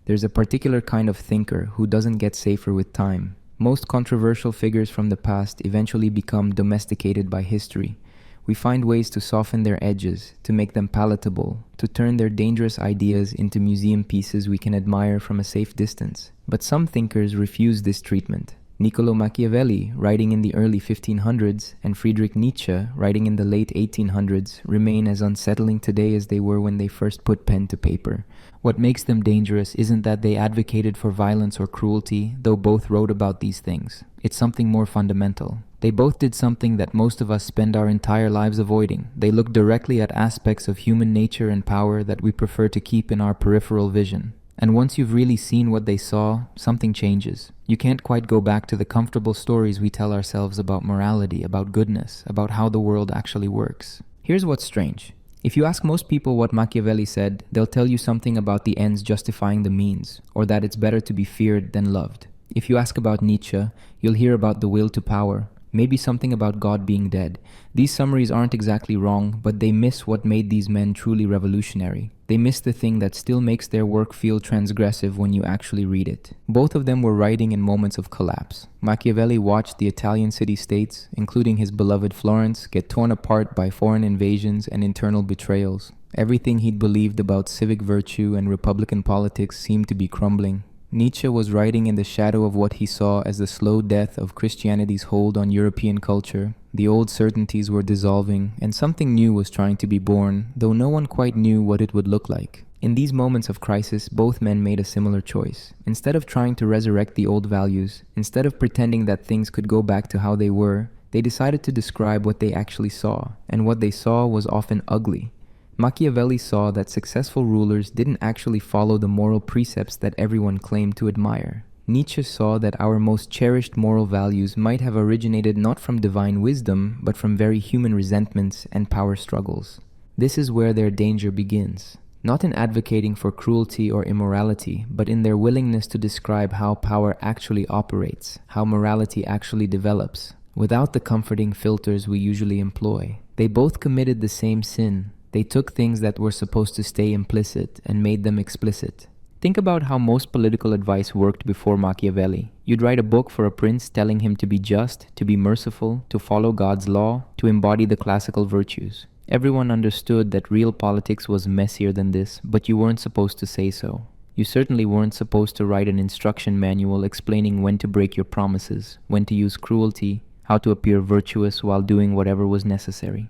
There's a particular kind of thinker who doesn't get safer with time. Most controversial figures from the past eventually become domesticated by history. We find ways to soften their edges, to make them palatable, to turn their dangerous ideas into museum pieces we can admire from a safe distance. But some thinkers refuse this treatment. Niccolo Machiavelli, writing in the early 1500s, and Friedrich Nietzsche, writing in the late 1800s, remain as unsettling today as they were when they first put pen to paper. What makes them dangerous isn't that they advocated for violence or cruelty, though both wrote about these things. It's something more fundamental. They both did something that most of us spend our entire lives avoiding. They looked directly at aspects of human nature and power that we prefer to keep in our peripheral vision. And once you've really seen what they saw, something changes. You can't quite go back to the comfortable stories we tell ourselves about morality, about goodness, about how the world actually works. Here's what's strange. If you ask most people what Machiavelli said, they'll tell you something about the ends justifying the means, or that it's better to be feared than loved. If you ask about Nietzsche, you'll hear about the will to power, maybe something about God being dead. These summaries aren't exactly wrong, but they miss what made these men truly revolutionary. They miss the thing that still makes their work feel transgressive when you actually read it. Both of them were writing in moments of collapse. Machiavelli watched the Italian city-states, including his beloved Florence, get torn apart by foreign invasions and internal betrayals. Everything he'd believed about civic virtue and republican politics seemed to be crumbling. Nietzsche was writing in the shadow of what he saw as the slow death of Christianity's hold on European culture. The old certainties were dissolving, and something new was trying to be born, though no one quite knew what it would look like. In these moments of crisis, both men made a similar choice. Instead of trying to resurrect the old values, instead of pretending that things could go back to how they were, they decided to describe what they actually saw, and what they saw was often ugly. Machiavelli saw that successful rulers didn't actually follow the moral precepts that everyone claimed to admire. Nietzsche saw that our most cherished moral values might have originated not from divine wisdom, but from very human resentments and power struggles. This is where their danger begins. Not in advocating for cruelty or immorality, but in their willingness to describe how power actually operates, how morality actually develops, without the comforting filters we usually employ. They both committed the same sin. They took things that were supposed to stay implicit and made them explicit. Think about how most political advice worked before Machiavelli. You'd write a book for a prince telling him to be just, to be merciful, to follow God's law, to embody the classical virtues. Everyone understood that real politics was messier than this, but you weren't supposed to say so. You certainly weren't supposed to write an instruction manual explaining when to break your promises, when to use cruelty, how to appear virtuous while doing whatever was necessary.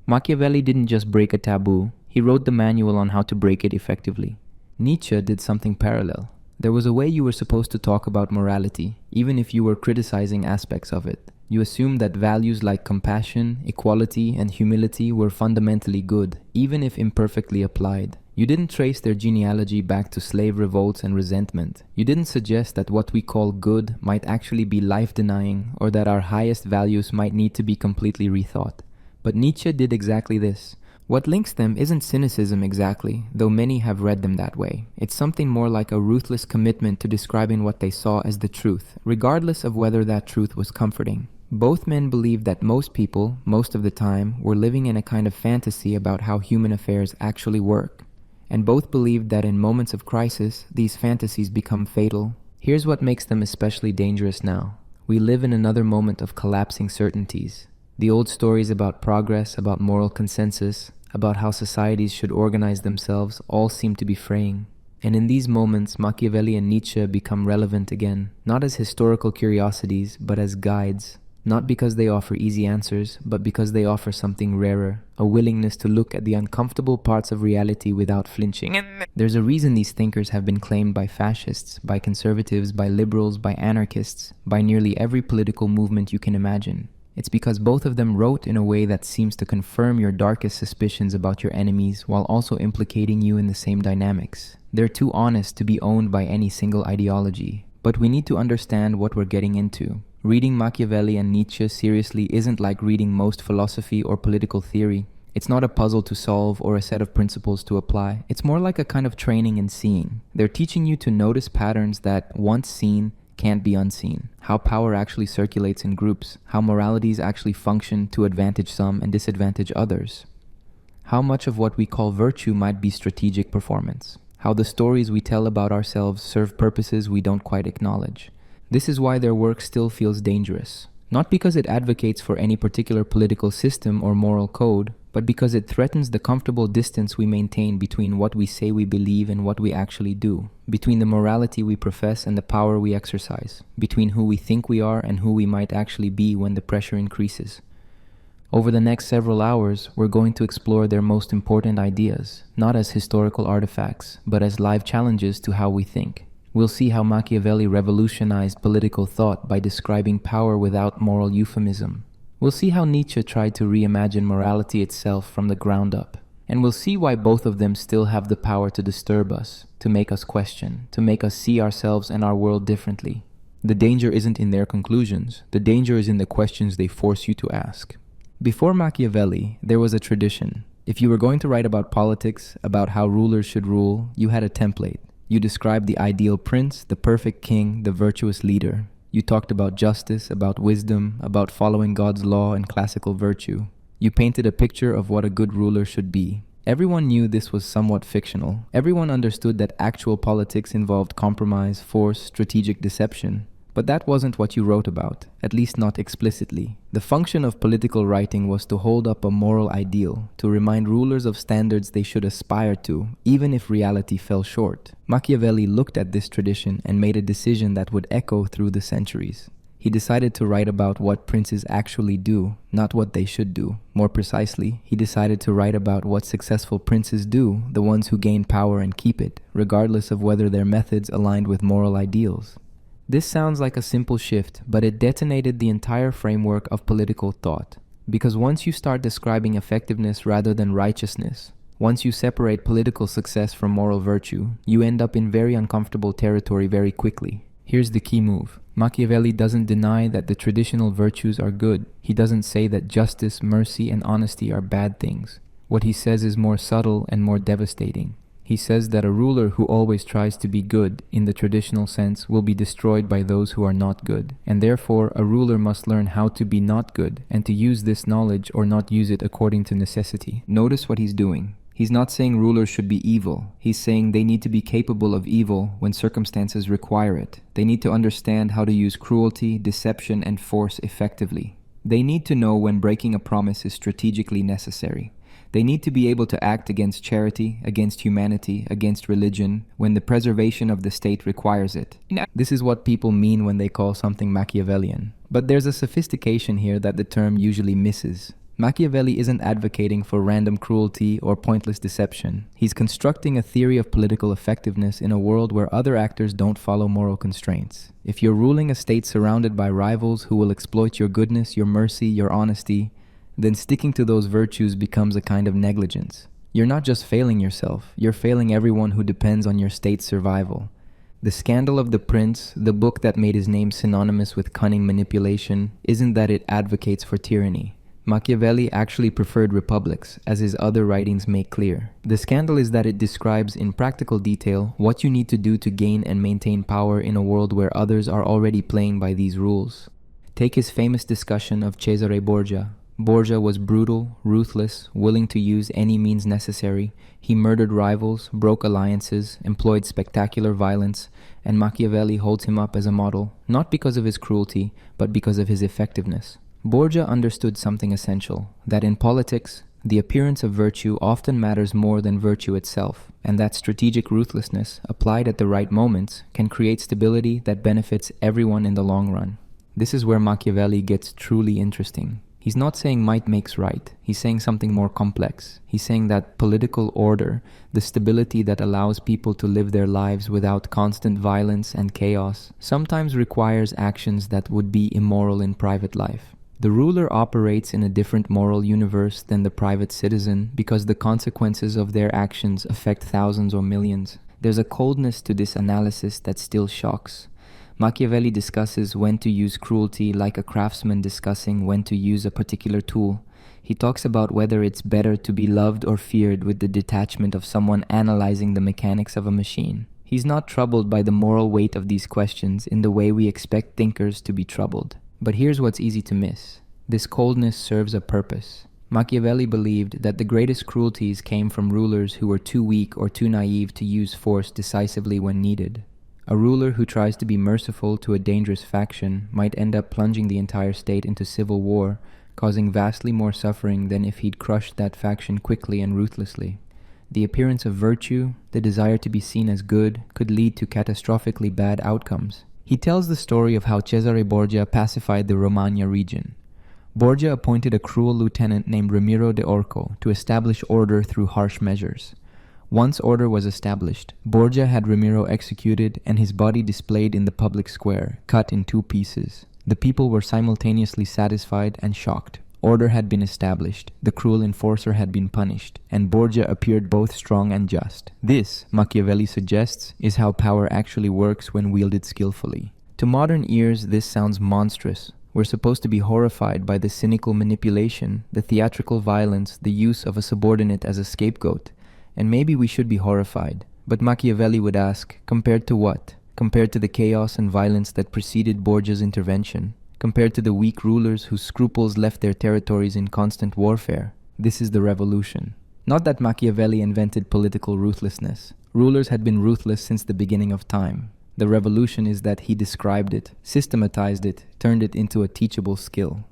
Machiavelli didn't just break a taboo, he wrote the manual on how to break it effectively. Nietzsche did something parallel. There was a way you were supposed to talk about morality, even if you were criticizing aspects of it. You assumed that values like compassion, equality, and humility were fundamentally good, even if imperfectly applied. You didn't trace their genealogy back to slave revolts and resentment. You didn't suggest that what we call good might actually be life-denying, or that our highest values might need to be completely rethought. But Nietzsche did exactly this. What links them isn't cynicism exactly, though many have read them that way. It's something more like a ruthless commitment to describing what they saw as the truth, regardless of whether that truth was comforting. Both men believed that most people, most of the time, were living in a kind of fantasy about how human affairs actually work. And both believed that in moments of crisis, these fantasies become fatal. Here's what makes them especially dangerous now. We live in another moment of collapsing certainties. The old stories about progress, about moral consensus, about how societies should organize themselves all seem to be fraying. And in these moments, Machiavelli and Nietzsche become relevant again, not as historical curiosities, but as guides. Not because they offer easy answers, but because they offer something rarer, a willingness to look at the uncomfortable parts of reality without flinching. There's a reason these thinkers have been claimed by fascists, by conservatives, by liberals, by anarchists, by nearly every political movement you can imagine. It's because both of them wrote in a way that seems to confirm your darkest suspicions about your enemies while also implicating you in the same dynamics. They're too honest to be owned by any single ideology. But we need to understand what we're getting into. Reading Machiavelli and Nietzsche seriously isn't like reading most philosophy or political theory. It's not a puzzle to solve or a set of principles to apply. It's more like a kind of training in seeing. They're teaching you to notice patterns that, once seen, can't be unseen. How power actually circulates in groups. How moralities actually function to advantage some and disadvantage others. How much of what we call virtue might be strategic performance. how the stories we tell about ourselves serve purposes we don't quite acknowledge. This is why their work still feels dangerous. Not because it advocates for any particular political system or moral code, but because it threatens the comfortable distance we maintain between what we say we believe and what we actually do, between the morality we profess and the power we exercise, between who we think we are and who we might actually be when the pressure increases. Over the next several hours, we're going to explore their most important ideas, not as historical artifacts, but as live challenges to how we think. We'll see how Machiavelli revolutionized political thought by describing power without moral euphemism. We'll see how Nietzsche tried to reimagine morality itself from the ground up. And we'll see why both of them still have the power to disturb us, to make us question, to make us see ourselves and our world differently. The danger isn't in their conclusions. The danger is in the questions they force you to ask. Before Machiavelli, there was a tradition. If you were going to write about politics, about how rulers should rule, you had a template. You described the ideal prince, the perfect king, the virtuous leader. You talked about justice, about wisdom, about following God's law and classical virtue. You painted a picture of what a good ruler should be. Everyone knew this was somewhat fictional. Everyone understood that actual politics involved compromise, force, strategic deception. But that wasn't what you wrote about, at least not explicitly. The function of political writing was to hold up a moral ideal, to remind rulers of standards they should aspire to, even if reality fell short. Machiavelli looked at this tradition and made a decision that would echo through the centuries. He decided to write about what princes actually do, not what they should do. More precisely, he decided to write about what successful princes do, the ones who gain power and keep it, regardless of whether their methods aligned with moral ideals. This sounds like a simple shift, but it detonated the entire framework of political thought. Because once you start describing effectiveness rather than righteousness, once you separate political success from moral virtue, you end up in very uncomfortable territory very quickly. Here's the key move. Machiavelli doesn't deny that the traditional virtues are good. He doesn't say that justice, mercy, and honesty are bad things. What he says is more subtle and more devastating. He says that a ruler who always tries to be good, in the traditional sense, will be destroyed by those who are not good. And therefore, a ruler must learn how to be not good, and to use this knowledge or not use it according to necessity. Notice what he's doing. He's not saying rulers should be evil. He's saying they need to be capable of evil when circumstances require it. They need to understand how to use cruelty, deception, and force effectively. They need to know when breaking a promise is strategically necessary. They need to be able to act against charity, against humanity, against religion, when the preservation of the state requires it. This is what people mean when they call something Machiavellian. But there's a sophistication here that the term usually misses. Machiavelli isn't advocating for random cruelty or pointless deception. He's constructing a theory of political effectiveness in a world where other actors don't follow moral constraints. If you're ruling a state surrounded by rivals who will exploit your goodness, your mercy, your honesty, then sticking to those virtues becomes a kind of negligence. You're not just failing yourself, you're failing everyone who depends on your state's survival. The Scandal of the Prince, the book that made his name synonymous with cunning manipulation, isn't that it advocates for tyranny. Machiavelli actually preferred republics, as his other writings make clear. The scandal is that it describes in practical detail what you need to do to gain and maintain power in a world where others are already playing by these rules. Take his famous discussion of Cesare Borgia. Borgia was brutal, ruthless, willing to use any means necessary. He murdered rivals, broke alliances, employed spectacular violence, and Machiavelli holds him up as a model, not because of his cruelty, but because of his effectiveness. Borgia understood something essential, that in politics, the appearance of virtue often matters more than virtue itself, and that strategic ruthlessness, applied at the right moments, can create stability that benefits everyone in the long run. This is where Machiavelli gets truly interesting. He's not saying might makes right. He's saying something more complex. He's saying that political order, the stability that allows people to live their lives without constant violence and chaos, sometimes requires actions that would be immoral in private life. The ruler operates in a different moral universe than the private citizen because the consequences of their actions affect thousands or millions. There's a coldness to this analysis that still shocks. Machiavelli discusses when to use cruelty like a craftsman discussing when to use a particular tool. He talks about whether it's better to be loved or feared with the detachment of someone analyzing the mechanics of a machine. He's not troubled by the moral weight of these questions in the way we expect thinkers to be troubled. But here's what's easy to miss. This coldness serves a purpose. Machiavelli believed that the greatest cruelties came from rulers who were too weak or too naive to use force decisively when needed. A ruler who tries to be merciful to a dangerous faction might end up plunging the entire state into civil war, causing vastly more suffering than if he'd crushed that faction quickly and ruthlessly. The appearance of virtue, the desire to be seen as good, could lead to catastrophically bad outcomes. He tells the story of how Cesare Borgia pacified the Romagna region. Borgia appointed a cruel lieutenant named Ramiro de Orco to establish order through harsh measures. Once order was established, Borgia had Ramiro executed and his body displayed in the public square, cut in 2 pieces. The people were simultaneously satisfied and shocked. Order had been established, the cruel enforcer had been punished, and Borgia appeared both strong and just. This, Machiavelli suggests, is how power actually works when wielded skillfully. To modern ears, this sounds monstrous. We're supposed to be horrified by the cynical manipulation, the theatrical violence, the use of a subordinate as a scapegoat. And maybe we should be horrified. But Machiavelli would ask, compared to what? Compared to the chaos and violence that preceded Borgia's intervention? Compared to the weak rulers whose scruples left their territories in constant warfare? This is the revolution. Not that Machiavelli invented political ruthlessness. Rulers had been ruthless since the beginning of time. The revolution is that he described it, systematized it, turned it into a teachable skill.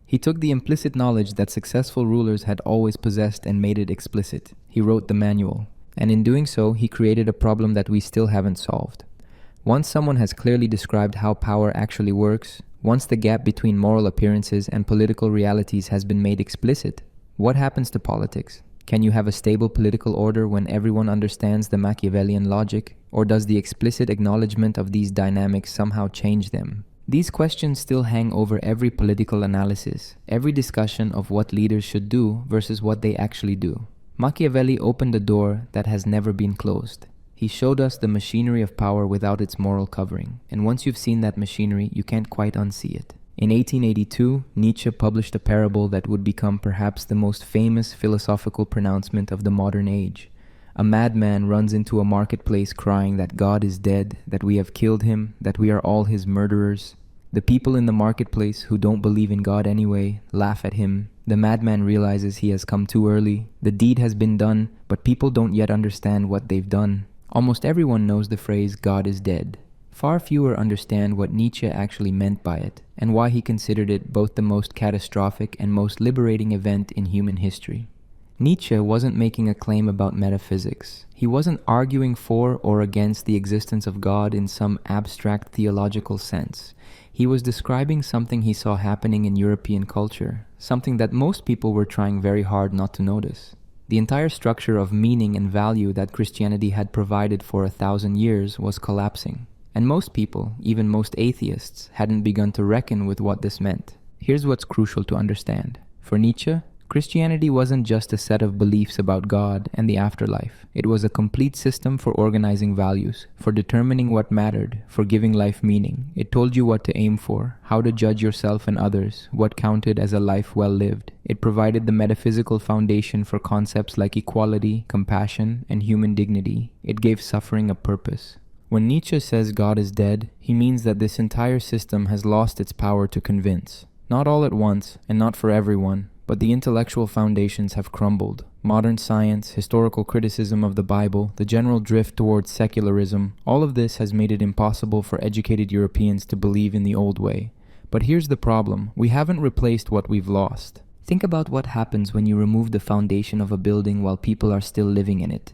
He took the implicit knowledge that successful rulers had always possessed and made it explicit. He wrote the manual. And in doing so, he created a problem that we still haven't solved. Once someone has clearly described how power actually works, once the gap between moral appearances and political realities has been made explicit, what happens to politics? Can you have a stable political order when everyone understands the Machiavellian logic? Or does the explicit acknowledgement of these dynamics somehow change them? These questions still hang over every political analysis, every discussion of what leaders should do versus what they actually do. Machiavelli opened a door that has never been closed. He showed us the machinery of power without its moral covering, and once you've seen that machinery, you can't quite unsee it. In 1882, Nietzsche published a parable that would become perhaps the most famous philosophical pronouncement of the modern age. A madman runs into a marketplace crying that God is dead, that we have killed him, that we are all his murderers. The people in the marketplace, who don't believe in God anyway, laugh at him. The madman realizes he has come too early. The deed has been done, but people don't yet understand what they've done. Almost everyone knows the phrase God is dead. Far fewer understand what Nietzsche actually meant by it, and why he considered it both the most catastrophic and most liberating event in human history. Nietzsche wasn't making a claim about metaphysics. He wasn't arguing for or against the existence of God in some abstract theological sense. He was describing something he saw happening in European culture, something that most people were trying very hard not to notice. The entire structure of meaning and value that Christianity had provided for 1,000 years was collapsing. And most people, even most atheists, hadn't begun to reckon with what this meant. Here's what's crucial to understand. For Nietzsche, Christianity wasn't just a set of beliefs about God and the afterlife. It was a complete system for organizing values, for determining what mattered, for giving life meaning. It told you what to aim for, how to judge yourself and others, what counted as a life well lived. It provided the metaphysical foundation for concepts like equality, compassion, and human dignity. It gave suffering a purpose. When Nietzsche says God is dead, he means that this entire system has lost its power to convince. Not all at once, and not for everyone, but the intellectual foundations have crumbled. Modern science, historical criticism of the Bible, the general drift towards secularism, all of this has made it impossible for educated Europeans to believe in the old way. But here's the problem. We haven't replaced what we've lost. Think about what happens when you remove the foundation of a building while people are still living in it.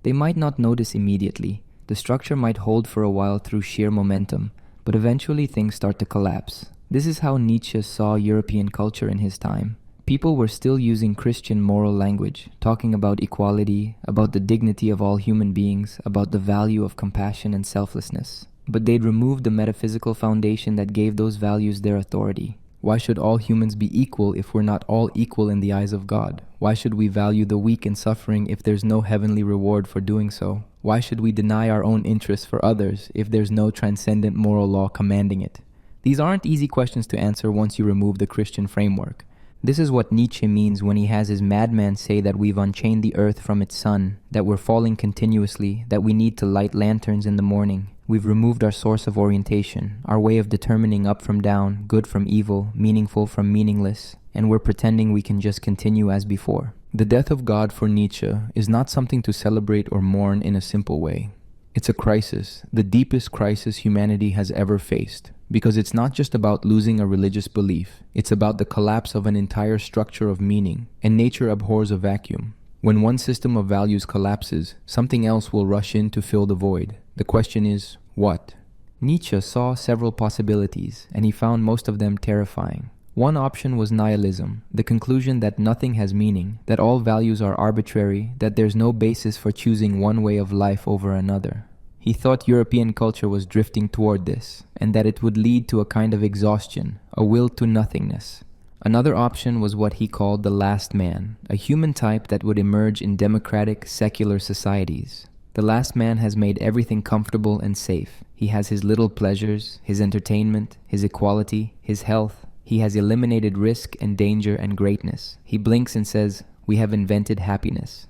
They might not notice immediately. The structure might hold for a while through sheer momentum, but eventually things start to collapse. This is how Nietzsche saw European culture in his time. People were still using Christian moral language, talking about equality, about the dignity of all human beings, about the value of compassion and selflessness. But they'd removed the metaphysical foundation that gave those values their authority. Why should all humans be equal if we're not all equal in the eyes of God? Why should we value the weak and suffering if there's no heavenly reward for doing so? Why should we deny our own interests for others if there's no transcendent moral law commanding it? These aren't easy questions to answer once you remove the Christian framework. This is what Nietzsche means when he has his madman say that we've unchained the earth from its sun, that we're falling continuously, that we need to light lanterns in the morning. We've removed our source of orientation, our way of determining up from down, good from evil, meaningful from meaningless. and we're pretending we can just continue as before. The death of God for Nietzsche is not something to celebrate or mourn in a simple way. It's a crisis, the deepest crisis humanity has ever faced, because it's not just about losing a religious belief, it's about the collapse of an entire structure of meaning, and nature abhors a vacuum. When one system of values collapses, something else will rush in to fill the void. The question is, what? Nietzsche saw several possibilities, and he found most of them terrifying. One option was nihilism, the conclusion that nothing has meaning, that all values are arbitrary, that there's no basis for choosing one way of life over another. He thought European culture was drifting toward this, and that it would lead to a kind of exhaustion, a will to nothingness. Another option was what he called the last man, a human type that would emerge in democratic, secular societies. The last man has made everything comfortable and safe. He has his little pleasures, his entertainment, his equality, his health. He has eliminated risk and danger and greatness. He blinks and says, "We have invented happiness."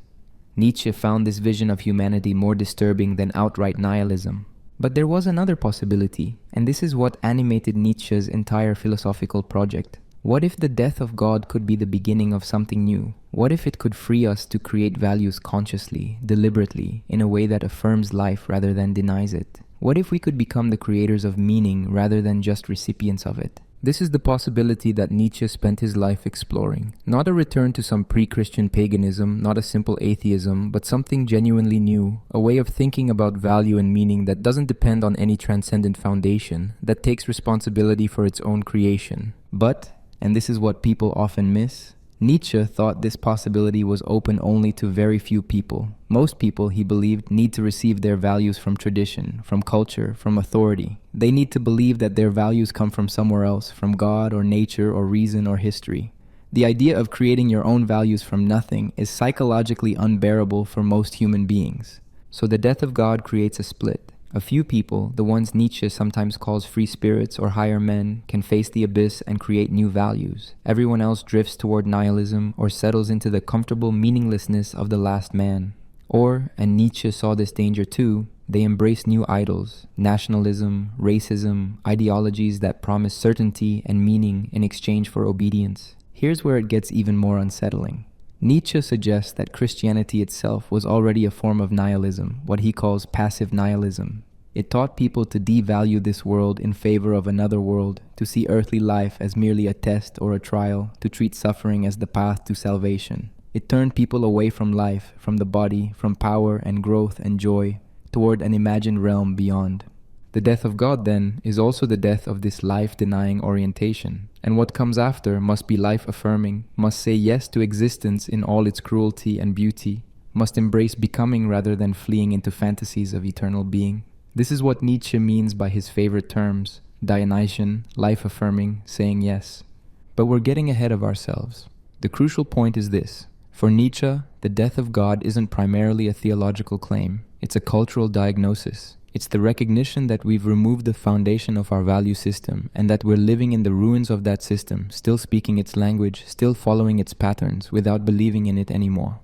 Nietzsche found this vision of humanity more disturbing than outright nihilism. But there was another possibility, and this is what animated Nietzsche's entire philosophical project. What if the death of God could be the beginning of something new? What if it could free us to create values consciously, deliberately, in a way that affirms life rather than denies it? What if we could become the creators of meaning rather than just recipients of it? This is the possibility that Nietzsche spent his life exploring. Not a return to some pre-Christian paganism, not a simple atheism, but something genuinely new, a way of thinking about value and meaning that doesn't depend on any transcendent foundation, that takes responsibility for its own creation. But, and this is what people often miss, Nietzsche thought this possibility was open only to very few people. Most people, he believed, need to receive their values from tradition, from culture, from authority. They need to believe that their values come from somewhere else, from God or nature or reason or history. The idea of creating your own values from nothing is psychologically unbearable for most human beings. So the death of God creates a split. A few people, the ones Nietzsche sometimes calls free spirits or higher men, can face the abyss and create new values. Everyone else drifts toward nihilism or settles into the comfortable meaninglessness of the last man. Or, and Nietzsche saw this danger too, they embrace new idols, nationalism, racism, ideologies that promise certainty and meaning in exchange for obedience. Here's where it gets even more unsettling. Nietzsche suggests that Christianity itself was already a form of nihilism, what he calls passive nihilism. It taught people to devalue this world in favor of another world, to see earthly life as merely a test or a trial, to treat suffering as the path to salvation. It turned people away from life, from the body, from power and growth and joy, toward an imagined realm beyond. The death of God, then, is also the death of this life-denying orientation. And what comes after must be life-affirming, must say yes to existence in all its cruelty and beauty, must embrace becoming rather than fleeing into fantasies of eternal being. This is what Nietzsche means by his favorite terms, Dionysian, life-affirming, saying yes. But we're getting ahead of ourselves. The crucial point is this. For Nietzsche, the death of God isn't primarily a theological claim. It's a cultural diagnosis. It's the recognition that we've removed the foundation of our value system and that we're living in the ruins of that system, still speaking its language, still following its patterns without believing in it anymore.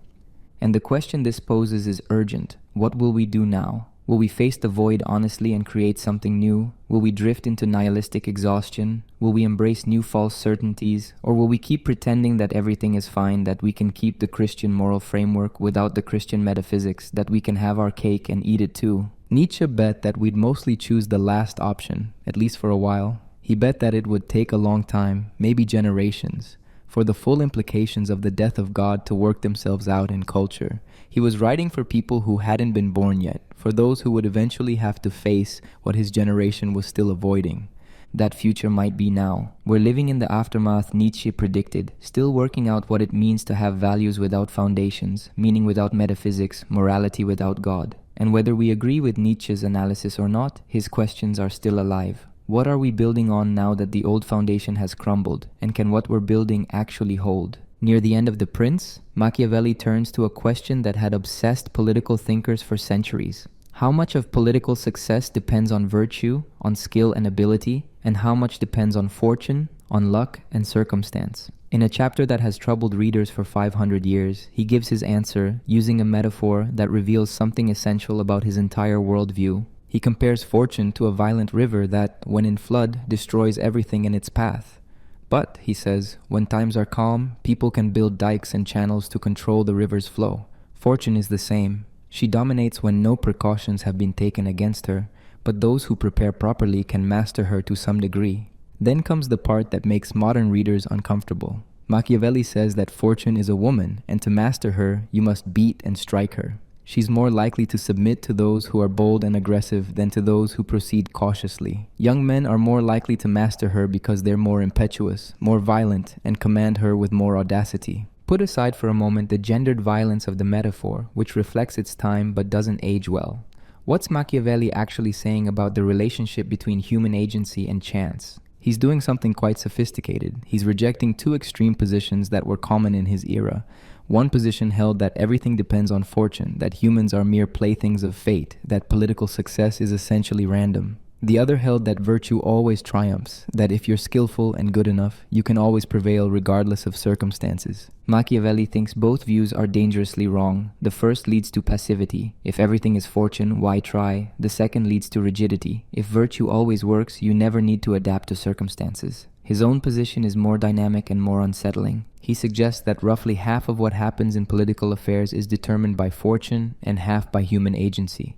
And the question this poses is urgent. What will we do now? Will we face the void honestly and create something new? Will we drift into nihilistic exhaustion? Will we embrace new false certainties? Or will we keep pretending that everything is fine, that we can keep the Christian moral framework without the Christian metaphysics, that we can have our cake and eat it too? Nietzsche bet that we'd mostly choose the last option, at least for a while. He bet that it would take a long time, maybe generations, for the full implications of the death of God to work themselves out in culture. He was writing for people who hadn't been born yet, for those who would eventually have to face what his generation was still avoiding. That future might be now. We're living in the aftermath Nietzsche predicted, still working out what it means to have values without foundations, meaning without metaphysics, morality without God. And whether we agree with Nietzsche's analysis or not, his questions are still alive. What are we building on now that the old foundation has crumbled? And can what we're building actually hold? Near the end of The Prince, Machiavelli turns to a question that had obsessed political thinkers for centuries. How much of political success depends on virtue, on skill and ability, and how much depends on fortune, on luck and circumstance? In a chapter that has troubled readers for 500 years, he gives his answer using a metaphor that reveals something essential about his entire worldview. He compares fortune to a violent river that, when in flood, destroys everything in its path. But, he says, when times are calm, people can build dikes and channels to control the river's flow. Fortune is the same. She dominates when no precautions have been taken against her, but those who prepare properly can master her to some degree. Then comes the part that makes modern readers uncomfortable. Machiavelli says that fortune is a woman, and to master her, you must beat and strike her. She's more likely to submit to those who are bold and aggressive than to those who proceed cautiously. Young men are more likely to master her because they're more impetuous, more violent, and command her with more audacity. Put aside for a moment the gendered violence of the metaphor, which reflects its time but doesn't age well. What's Machiavelli actually saying about the relationship between human agency and chance? He's doing something quite sophisticated. He's rejecting two extreme positions that were common in his era. One position held that everything depends on fortune, that humans are mere playthings of fate, that political success is essentially random. The other held that virtue always triumphs, that if you're skillful and good enough, you can always prevail regardless of circumstances. Machiavelli thinks both views are dangerously wrong. The first leads to passivity. If everything is fortune, why try? The second leads to rigidity. If virtue always works, you never need to adapt to circumstances. His own position is more dynamic and more unsettling. He suggests that roughly half of what happens in political affairs is determined by fortune and half by human agency.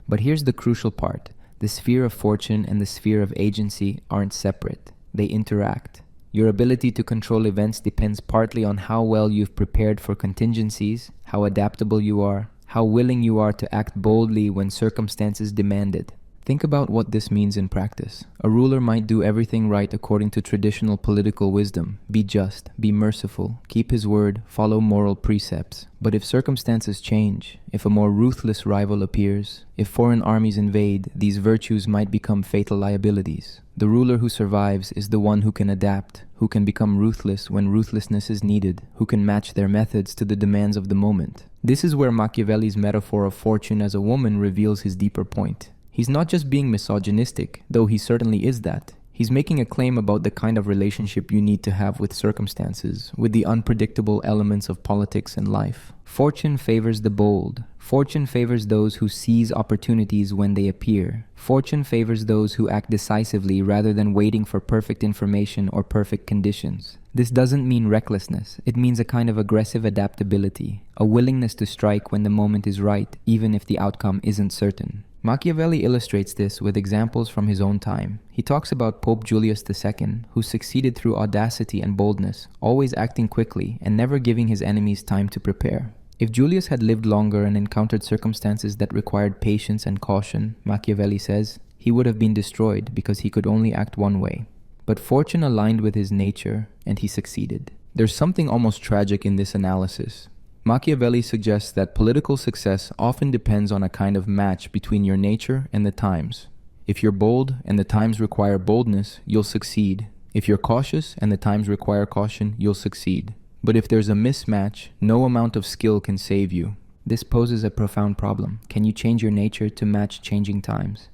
But here's the crucial part. The sphere of fortune and the sphere of agency aren't separate. They interact. Your ability to control events depends partly on how well you've prepared for contingencies, how adaptable you are, how willing you are to act boldly when circumstances demand it. Think about what this means in practice. A ruler might do everything right according to traditional political wisdom. Be just, be merciful, keep his word, follow moral precepts. But if circumstances change, if a more ruthless rival appears, if foreign armies invade, these virtues might become fatal liabilities. The ruler who survives is the one who can adapt, who can become ruthless when ruthlessness is needed, who can match their methods to the demands of the moment. This is where Machiavelli's metaphor of fortune as a woman reveals his deeper point. He's not just being misogynistic, though he certainly is that. He's making a claim about the kind of relationship you need to have with circumstances, with the unpredictable elements of politics and life. Fortune favors the bold. Fortune favors those who seize opportunities when they appear. Fortune favors those who act decisively rather than waiting for perfect information or perfect conditions. This doesn't mean recklessness. It means a kind of aggressive adaptability, a willingness to strike when the moment is right, even if the outcome isn't certain. Machiavelli illustrates this with examples from his own time. He talks about Pope Julius II, who succeeded through audacity and boldness, always acting quickly and never giving his enemies time to prepare. If Julius had lived longer and encountered circumstances that required patience and caution, Machiavelli says, he would have been destroyed because he could only act one way. But fortune aligned with his nature, and he succeeded. There's something almost tragic in this analysis. Machiavelli suggests that political success often depends on a kind of match between your nature and the times. If you're bold and the times require boldness, you'll succeed. If you're cautious and the times require caution, you'll succeed. But if there's a mismatch, no amount of skill can save you. This poses a profound problem. Can you change your nature to match changing times?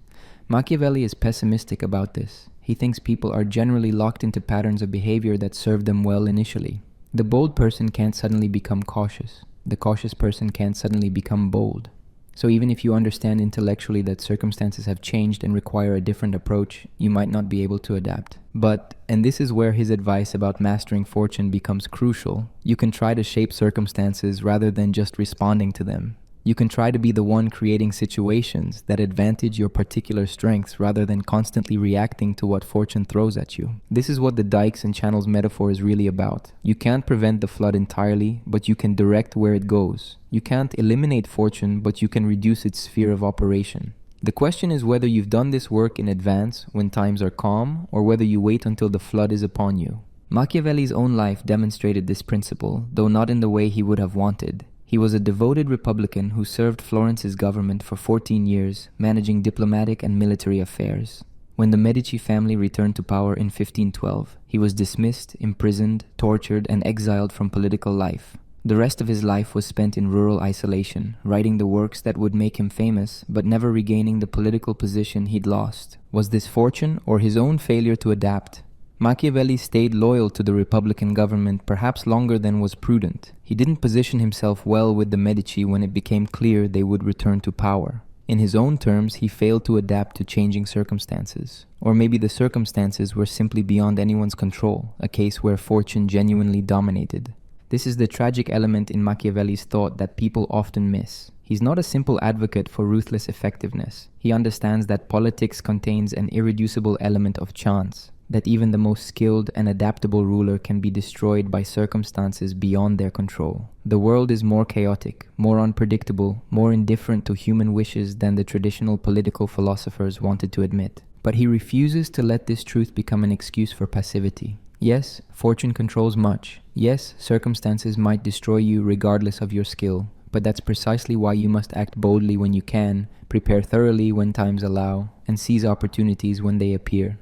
Machiavelli is pessimistic about this. He thinks people are generally locked into patterns of behavior that serve them well initially. The bold person can't suddenly become cautious. The cautious person can't suddenly become bold. So even if you understand intellectually that circumstances have changed and require a different approach, you might not be able to adapt. But, and this is where his advice about mastering fortune becomes crucial, you can try to shape circumstances rather than just responding to them. You can try to be the one creating situations that advantage your particular strengths rather than constantly reacting to what fortune throws at you. This is what the dikes and channels metaphor is really about. You can't prevent the flood entirely, but you can direct where it goes. You can't eliminate fortune, but you can reduce its sphere of operation. The question is whether you've done this work in advance when times are calm, or whether you wait until the flood is upon you. Machiavelli's own life demonstrated this principle, though not in the way he would have wanted. He was a devoted Republican who served Florence's government for 14 years, managing diplomatic and military affairs. When the Medici family returned to power in 1512, he was dismissed, imprisoned, tortured, and exiled from political life. The rest of his life was spent in rural isolation, writing the works that would make him famous, but never regaining the political position he'd lost. Was this fortune or his own failure to adapt? Machiavelli stayed loyal to the Republican government perhaps longer than was prudent. He didn't position himself well with the Medici when it became clear they would return to power. In his own terms, he failed to adapt to changing circumstances. Or maybe the circumstances were simply beyond anyone's control, a case where fortune genuinely dominated. This is the tragic element in Machiavelli's thought that people often miss. He's not a simple advocate for ruthless effectiveness. He understands that politics contains an irreducible element of chance, that even the most skilled and adaptable ruler can be destroyed by circumstances beyond their control. The world is more chaotic, more unpredictable, more indifferent to human wishes than the traditional political philosophers wanted to admit. But he refuses to let this truth become an excuse for passivity. Yes, fortune controls much. Yes, circumstances might destroy you regardless of your skill. But that's precisely why you must act boldly when you can, prepare thoroughly when times allow, and seize opportunities when they appear.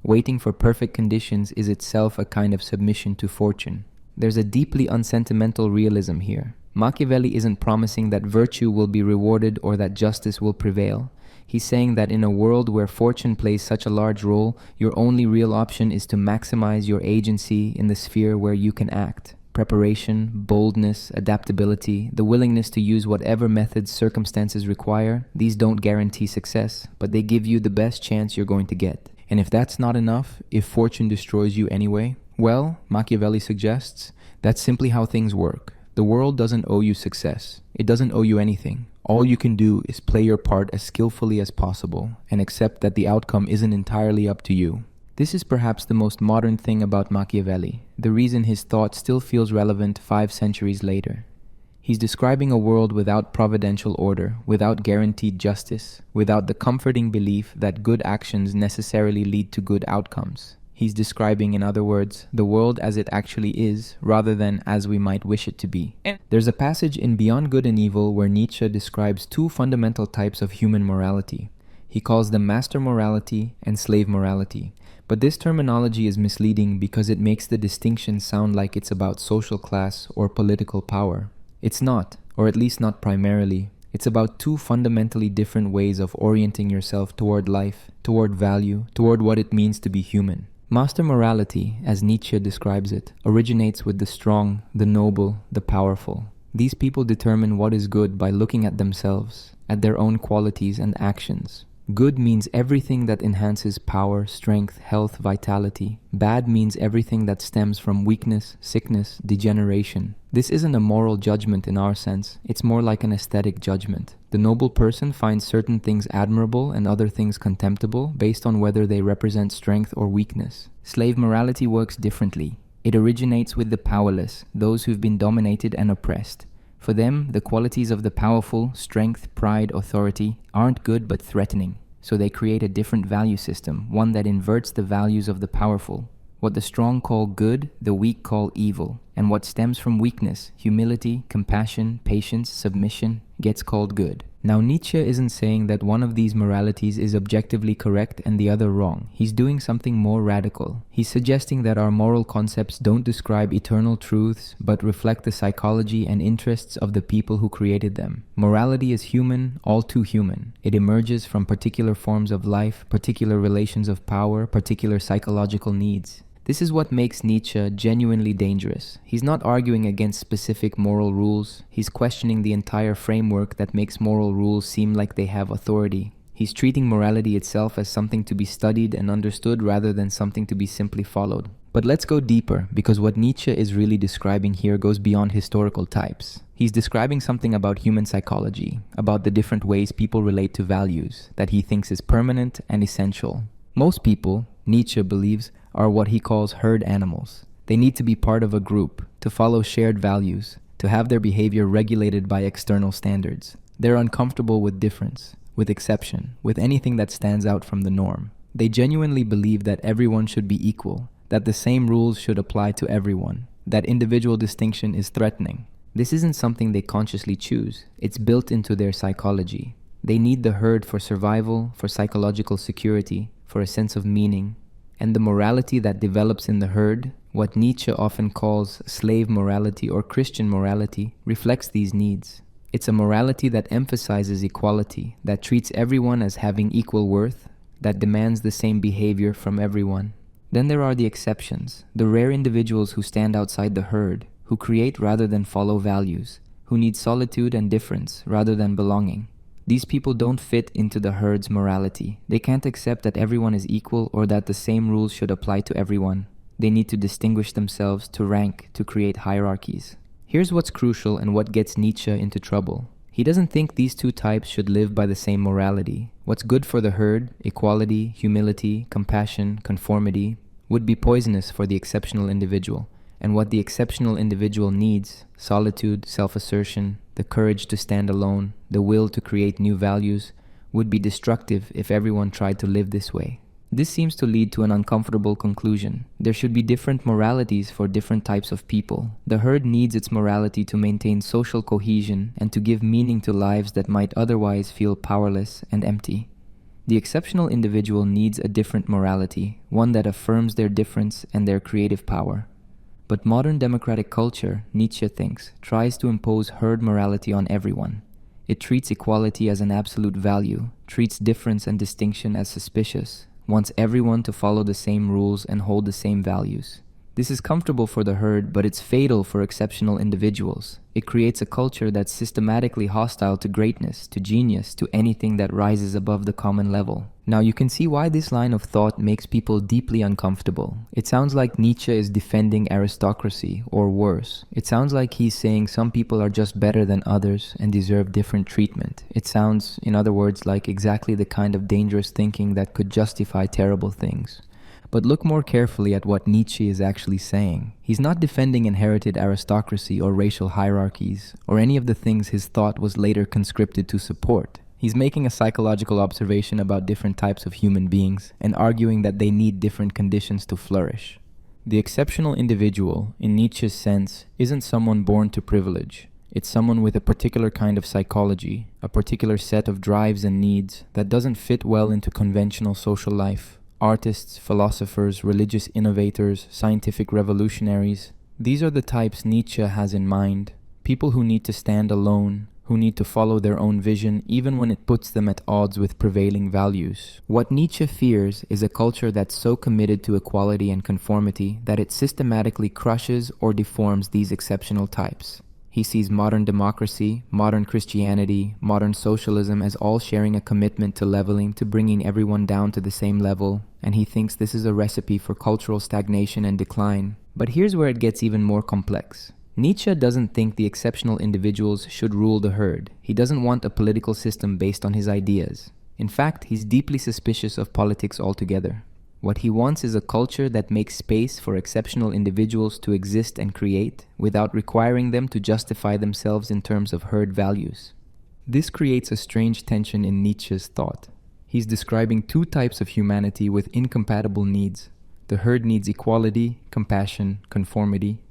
Waiting for perfect conditions is itself a kind of submission to fortune. There's a deeply unsentimental realism here. Machiavelli isn't promising that virtue will be rewarded or that justice will prevail. He's saying that in a world where fortune plays such a large role, your only real option is to maximize your agency in the sphere where you can act. Preparation, boldness, adaptability, the willingness to use whatever methods circumstances require, these don't guarantee success, but they give you the best chance you're going to get. And if that's not enough, if fortune destroys you anyway, well, Machiavelli suggests, that's simply how things work. The world doesn't owe you success. It doesn't owe you anything. All you can do is play your part as skillfully as possible and accept that the outcome isn't entirely up to you. This is perhaps the most modern thing about Machiavelli, the reason his thought still feels relevant 5 centuries later. He's describing a world without providential order, without guaranteed justice, without the comforting belief that good actions necessarily lead to good outcomes. He's describing, in other words, the world as it actually is, rather than as we might wish it to be. There's a passage in Beyond Good and Evil where Nietzsche describes 2 fundamental types of human morality. He calls them master morality and slave morality. But this terminology is misleading because it makes the distinction sound like it's about social class or political power. It's not, or at least not primarily. It's about 2 fundamentally different ways of orienting yourself toward life, toward value, toward what it means to be human. Master morality, as Nietzsche describes it, originates with the strong, the noble, the powerful. These people determine what is good by looking at themselves, at their own qualities and actions. Good means everything that enhances power, strength, health, vitality. Bad means everything that stems from weakness, sickness, degeneration. This isn't a moral judgment in our sense. It's more like an aesthetic judgment. The noble person finds certain things admirable and other things contemptible based on whether they represent strength or weakness. Slave morality works differently. It originates with the powerless, those who've been dominated and oppressed. For them, the qualities of the powerful, strength, pride, authority, aren't good but threatening. So they create a different value system, one that inverts the values of the powerful. What the strong call good, the weak call evil. And what stems from weakness, humility, compassion, patience, submission, gets called good. Now Nietzsche isn't saying that one of these moralities is objectively correct and the other wrong. He's doing something more radical. He's suggesting that our moral concepts don't describe eternal truths, but reflect the psychology and interests of the people who created them. Morality is human, all too human. It emerges from particular forms of life, particular relations of power, particular psychological needs. This is what makes Nietzsche genuinely dangerous. He's not arguing against specific moral rules. He's questioning the entire framework that makes moral rules seem like they have authority. He's treating morality itself as something to be studied and understood rather than something to be simply followed. But let's go deeper, because what Nietzsche is really describing here goes beyond historical types. He's describing something about human psychology, about the different ways people relate to values, that he thinks is permanent and essential. Most people, Nietzsche believes, are what he calls herd animals. They need to be part of a group, to follow shared values, to have their behavior regulated by external standards. They're uncomfortable with difference, with exception, with anything that stands out from the norm. They genuinely believe that everyone should be equal, that the same rules should apply to everyone, that individual distinction is threatening. This isn't something they consciously choose. It's built into their psychology. They need the herd for survival, for psychological security, for a sense of meaning. And the morality that develops in the herd, what Nietzsche often calls slave morality or Christian morality, reflects these needs. It's a morality that emphasizes equality, that treats everyone as having equal worth, that demands the same behavior from everyone. Then there are the exceptions, the rare individuals who stand outside the herd, who create rather than follow values, who need solitude and difference rather than belonging. These people don't fit into the herd's morality. They can't accept that everyone is equal or that the same rules should apply to everyone. They need to distinguish themselves, to rank, to create hierarchies. Here's what's crucial and what gets Nietzsche into trouble. He doesn't think these two types should live by the same morality. What's good for the herd, equality, humility, compassion, conformity, would be poisonous for the exceptional individual. And what the exceptional individual needs, solitude, self-assertion, the courage to stand alone, the will to create new values, would be destructive if everyone tried to live this way. This seems to lead to an uncomfortable conclusion. There should be different moralities for different types of people. The herd needs its morality to maintain social cohesion and to give meaning to lives that might otherwise feel powerless and empty. The exceptional individual needs a different morality, one that affirms their difference and their creative power. But modern democratic culture, Nietzsche thinks, tries to impose herd morality on everyone. It treats equality as an absolute value, treats difference and distinction as suspicious, wants everyone to follow the same rules and hold the same values. This is comfortable for the herd, but it's fatal for exceptional individuals. It creates a culture that's systematically hostile to greatness, to genius, to anything that rises above the common level. Now you can see why this line of thought makes people deeply uncomfortable. It sounds like Nietzsche is defending aristocracy, or worse. It sounds like he's saying some people are just better than others and deserve different treatment. It sounds, in other words, like exactly the kind of dangerous thinking that could justify terrible things. But look more carefully at what Nietzsche is actually saying. He's not defending inherited aristocracy or racial hierarchies, or any of the things his thought was later conscripted to support. He's making a psychological observation about different types of human beings and arguing that they need different conditions to flourish. The exceptional individual, in Nietzsche's sense, isn't someone born to privilege. It's someone with a particular kind of psychology, a particular set of drives and needs that doesn't fit well into conventional social life. Artists, philosophers, religious innovators, scientific revolutionaries. These are the types Nietzsche has in mind. People who need to stand alone, who need to follow their own vision even when it puts them at odds with prevailing values. What Nietzsche fears is a culture that's so committed to equality and conformity that it systematically crushes or deforms these exceptional types. He sees modern democracy, modern Christianity, modern socialism as all sharing a commitment to leveling, to bringing everyone down to the same level, and he thinks this is a recipe for cultural stagnation and decline. But here's where it gets even more complex. Nietzsche doesn't think the exceptional individuals should rule the herd. He doesn't want a political system based on his ideas. In fact, he's deeply suspicious of politics altogether. What he wants is a culture that makes space for exceptional individuals to exist and create without requiring them to justify themselves in terms of herd values. This creates a strange tension in Nietzsche's thought. He's describing two types of humanity with incompatible needs. The herd needs equality, compassion, conformity.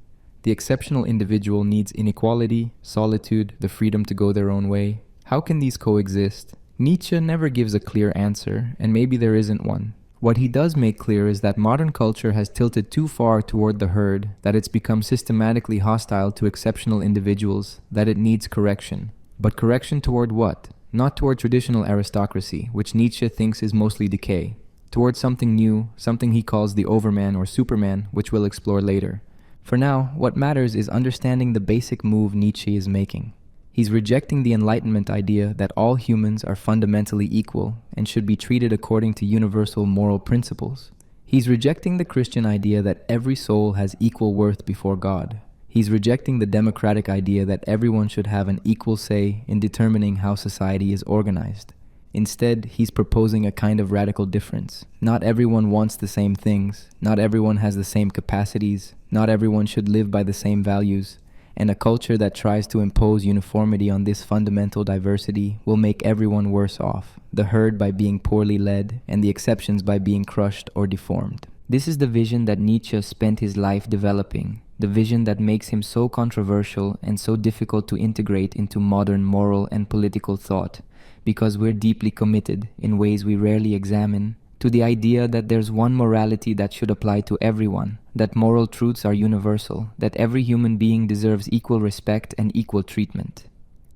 The exceptional individual needs inequality, solitude, the freedom to go their own way. How can these coexist? Nietzsche never gives a clear answer, and maybe there isn't one. What he does make clear is that modern culture has tilted too far toward the herd, that it's become systematically hostile to exceptional individuals, that it needs correction. But correction toward what? Not toward traditional aristocracy, which Nietzsche thinks is mostly decay. Toward something new, something he calls the Overman or Superman, which we'll explore later. For now, what matters is understanding the basic move Nietzsche is making. He's rejecting the Enlightenment idea that all humans are fundamentally equal and should be treated according to universal moral principles. He's rejecting the Christian idea that every soul has equal worth before God. He's rejecting the democratic idea that everyone should have an equal say in determining how society is organized. Instead, he's proposing a kind of radical difference. Not everyone wants the same things. Not everyone has the same capacities. Not everyone should live by the same values. And a culture that tries to impose uniformity on this fundamental diversity will make everyone worse off, the herd by being poorly led, and the exceptions by being crushed or deformed. This is the vision that Nietzsche spent his life developing, the vision that makes him so controversial and so difficult to integrate into modern moral and political thought, because we're deeply committed, in ways we rarely examine, to the idea that there's one morality that should apply to everyone, that moral truths are universal, that every human being deserves equal respect and equal treatment.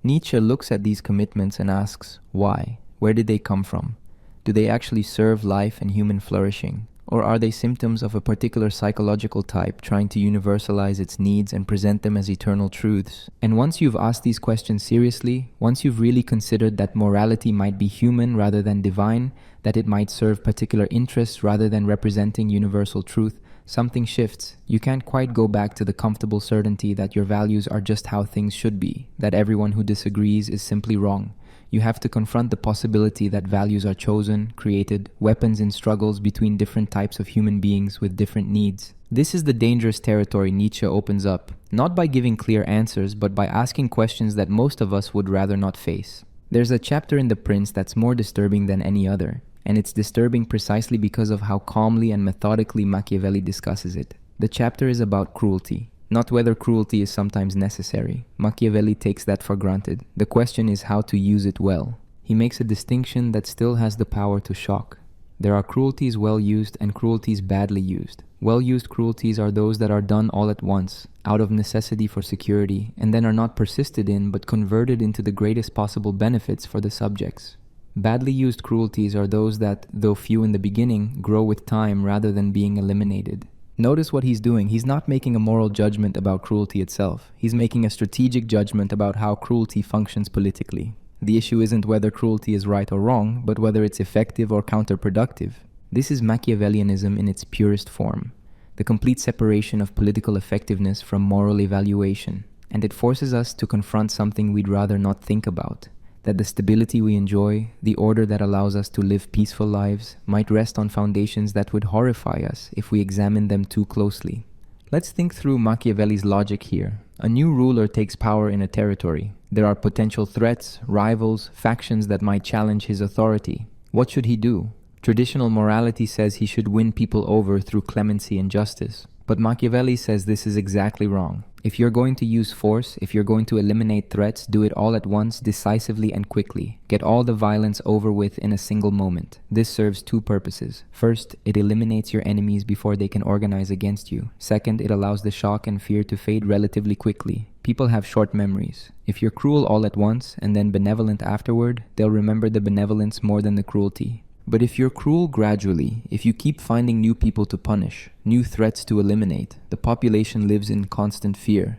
Nietzsche looks at these commitments and asks, why? Where did they come from? Do they actually serve life and human flourishing? or are they symptoms of a particular psychological type trying to universalize its needs and present them as eternal truths? And once you've asked these questions seriously, once you've really considered that morality might be human rather than divine, that it might serve particular interests rather than representing universal truth, something shifts. You can't quite go back to the comfortable certainty that your values are just how things should be, that everyone who disagrees is simply wrong. You have to confront the possibility that values are chosen, created, weapons in struggles between different types of human beings with different needs. This is the dangerous territory Nietzsche opens up, not by giving clear answers, but by asking questions that most of us would rather not face. There's a chapter in The Prince that's more disturbing than any other, and it's disturbing precisely because of how calmly and methodically Machiavelli discusses it. The chapter is about cruelty, not whether cruelty is sometimes necessary. Machiavelli takes that for granted. The question is how to use it well. He makes a distinction that still has the power to shock. There are cruelties well used and cruelties badly used. Well-used cruelties are those that are done all at once, out of necessity for security, and then are not persisted in but converted into the greatest possible benefits for the subjects. Badly used cruelties are those that, though few in the beginning, grow with time rather than being eliminated. Notice what he's doing. He's not making a moral judgment about cruelty itself. He's making a strategic judgment about how cruelty functions politically. The issue isn't whether cruelty is right or wrong, but whether it's effective or counterproductive. This is Machiavellianism in its purest form, the complete separation of political effectiveness from moral evaluation. And it forces us to confront something we'd rather not think about. That the stability we enjoy, the order that allows us to live peaceful lives, might rest on foundations that would horrify us if we examine them too closely. Let's think through Machiavelli's logic here. A new ruler takes power in a territory. There are potential threats, rivals, factions that might challenge his authority. What should he do? Traditional morality says he should win people over through clemency and justice. But Machiavelli says this is exactly wrong. If you're going to use force, if you're going to eliminate threats, do it all at once, decisively and quickly. Get all the violence over with in a single moment. This serves two purposes. First, it eliminates your enemies before they can organize against you. Second, it allows the shock and fear to fade relatively quickly. People have short memories. If you're cruel all at once and then benevolent afterward, they'll remember the benevolence more than the cruelty. But if you're cruel gradually, if you keep finding new people to punish, new threats to eliminate, the population lives in constant fear.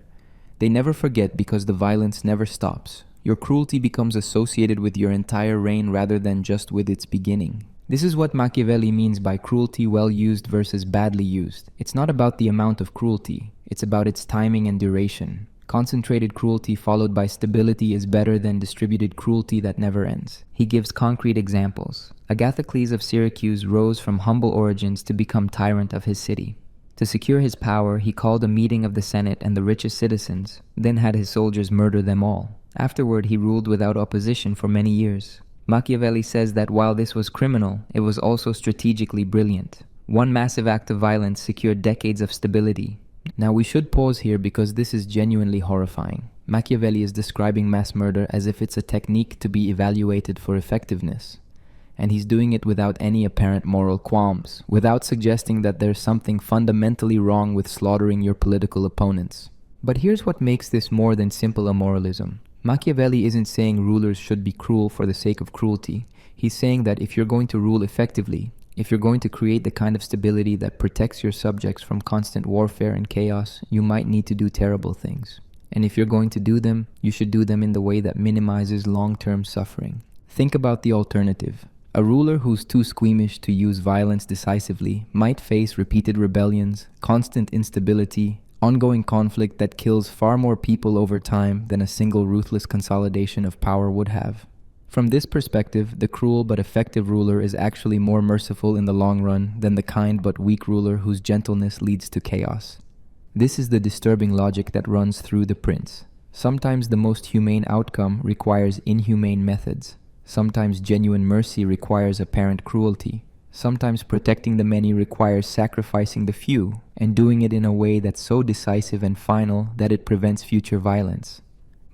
They never forget because the violence never stops. Your cruelty becomes associated with your entire reign rather than just with its beginning. This is what Machiavelli means by cruelty well used versus badly used. It's not about the amount of cruelty, it's about its timing and duration. Concentrated cruelty followed by stability is better than distributed cruelty that never ends. He gives concrete examples. Agathocles of Syracuse rose from humble origins to become tyrant of his city. To secure his power, he called a meeting of the Senate and the richest citizens, then had his soldiers murder them all. Afterward, he ruled without opposition for many years. Machiavelli says that while this was criminal, it was also strategically brilliant. One massive act of violence secured decades of stability. Now we should pause here because this is genuinely horrifying. Machiavelli is describing mass murder as if it's a technique to be evaluated for effectiveness. And he's doing it without any apparent moral qualms, without suggesting that there's something fundamentally wrong with slaughtering your political opponents. But here's what makes this more than simple immoralism. Machiavelli isn't saying rulers should be cruel for the sake of cruelty. He's saying that if you're going to rule effectively, if you're going to create the kind of stability that protects your subjects from constant warfare and chaos, you might need to do terrible things. And if you're going to do them, you should do them in the way that minimizes long-term suffering. Think about the alternative. A ruler who's too squeamish to use violence decisively might face repeated rebellions, constant instability, ongoing conflict that kills far more people over time than a single ruthless consolidation of power would have. From this perspective, the cruel but effective ruler is actually more merciful in the long run than the kind but weak ruler whose gentleness leads to chaos. This is the disturbing logic that runs through The Prince. Sometimes the most humane outcome requires inhumane methods. Sometimes genuine mercy requires apparent cruelty. Sometimes protecting the many requires sacrificing the few, and doing it in a way that's so decisive and final that it prevents future violence.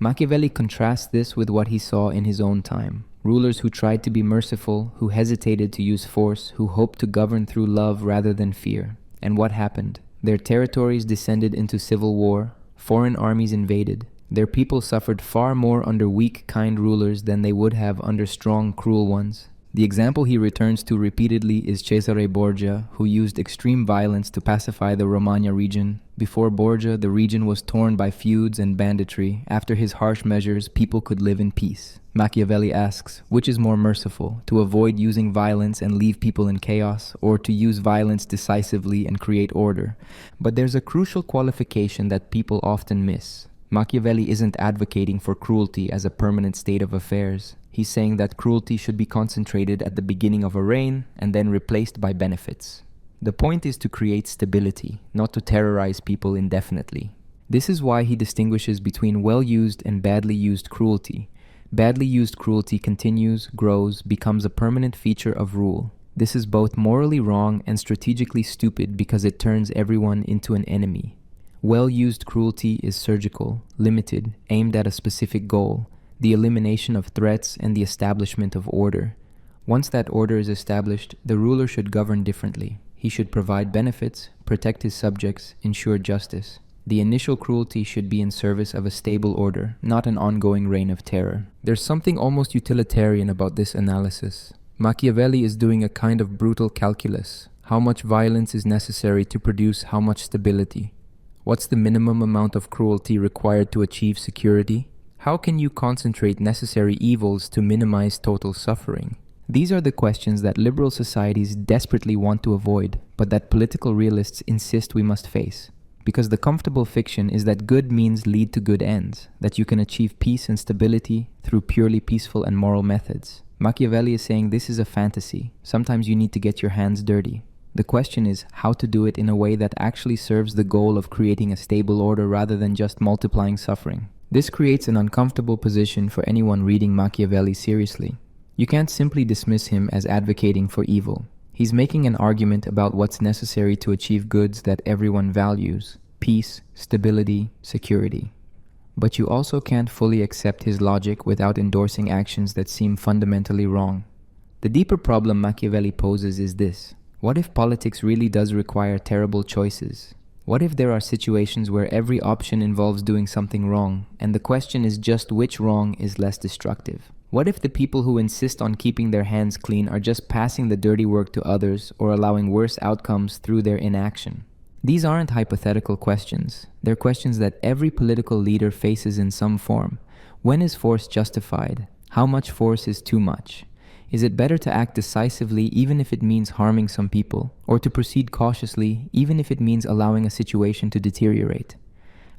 Machiavelli contrasts this with what he saw in his own time. Rulers who tried to be merciful, who hesitated to use force, who hoped to govern through love rather than fear. And what happened? Their territories descended into civil war, foreign armies invaded. Their people suffered far more under weak, kind rulers than they would have under strong, cruel ones. The example he returns to repeatedly is Cesare Borgia, who used extreme violence to pacify the Romagna region. Before Borgia, the region was torn by feuds and banditry. After his harsh measures, people could live in peace. Machiavelli asks, which is more merciful, to avoid using violence and leave people in chaos, or to use violence decisively and create order? But there's a crucial qualification that people often miss. Machiavelli isn't advocating for cruelty as a permanent state of affairs. He's saying that cruelty should be concentrated at the beginning of a reign and then replaced by benefits. The point is to create stability, not to terrorize people indefinitely. This is why he distinguishes between well-used and badly used cruelty. Badly used cruelty continues, grows, becomes a permanent feature of rule. This is both morally wrong and strategically stupid because it turns everyone into an enemy. Well-used cruelty is surgical, limited, aimed at a specific goal, the elimination of threats and the establishment of order. Once that order is established, the ruler should govern differently. He should provide benefits, protect his subjects, ensure justice. The initial cruelty should be in service of a stable order, not an ongoing reign of terror. There's something almost utilitarian about this analysis. Machiavelli is doing a kind of brutal calculus. How much violence is necessary to produce how much stability? What's the minimum amount of cruelty required to achieve security? How can you concentrate necessary evils to minimize total suffering? These are the questions that liberal societies desperately want to avoid, but that political realists insist we must face. Because the comfortable fiction is that good means lead to good ends, that you can achieve peace and stability through purely peaceful and moral methods. Machiavelli is saying this is a fantasy. Sometimes you need to get your hands dirty. The question is how to do it in a way that actually serves the goal of creating a stable order rather than just multiplying suffering. This creates an uncomfortable position for anyone reading Machiavelli seriously. You can't simply dismiss him as advocating for evil. He's making an argument about what's necessary to achieve goods that everyone values: peace, stability, security. But you also can't fully accept his logic without endorsing actions that seem fundamentally wrong. The deeper problem Machiavelli poses is this: what if politics really does require terrible choices? What if there are situations where every option involves doing something wrong, and the question is just which wrong is less destructive? What if the people who insist on keeping their hands clean are just passing the dirty work to others or allowing worse outcomes through their inaction? These aren't hypothetical questions. They're questions that every political leader faces in some form. When is force justified? How much force is too much? Is it better to act decisively even if it means harming some people, or to proceed cautiously even if it means allowing a situation to deteriorate?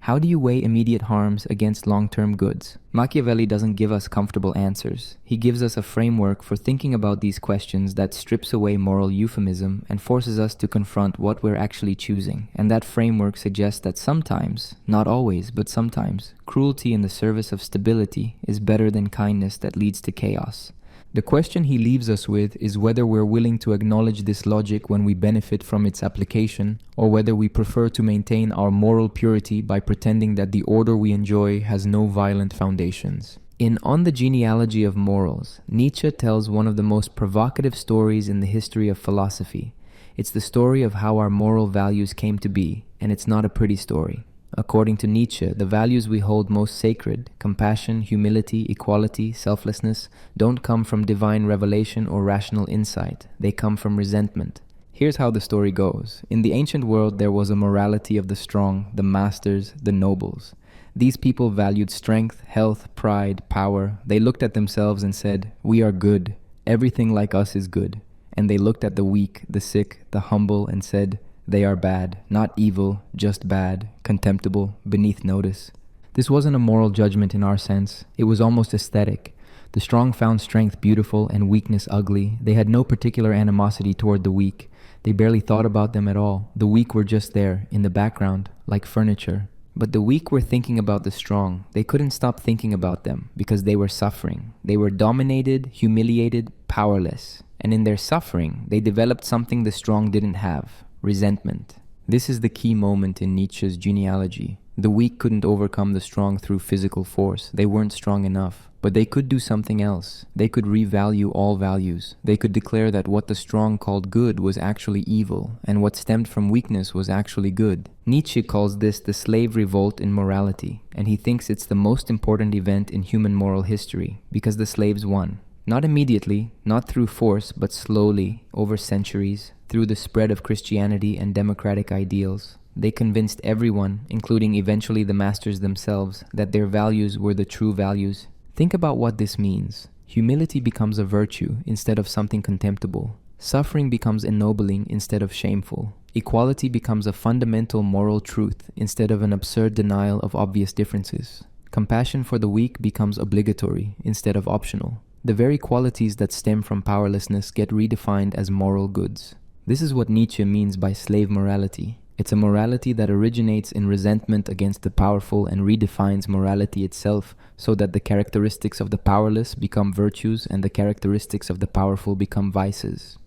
How do you weigh immediate harms against long-term goods? Machiavelli doesn't give us comfortable answers. He gives us a framework for thinking about these questions that strips away moral euphemism and forces us to confront what we're actually choosing. And that framework suggests that sometimes, not always, but sometimes, cruelty in the service of stability is better than kindness that leads to chaos. The question he leaves us with is whether we're willing to acknowledge this logic when we benefit from its application, or whether we prefer to maintain our moral purity by pretending that the order we enjoy has no violent foundations. In On the Genealogy of Morals, Nietzsche tells one of the most provocative stories in the history of philosophy. It's the story of how our moral values came to be, and it's not a pretty story. According to Nietzsche, the values we hold most sacred, compassion, humility, equality, selflessness, don't come from divine revelation or rational insight. They come from resentment. Here's how the story goes. In the ancient world, there was a morality of the strong, the masters, the nobles. These people valued strength, health, pride, power. They looked at themselves and said, "We are good. Everything like us is good." And they looked at the weak, the sick, the humble, and said, "They are bad, not evil, just bad, contemptible, beneath notice." This wasn't a moral judgment in our sense. It was almost aesthetic. The strong found strength beautiful and weakness ugly. They had no particular animosity toward the weak. They barely thought about them at all. The weak were just there, in the background, like furniture. But the weak were thinking about the strong. They couldn't stop thinking about them because they were suffering. They were dominated, humiliated, powerless. And in their suffering, they developed something the strong didn't have: resentment. This is the key moment in Nietzsche's genealogy. The weak couldn't overcome the strong through physical force. They weren't strong enough. But they could do something else. They could revalue all values. They could declare that what the strong called good was actually evil, and what stemmed from weakness was actually good. Nietzsche calls this the slave revolt in morality, and he thinks it's the most important event in human moral history, because the slaves won. Not immediately, not through force, but slowly, over centuries, through the spread of Christianity and democratic ideals. They convinced everyone, including eventually the masters themselves, that their values were the true values. Think about what this means. Humility becomes a virtue instead of something contemptible. Suffering becomes ennobling instead of shameful. Equality becomes a fundamental moral truth instead of an absurd denial of obvious differences. Compassion for the weak becomes obligatory instead of optional. The very qualities that stem from powerlessness get redefined as moral goods. This is what Nietzsche means by slave morality. It's a morality that originates in resentment against the powerful and redefines morality itself so that the characteristics of the powerless become virtues and the characteristics of the powerful become vices.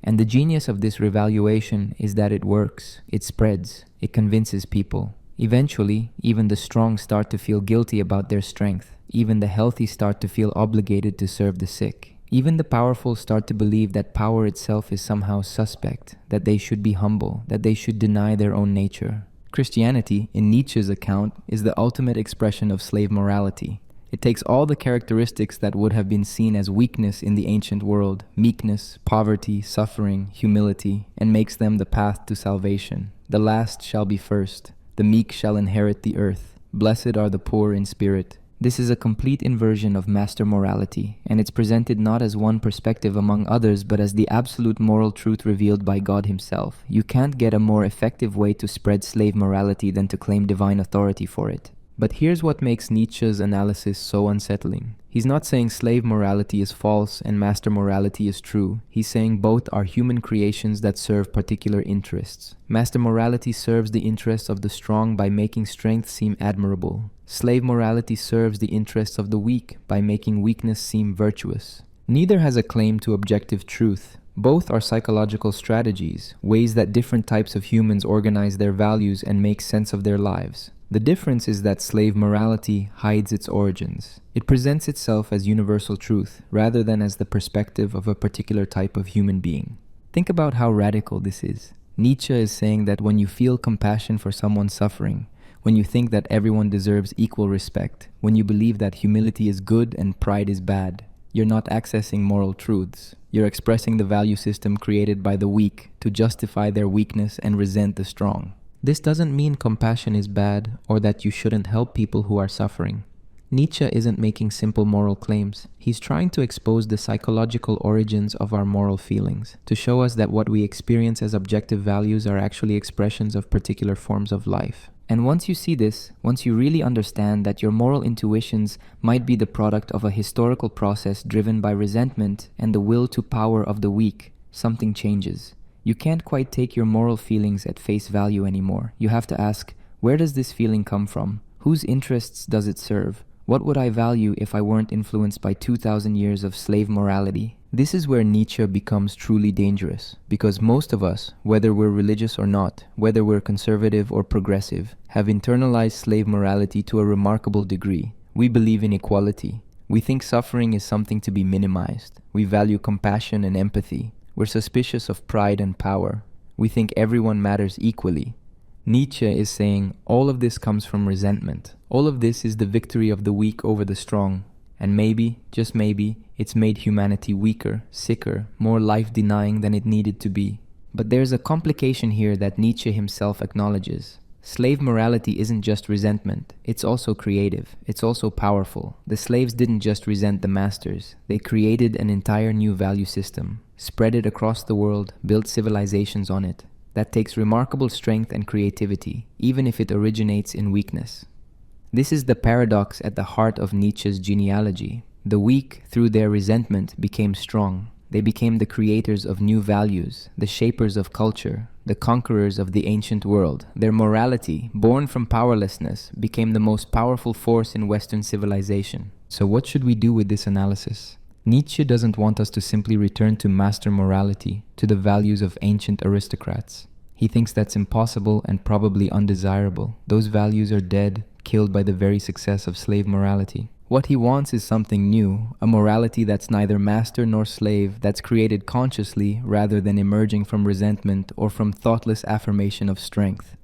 And the genius of this revaluation is that it works, it spreads, it convinces people. Eventually, even the strong start to feel guilty about their strength. Even the healthy start to feel obligated to serve the sick. Even the powerful start to believe that power itself is somehow suspect, that they should be humble, that they should deny their own nature. Christianity, in Nietzsche's account, is the ultimate expression of slave morality. It takes all the characteristics that would have been seen as weakness in the ancient world, meekness, poverty, suffering, humility, and makes them the path to salvation. The last shall be first. The meek shall inherit the earth. Blessed are the poor in spirit. This is a complete inversion of master morality, and it's presented not as one perspective among others, but as the absolute moral truth revealed by God himself. You can't get a more effective way to spread slave morality than to claim divine authority for it. But here's what makes Nietzsche's analysis so unsettling. He's not saying slave morality is false and master morality is true. He's saying both are human creations that serve particular interests. Master morality serves the interests of the strong by making strength seem admirable. Slave morality serves the interests of the weak by making weakness seem virtuous. Neither has a claim to objective truth. Both are psychological strategies, ways that different types of humans organize their values and make sense of their lives. The difference is that slave morality hides its origins. It presents itself as universal truth rather than as the perspective of a particular type of human being. Think about how radical this is. Nietzsche is saying that when you feel compassion for someone suffering, when you think that everyone deserves equal respect, when you believe that humility is good and pride is bad, you're not accessing moral truths. You're expressing the value system created by the weak to justify their weakness and resent the strong. This doesn't mean compassion is bad or that you shouldn't help people who are suffering. Nietzsche isn't making simple moral claims. He's trying to expose the psychological origins of our moral feelings, to show us that what we experience as objective values are actually expressions of particular forms of life. And once you see this, once you really understand that your moral intuitions might be the product of a historical process driven by resentment and the will to power of the weak, something changes. You can't quite take your moral feelings at face value anymore. You have to ask, where does this feeling come from? Whose interests does it serve? What would I value if I weren't influenced by 2,000 years of slave morality? This is where Nietzsche becomes truly dangerous, because most of us, whether we're religious or not, whether we're conservative or progressive, have internalized slave morality to a remarkable degree. We believe in equality. We think suffering is something to be minimized. We value compassion and empathy. We're suspicious of pride and power. We think everyone matters equally. Nietzsche is saying all of this comes from resentment. All of this is the victory of the weak over the strong. And maybe, just maybe, it's made humanity weaker, sicker, more life-denying than it needed to be. But there's a complication here that Nietzsche himself acknowledges. Slave morality isn't just resentment, it's also creative, it's also powerful. The slaves didn't just resent the masters, they created an entire new value system, spread it across the world, built civilizations on it. That takes remarkable strength and creativity, even if it originates in weakness. This is the paradox at the heart of Nietzsche's genealogy. The weak, through their resentment, became strong. They became the creators of new values, the shapers of culture, the conquerors of the ancient world. Their morality, born from powerlessness, became the most powerful force in Western civilization. So what should we do with this analysis? Nietzsche doesn't want us to simply return to master morality, to the values of ancient aristocrats. He thinks that's impossible and probably undesirable. Those values are dead, killed by the very success of slave morality. What he wants is something new, a morality that's neither master nor slave, that's created consciously rather than emerging from resentment or from thoughtless affirmation of strength.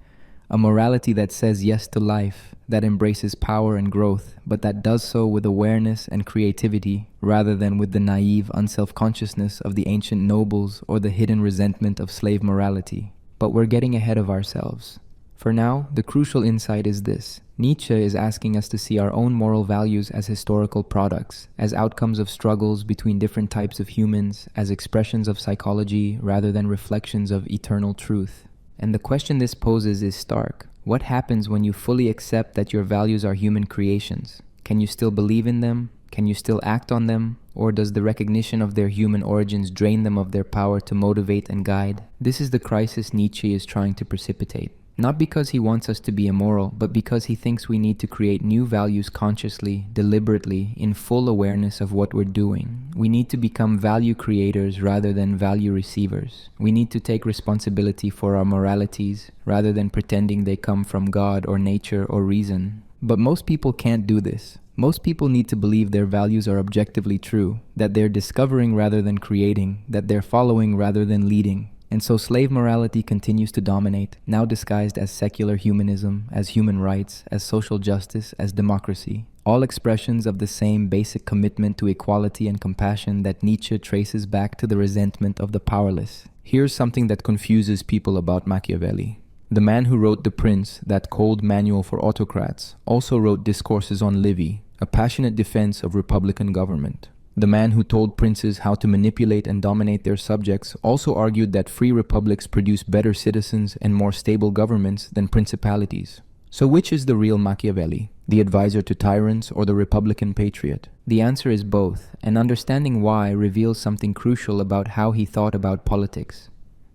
A morality that says yes to life, that embraces power and growth, but that does so with awareness and creativity rather than with the naive unself-consciousness of the ancient nobles or the hidden resentment of slave morality. But we're getting ahead of ourselves. For now, the crucial insight is this. Nietzsche is asking us to see our own moral values as historical products, as outcomes of struggles between different types of humans, as expressions of psychology rather than reflections of eternal truth. And the question this poses is stark. What happens when you fully accept that your values are human creations? Can you still believe in them? Can you still act on them? Or does the recognition of their human origins drain them of their power to motivate and guide? This is the crisis Nietzsche is trying to precipitate. Not because he wants us to be immoral, but because he thinks we need to create new values consciously, deliberately, in full awareness of what we're doing. We need to become value creators rather than value receivers. We need to take responsibility for our moralities rather than pretending they come from God or nature or reason. But most people can't do this. Most people need to believe their values are objectively true, that they're discovering rather than creating, that they're following rather than leading. And so slave morality continues to dominate, now disguised as secular humanism, as human rights, as social justice, as democracy. All expressions of the same basic commitment to equality and compassion that Nietzsche traces back to the resentment of the powerless. Here's something that confuses people about Machiavelli. The man who wrote The Prince, that cold manual for autocrats, also wrote Discourses on Livy, a passionate defense of republican government. The man who told princes how to manipulate and dominate their subjects also argued that free republics produce better citizens and more stable governments than principalities. So which is the real Machiavelli? The advisor to tyrants or the republican patriot? The answer is both, and understanding why reveals something crucial about how he thought about politics.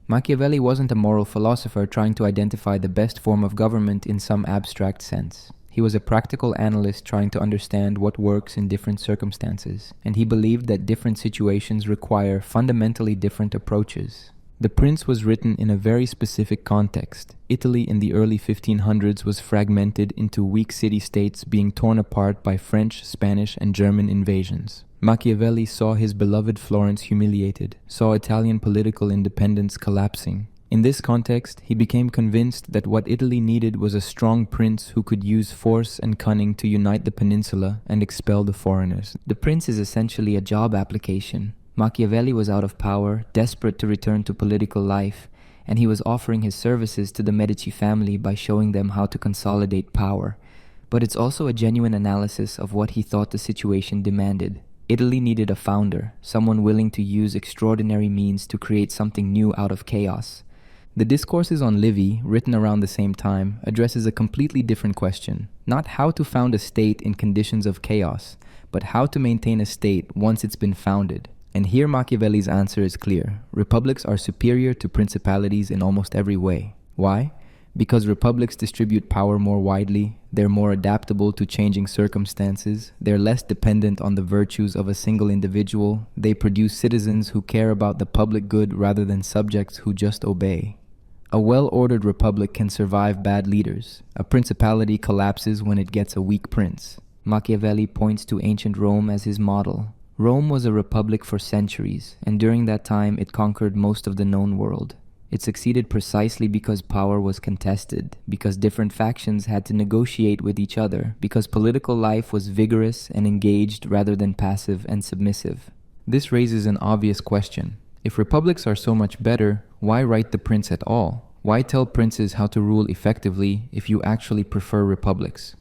Machiavelli wasn't a moral philosopher trying to identify the best form of government in some abstract sense. He was a practical analyst trying to understand what works in different circumstances, and he believed that different situations require fundamentally different approaches. The Prince was written in a very specific context. Italy in the early 1500s was fragmented into weak city-states being torn apart by French, Spanish, and German invasions. Machiavelli saw his beloved Florence humiliated, saw Italian political independence collapsing. In this context, he became convinced that what Italy needed was a strong prince who could use force and cunning to unite the peninsula and expel the foreigners. The prince is essentially a job application. Machiavelli was out of power, desperate to return to political life, and he was offering his services to the Medici family by showing them how to consolidate power. But it's also a genuine analysis of what he thought the situation demanded. Italy needed a founder, someone willing to use extraordinary means to create something new out of chaos. The Discourses on Livy, written around the same time, addresses a completely different question. Not how to found a state in conditions of chaos, but how to maintain a state once it's been founded. And here Machiavelli's answer is clear. Republics are superior to principalities in almost every way. Why? Because republics distribute power more widely, they're more adaptable to changing circumstances, they're less dependent on the virtues of a single individual, they produce citizens who care about the public good rather than subjects who just obey. A well-ordered republic can survive bad leaders. A principality collapses when it gets a weak prince. Machiavelli points to ancient Rome as his model. Rome was a republic for centuries, and during that time it conquered most of the known world. It succeeded precisely because power was contested, because different factions had to negotiate with each other, because political life was vigorous and engaged rather than passive and submissive. This raises an obvious question. If republics are so much better, why write The Prince at all? Why tell princes how to rule effectively if you actually prefer republics?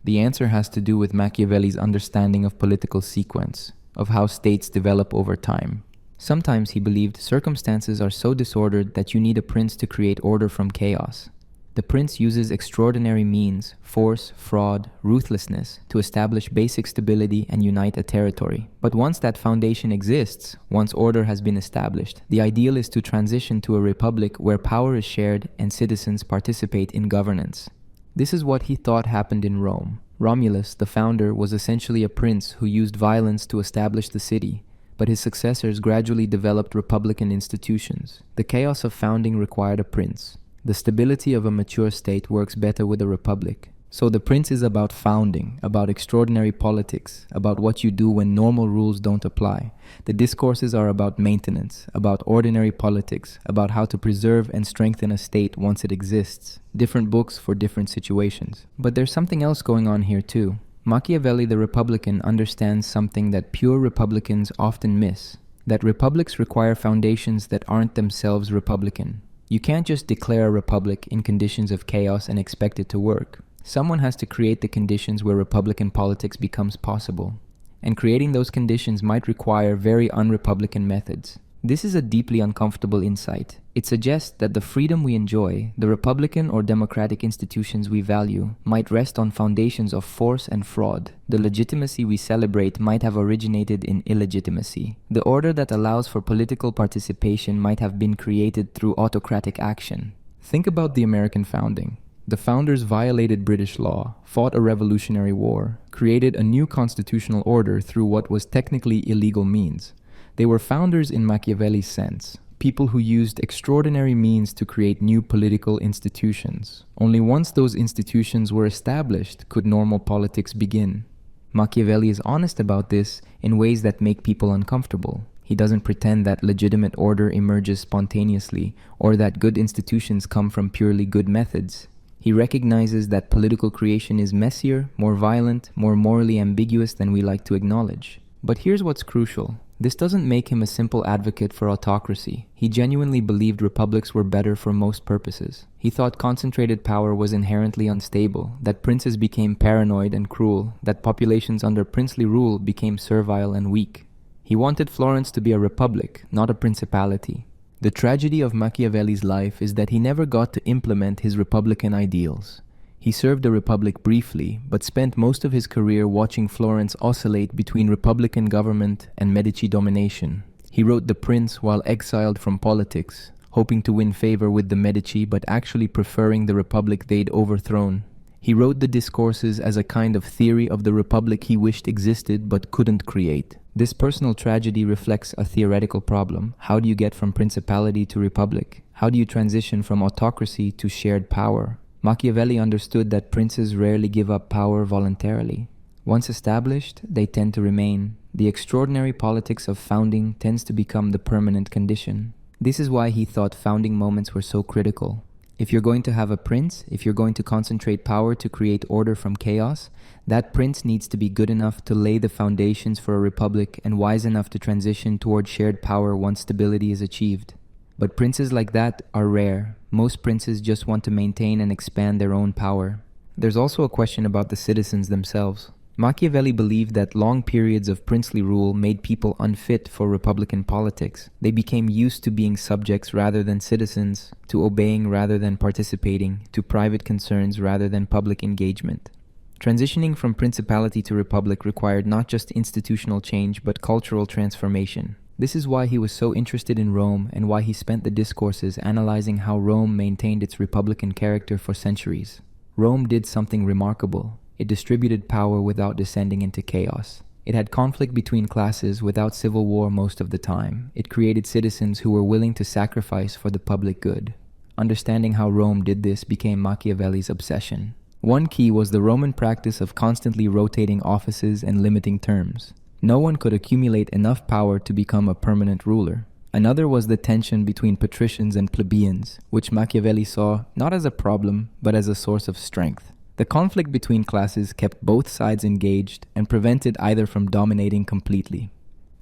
The answer has to do with Machiavelli's understanding of political sequence, of how states develop over time. Sometimes he believed circumstances are so disordered that you need a prince to create order from chaos. The prince uses extraordinary means, force, fraud, ruthlessness, to establish basic stability and unite a territory. But once that foundation exists, once order has been established, the ideal is to transition to a republic where power is shared and citizens participate in governance. This is what he thought happened in Rome. Romulus, the founder, was essentially a prince who used violence to establish the city, but his successors gradually developed republican institutions. The chaos of founding required a prince. The stability of a mature state works better with a republic. So the Prince is about founding, about extraordinary politics, about what you do when normal rules don't apply. The discourses are about maintenance, about ordinary politics, about how to preserve and strengthen a state once it exists. Different books for different situations. But there's something else going on here too. Machiavelli the Republican understands something that pure Republicans often miss, that republics require foundations that aren't themselves Republican. You can't just declare a republic in conditions of chaos and expect it to work. Someone has to create the conditions where Republican politics becomes possible. And creating those conditions might require very un-Republican methods. This is a deeply uncomfortable insight. It suggests that the freedom we enjoy, the Republican or democratic institutions we value, might rest on foundations of force and fraud. The legitimacy we celebrate might have originated in illegitimacy. The order that allows for political participation might have been created through autocratic action. Think about the American founding. The founders violated British law, fought a revolutionary war, created a new constitutional order through what was technically illegal means. They were founders in Machiavelli's sense, people who used extraordinary means to create new political institutions. Only once those institutions were established could normal politics begin. Machiavelli is honest about this in ways that make people uncomfortable. He doesn't pretend that legitimate order emerges spontaneously or that good institutions come from purely good methods. He recognizes that political creation is messier, more violent, more morally ambiguous than we like to acknowledge. But here's what's crucial. This doesn't make him a simple advocate for autocracy. He genuinely believed republics were better for most purposes. He thought concentrated power was inherently unstable, that princes became paranoid and cruel, that populations under princely rule became servile and weak. He wanted Florence to be a republic, not a principality. The tragedy of Machiavelli's life is that he never got to implement his republican ideals. He served the republic briefly, but spent most of his career watching Florence oscillate between republican government and Medici domination. He wrote The Prince while exiled from politics, hoping to win favor with the Medici but actually preferring the republic they'd overthrown. He wrote the discourses as a kind of theory of the republic he wished existed but couldn't create. This personal tragedy reflects a theoretical problem. How do you get from principality to republic? How do you transition from autocracy to shared power? Machiavelli understood that princes rarely give up power voluntarily. Once established, they tend to remain. The extraordinary politics of founding tends to become the permanent condition. This is why he thought founding moments were so critical. If you're going to have a prince, if you're going to concentrate power to create order from chaos, that prince needs to be good enough to lay the foundations for a republic and wise enough to transition toward shared power once stability is achieved. But princes like that are rare. Most princes just want to maintain and expand their own power. There's also a question about the citizens themselves. Machiavelli believed that long periods of princely rule made people unfit for republican politics. They became used to being subjects rather than citizens, to obeying rather than participating, to private concerns rather than public engagement. Transitioning from principality to republic required not just institutional change but cultural transformation. This is why he was so interested in Rome and why he spent the discourses analyzing how Rome maintained its republican character for centuries. Rome did something remarkable. It distributed power without descending into chaos. It had conflict between classes without civil war most of the time. It created citizens who were willing to sacrifice for the public good. Understanding how Rome did this became Machiavelli's obsession. One key was the Roman practice of constantly rotating offices and limiting terms. No one could accumulate enough power to become a permanent ruler. Another was the tension between patricians and plebeians, which Machiavelli saw not as a problem, but as a source of strength. The conflict between classes kept both sides engaged and prevented either from dominating completely.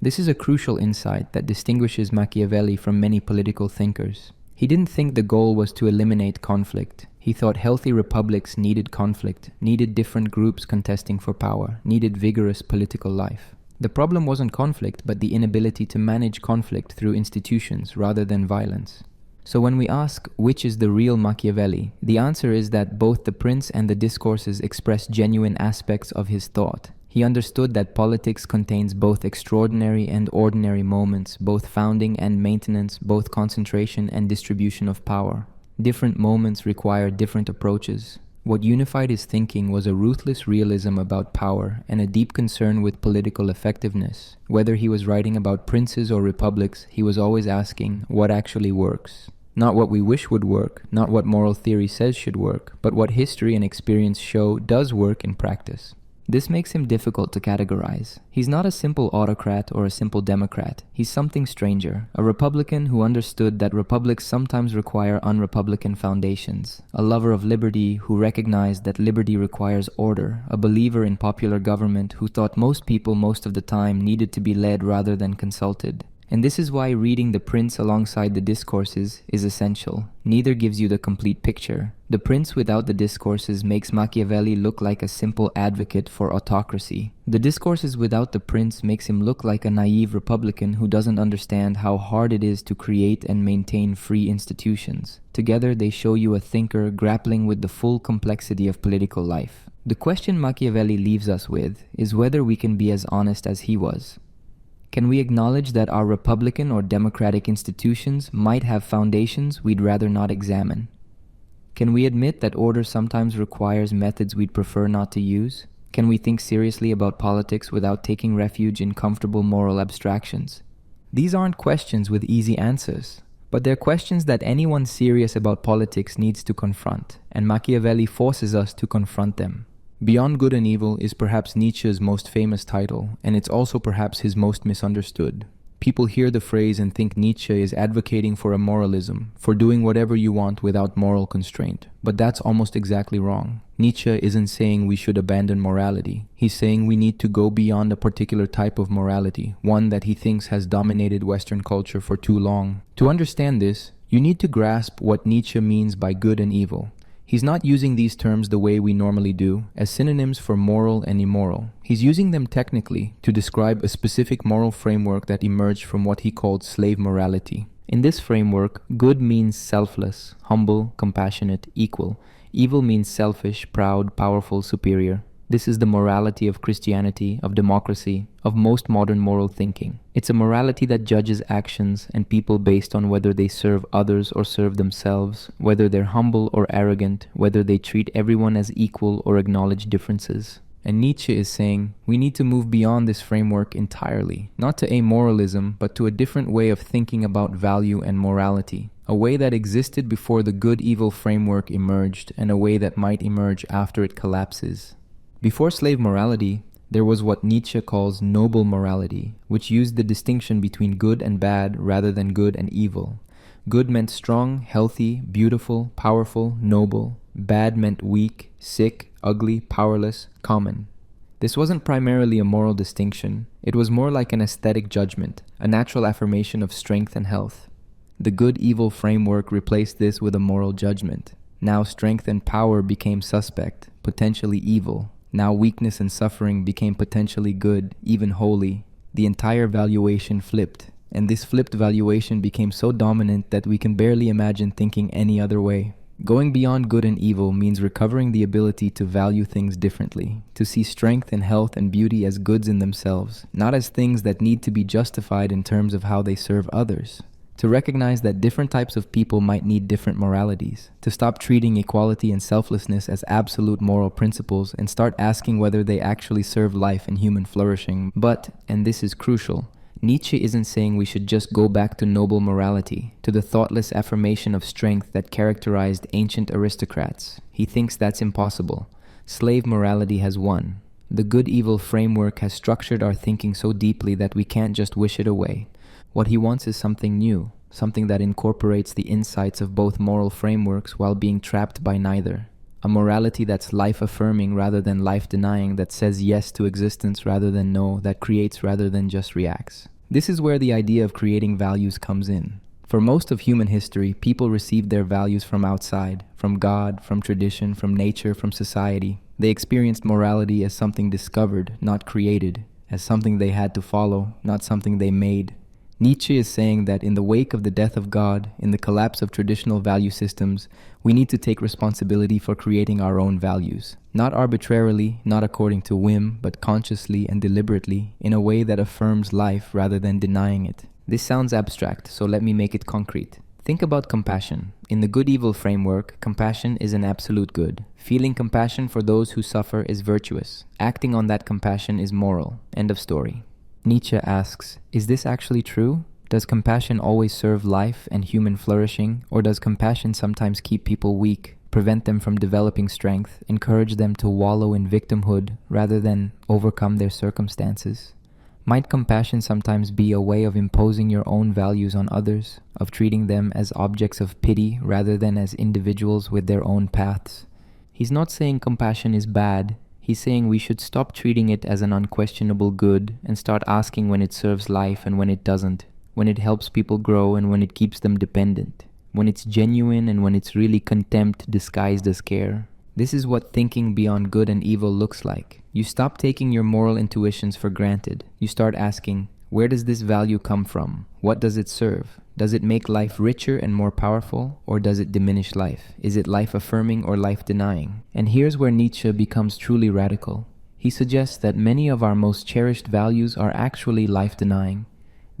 This is a crucial insight that distinguishes Machiavelli from many political thinkers. He didn't think the goal was to eliminate conflict. He thought healthy republics needed conflict, needed different groups contesting for power, needed vigorous political life. The problem wasn't conflict, but the inability to manage conflict through institutions rather than violence. So when we ask which is the real Machiavelli, the answer is that both The Prince and the discourses express genuine aspects of his thought. He understood that politics contains both extraordinary and ordinary moments, both founding and maintenance, both concentration and distribution of power. Different moments require different approaches. What unified his thinking was a ruthless realism about power and a deep concern with political effectiveness. Whether he was writing about princes or republics, he was always asking, what actually works? Not what we wish would work, not what moral theory says should work, but what history and experience show does work in practice. This makes him difficult to categorize. He's not a simple autocrat or a simple democrat. He's something stranger, a Republican who understood that republics sometimes require unrepublican foundations, a lover of liberty who recognized that liberty requires order, a believer in popular government who thought most people most of the time needed to be led rather than consulted. And this is why reading The Prince alongside the discourses is essential. Neither gives you the complete picture. The Prince without the discourses makes Machiavelli look like a simple advocate for autocracy. The discourses without the Prince makes him look like a naive Republican who doesn't understand how hard it is to create and maintain free institutions. Together they show you a thinker grappling with the full complexity of political life. The question Machiavelli leaves us with is whether we can be as honest as he was. Can we acknowledge that our republican or democratic institutions might have foundations we'd rather not examine? Can we admit that order sometimes requires methods we'd prefer not to use? Can we think seriously about politics without taking refuge in comfortable moral abstractions? These aren't questions with easy answers, but they're questions that anyone serious about politics needs to confront, and Machiavelli forces us to confront them. Beyond Good and Evil is perhaps Nietzsche's most famous title, and it's also perhaps his most misunderstood. People hear the phrase and think Nietzsche is advocating for a moralism, for doing whatever you want without moral constraint. But that's almost exactly wrong. Nietzsche isn't saying we should abandon morality. He's saying we need to go beyond a particular type of morality, one that he thinks has dominated Western culture for too long. To understand this, you need to grasp what Nietzsche means by good and evil. He's not using these terms the way we normally do, as synonyms for moral and immoral. He's using them technically to describe a specific moral framework that emerged from what he called slave morality. In this framework, good means selfless, humble, compassionate, equal. Evil means selfish, proud, powerful, superior. This is the morality of Christianity, of democracy, of most modern moral thinking. It's a morality that judges actions and people based on whether they serve others or serve themselves, whether they're humble or arrogant, whether they treat everyone as equal or acknowledge differences. And Nietzsche is saying we need to move beyond this framework entirely, not to amoralism, but to a different way of thinking about value and morality, a way that existed before the good-evil framework emerged and a way that might emerge after it collapses. Before slave morality, there was what Nietzsche calls noble morality, which used the distinction between good and bad rather than good and evil. Good meant strong, healthy, beautiful, powerful, noble. Bad meant weak, sick, ugly, powerless, common. This wasn't primarily a moral distinction. It was more like an aesthetic judgment, a natural affirmation of strength and health. The good-evil framework replaced this with a moral judgment. Now strength and power became suspect, potentially evil. Now weakness and suffering became potentially good, even holy. The entire valuation flipped, and this flipped valuation became so dominant that we can barely imagine thinking any other way. Going beyond good and evil means recovering the ability to value things differently, to see strength and health and beauty as goods in themselves, not as things that need to be justified in terms of how they serve others. To recognize that different types of people might need different moralities, to stop treating equality and selflessness as absolute moral principles and start asking whether they actually serve life and human flourishing. But, and this is crucial, Nietzsche isn't saying we should just go back to noble morality, to the thoughtless affirmation of strength that characterized ancient aristocrats. He thinks that's impossible. Slave morality has won. The good-evil framework has structured our thinking so deeply that we can't just wish it away. What he wants is something new, something that incorporates the insights of both moral frameworks while being trapped by neither. A morality that's life-affirming rather than life-denying, that says yes to existence rather than no, that creates rather than just reacts. This is where the idea of creating values comes in. For most of human history, people received their values from outside, from God, from tradition, from nature, from society. They experienced morality as something discovered, not created, as something they had to follow, not something they made. Nietzsche is saying that in the wake of the death of God, in the collapse of traditional value systems, we need to take responsibility for creating our own values. Not arbitrarily, not according to whim, but consciously and deliberately, in a way that affirms life rather than denying it. This sounds abstract, so let me make it concrete. Think about compassion. In the good-evil framework, compassion is an absolute good. Feeling compassion for those who suffer is virtuous. Acting on that compassion is moral. End of story. Nietzsche asks, is this actually true? Does compassion always serve life and human flourishing, or does compassion sometimes keep people weak, prevent them from developing strength, encourage them to wallow in victimhood rather than overcome their circumstances? Might compassion sometimes be a way of imposing your own values on others, of treating them as objects of pity rather than as individuals with their own paths? He's not saying compassion is bad. He's saying we should stop treating it as an unquestionable good and start asking when it serves life and when it doesn't, when it helps people grow and when it keeps them dependent, when it's genuine and when it's really contempt disguised as care. This is what thinking beyond good and evil looks like. You stop taking your moral intuitions for granted. You start asking, where does this value come from? What does it serve? Does it make life richer and more powerful, or does it diminish life? Is it life-affirming or life-denying? And here's where Nietzsche becomes truly radical. He suggests that many of our most cherished values are actually life-denying.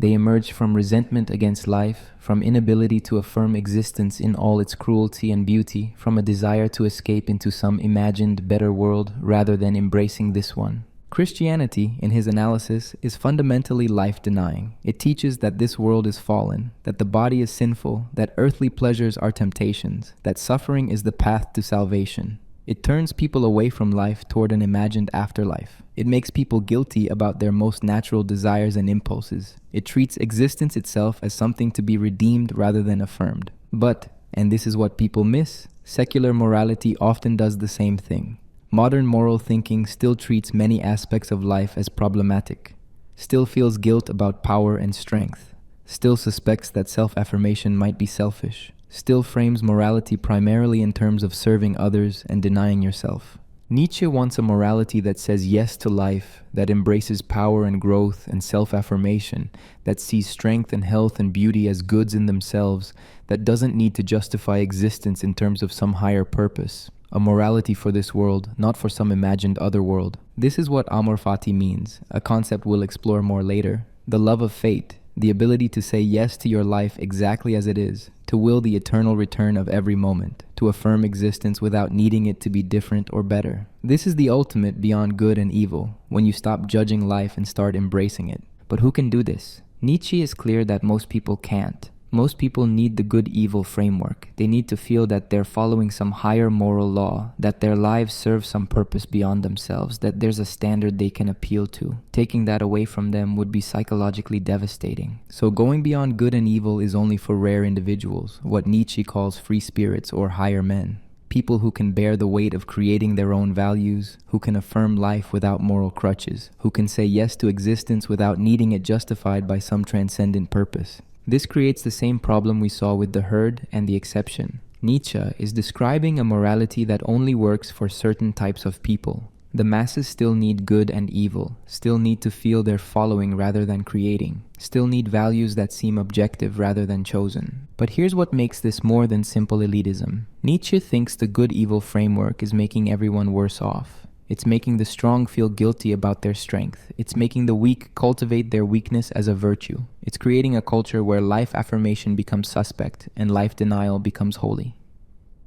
They emerge from resentment against life, from inability to affirm existence in all its cruelty and beauty, from a desire to escape into some imagined better world rather than embracing this one. Christianity, in his analysis, is fundamentally life-denying. It teaches that this world is fallen, that the body is sinful, that earthly pleasures are temptations, that suffering is the path to salvation. It turns people away from life toward an imagined afterlife. It makes people guilty about their most natural desires and impulses. It treats existence itself as something to be redeemed rather than affirmed. But, and this is what people miss, secular morality often does the same thing. Modern moral thinking still treats many aspects of life as problematic, still feels guilt about power and strength, still suspects that self-affirmation might be selfish, still frames morality primarily in terms of serving others and denying yourself. Nietzsche wants a morality that says yes to life, that embraces power and growth and self-affirmation, that sees strength and health and beauty as goods in themselves, that doesn't need to justify existence in terms of some higher purpose. A morality for this world, not for some imagined other world. This is what amor fati means, a concept we'll explore more later. The love of fate, the ability to say yes to your life exactly as it is, to will the eternal return of every moment, to affirm existence without needing it to be different or better. This is the ultimate beyond good and evil, when you stop judging life and start embracing it. But who can do this? Nietzsche is clear that most people can't. Most people need the good-evil framework. They need to feel that they're following some higher moral law, that their lives serve some purpose beyond themselves, that there's a standard they can appeal to. Taking that away from them would be psychologically devastating. So going beyond good and evil is only for rare individuals, what Nietzsche calls free spirits or higher men. People who can bear the weight of creating their own values, who can affirm life without moral crutches, who can say yes to existence without needing it justified by some transcendent purpose. This creates the same problem we saw with the herd and the exception. Nietzsche is describing a morality that only works for certain types of people. The masses still need good and evil, still need to feel they're following rather than creating, still need values that seem objective rather than chosen. But here's what makes this more than simple elitism. Nietzsche thinks the good-evil framework is making everyone worse off. It's making the strong feel guilty about their strength. It's making the weak cultivate their weakness as a virtue. It's creating a culture where life affirmation becomes suspect and life denial becomes holy.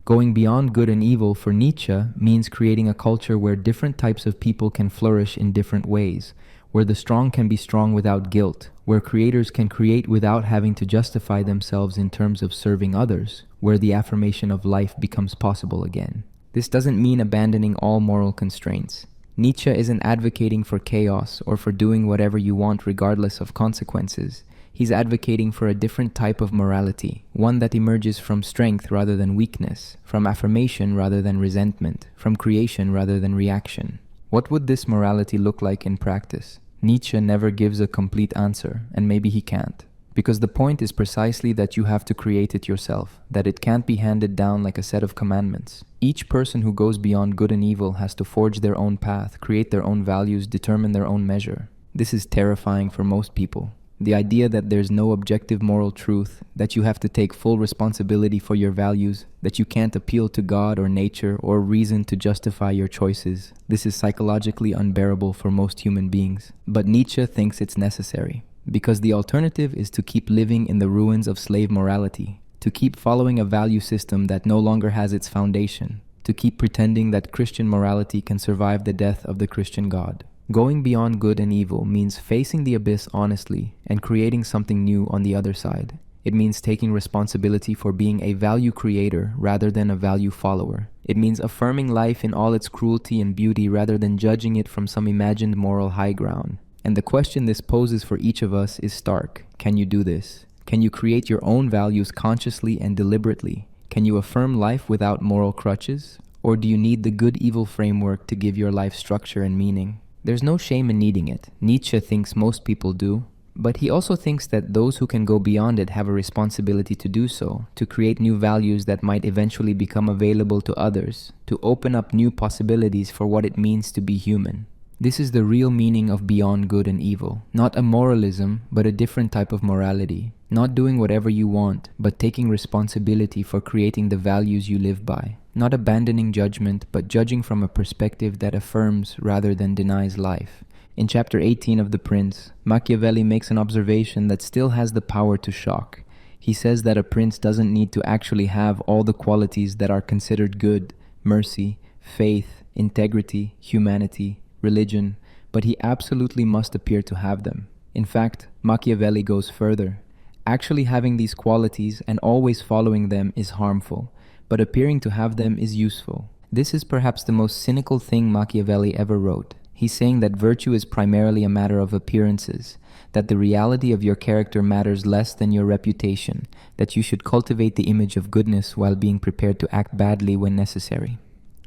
Going beyond good and evil for Nietzsche means creating a culture where different types of people can flourish in different ways, where the strong can be strong without guilt, where creators can create without having to justify themselves in terms of serving others, where the affirmation of life becomes possible again. This doesn't mean abandoning all moral constraints. Nietzsche isn't advocating for chaos or for doing whatever you want regardless of consequences. He's advocating for a different type of morality, one that emerges from strength rather than weakness, from affirmation rather than resentment, from creation rather than reaction. What would this morality look like in practice? Nietzsche never gives a complete answer, and maybe he can't. Because the point is precisely that you have to create it yourself, that it can't be handed down like a set of commandments. Each person who goes beyond good and evil has to forge their own path, create their own values, determine their own measure. This is terrifying for most people. The idea that there's no objective moral truth, that you have to take full responsibility for your values, that you can't appeal to God or nature or reason to justify your choices. This is psychologically unbearable for most human beings. But Nietzsche thinks it's necessary. Because the alternative is to keep living in the ruins of slave morality, to keep following a value system that no longer has its foundation, to keep pretending that Christian morality can survive the death of the Christian God. Going beyond good and evil means facing the abyss honestly and creating something new on the other side. It means taking responsibility for being a value creator rather than a value follower. It means affirming life in all its cruelty and beauty rather than judging it from some imagined moral high ground. And the question this poses for each of us is stark. Can you do this? Can you create your own values consciously and deliberately? Can you affirm life without moral crutches? Or do you need the good-evil framework to give your life structure and meaning? There's no shame in needing it. Nietzsche thinks most people do. But he also thinks that those who can go beyond it have a responsibility to do so, to create new values that might eventually become available to others, to open up new possibilities for what it means to be human. This is the real meaning of beyond good and evil. Not a moralism, but a different type of morality. Not doing whatever you want, but taking responsibility for creating the values you live by. Not abandoning judgment, but judging from a perspective that affirms rather than denies life. In chapter 18 of The Prince, Machiavelli makes an observation that still has the power to shock. He says that a prince doesn't need to actually have all the qualities that are considered good: mercy, faith, integrity, humanity, religion, but he absolutely must appear to have them. In fact, Machiavelli goes further. Actually having these qualities and always following them is harmful, but appearing to have them is useful. This is perhaps the most cynical thing Machiavelli ever wrote. He's saying that virtue is primarily a matter of appearances, that the reality of your character matters less than your reputation, that you should cultivate the image of goodness while being prepared to act badly when necessary.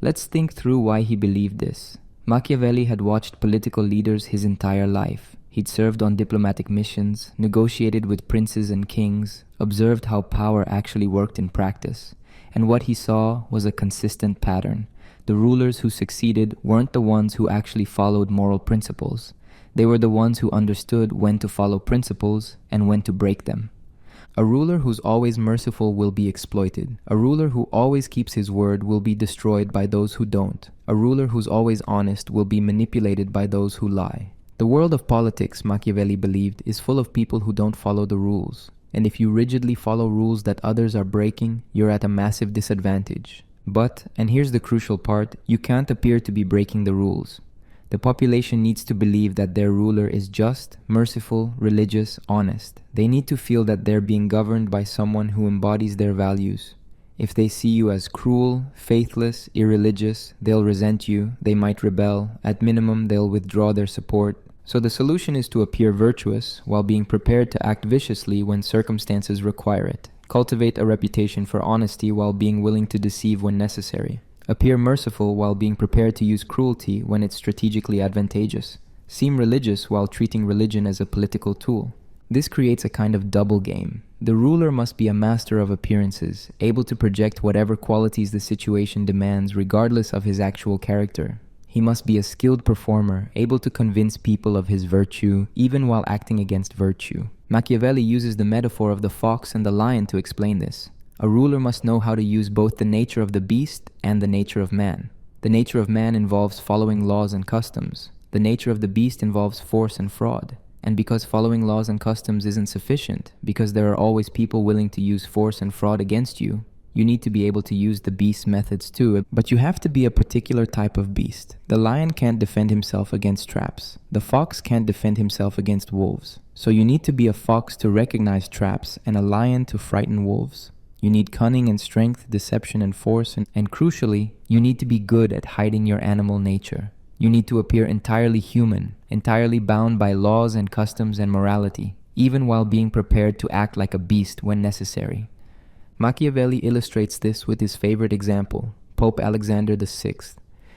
Let's think through why he believed this. Machiavelli had watched political leaders his entire life. He'd served on diplomatic missions, negotiated with princes and kings, observed how power actually worked in practice. And what he saw was a consistent pattern. The rulers who succeeded weren't the ones who actually followed moral principles. They were the ones who understood when to follow principles and when to break them. A ruler who's always merciful will be exploited. A ruler who always keeps his word will be destroyed by those who don't. A ruler who's always honest will be manipulated by those who lie. The world of politics, Machiavelli believed, is full of people who don't follow the rules. And if you rigidly follow rules that others are breaking, you're at a massive disadvantage. But, and here's the crucial part, you can't appear to be breaking the rules. The population needs to believe that their ruler is just, merciful, religious, honest. They need to feel that they're being governed by someone who embodies their values. If they see you as cruel, faithless, irreligious, they'll resent you, they might rebel, at minimum they'll withdraw their support. So the solution is to appear virtuous while being prepared to act viciously when circumstances require it. Cultivate a reputation for honesty while being willing to deceive when necessary. Appear merciful while being prepared to use cruelty when it's strategically advantageous. Seem religious while treating religion as a political tool. This creates a kind of double game. The ruler must be a master of appearances, able to project whatever qualities the situation demands regardless of his actual character. He must be a skilled performer, able to convince people of his virtue, even while acting against virtue. Machiavelli uses the metaphor of the fox and the lion to explain this. A ruler must know how to use both the nature of the beast and the nature of man. The nature of man involves following laws and customs. The nature of the beast involves force and fraud. And because following laws and customs isn't sufficient, because there are always people willing to use force and fraud against you, you need to be able to use the beast's methods too, but you have to be a particular type of beast. The lion can't defend himself against traps. The fox can't defend himself against wolves. So you need to be a fox to recognize traps and a lion to frighten wolves. You need cunning and strength, deception and force, and crucially, you need to be good at hiding your animal nature. You need to appear entirely human, entirely bound by laws and customs and morality, even while being prepared to act like a beast when necessary. Machiavelli illustrates this with his favorite example, Pope Alexander VI.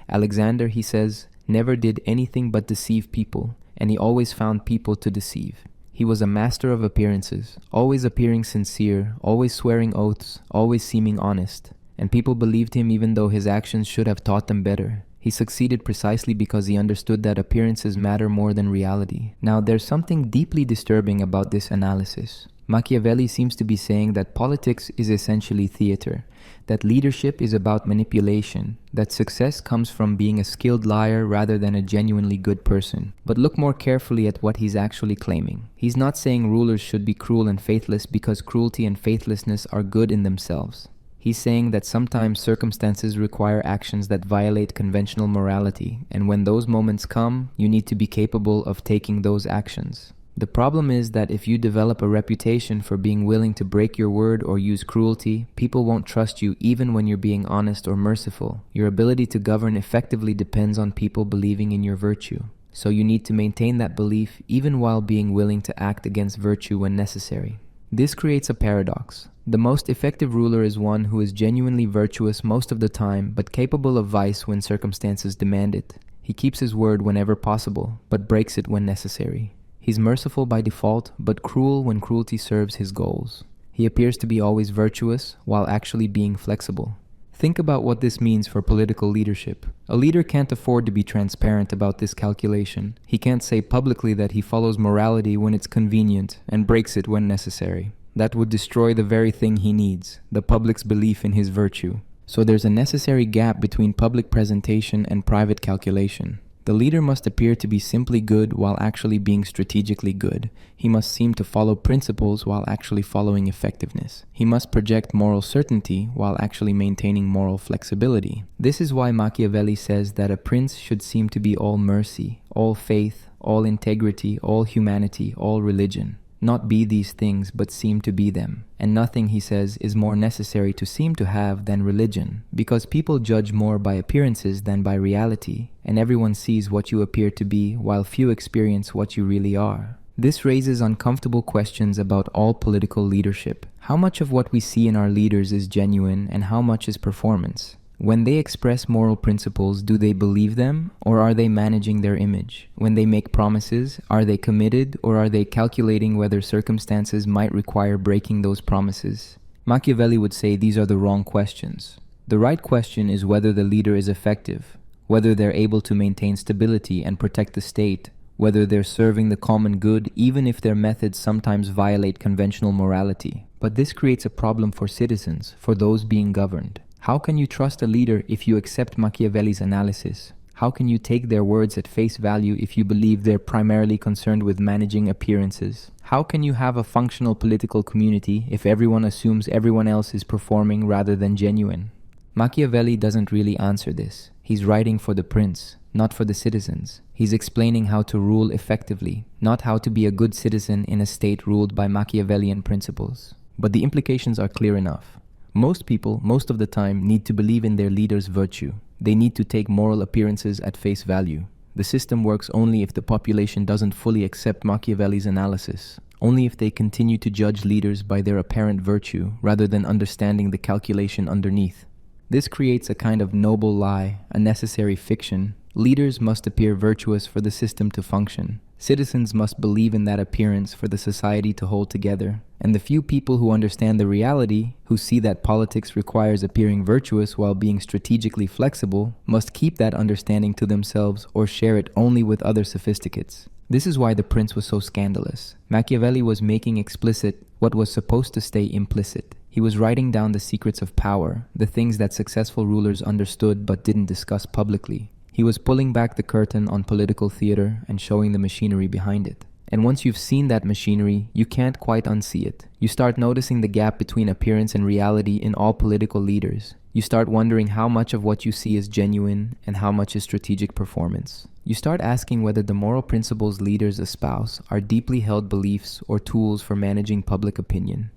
Alexander, he says, never did anything but deceive people, and he always found people to deceive. He was a master of appearances, always appearing sincere, always swearing oaths, always seeming honest, and people believed him even though his actions should have taught them better. He succeeded precisely because he understood that appearances matter more than reality. Now, there's something deeply disturbing about this analysis. Machiavelli seems to be saying that politics is essentially theater, that leadership is about manipulation, that success comes from being a skilled liar rather than a genuinely good person. But look more carefully at what he's actually claiming. He's not saying rulers should be cruel and faithless because cruelty and faithlessness are good in themselves. He's saying that sometimes circumstances require actions that violate conventional morality, and when those moments come, you need to be capable of taking those actions. The problem is that if you develop a reputation for being willing to break your word or use cruelty, people won't trust you even when you're being honest or merciful. Your ability to govern effectively depends on people believing in your virtue. So you need to maintain that belief even while being willing to act against virtue when necessary. This creates a paradox. The most effective ruler is one who is genuinely virtuous most of the time, but capable of vice when circumstances demand it. He keeps his word whenever possible, but breaks it when necessary. He's merciful by default, but cruel when cruelty serves his goals. He appears to be always virtuous, while actually being flexible. Think about what this means for political leadership. A leader can't afford to be transparent about this calculation. He can't say publicly that he follows morality when it's convenient and breaks it when necessary. That would destroy the very thing he needs, the public's belief in his virtue. So there's a necessary gap between public presentation and private calculation. The leader must appear to be simply good while actually being strategically good. He must seem to follow principles while actually following effectiveness. He must project moral certainty while actually maintaining moral flexibility. This is why Machiavelli says that a prince should seem to be all mercy, all faith, all integrity, all humanity, all religion. Not be these things, but seem to be them. And nothing, he says, is more necessary to seem to have than religion, because people judge more by appearances than by reality, and everyone sees what you appear to be, while few experience what you really are. This raises uncomfortable questions about all political leadership. How much of what we see in our leaders is genuine, and how much is performance? When they express moral principles, do they believe them, or are they managing their image? When they make promises, are they committed, or are they calculating whether circumstances might require breaking those promises? Machiavelli would say these are the wrong questions. The right question is whether the leader is effective, whether they're able to maintain stability and protect the state, whether they're serving the common good even if their methods sometimes violate conventional morality. But this creates a problem for citizens, for those being governed. How can you trust a leader if you accept Machiavelli's analysis? How can you take their words at face value if you believe they're primarily concerned with managing appearances? How can you have a functional political community if everyone assumes everyone else is performing rather than genuine? Machiavelli doesn't really answer this. He's writing for the prince, not for the citizens. He's explaining how to rule effectively, not how to be a good citizen in a state ruled by Machiavellian principles. But the implications are clear enough. Most people, most of the time, need to believe in their leader's virtue. They need to take moral appearances at face value. The system works only if the population doesn't fully accept Machiavelli's analysis, only if they continue to judge leaders by their apparent virtue rather than understanding the calculation underneath. This creates a kind of noble lie, a necessary fiction. Leaders must appear virtuous for the system to function. Citizens must believe in that appearance for the society to hold together. And the few people who understand the reality, who see that politics requires appearing virtuous while being strategically flexible, must keep that understanding to themselves or share it only with other sophisticates. This is why The Prince was so scandalous. Machiavelli was making explicit what was supposed to stay implicit. He was writing down the secrets of power, the things that successful rulers understood but didn't discuss publicly. He was pulling back the curtain on political theater and showing the machinery behind it. And once you've seen that machinery, you can't quite unsee it. You start noticing the gap between appearance and reality in all political leaders. You start wondering how much of what you see is genuine and how much is strategic performance. You start asking whether the moral principles leaders espouse are deeply held beliefs or tools for managing public opinion.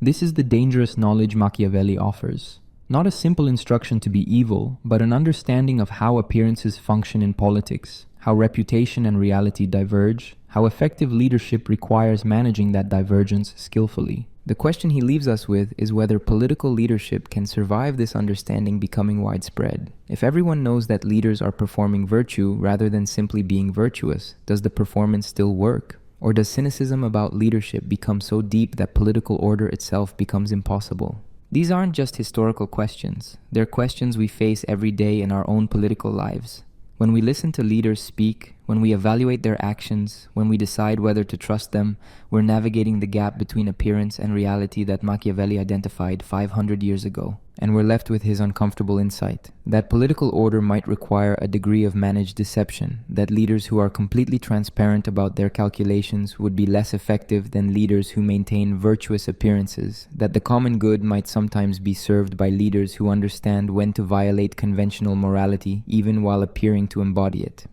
This is the dangerous knowledge Machiavelli offers. Not a simple instruction to be evil, but an understanding of how appearances function in politics, how reputation and reality diverge, how effective leadership requires managing that divergence skillfully. The question he leaves us with is whether political leadership can survive this understanding becoming widespread. If everyone knows that leaders are performing virtue rather than simply being virtuous, does the performance still work? Or does cynicism about leadership become so deep that political order itself becomes impossible? These aren't just historical questions. They're questions we face every day in our own political lives. When we listen to leaders speak, when we evaluate their actions, when we decide whether to trust them, we're navigating the gap between appearance and reality that Machiavelli identified 500 years ago. and we're left with his uncomfortable insight. That political order might require a degree of managed deception, that leaders who are completely transparent about their calculations would be less effective than leaders who maintain virtuous appearances, that the common good might sometimes be served by leaders who understand when to violate conventional morality even while appearing to embody it.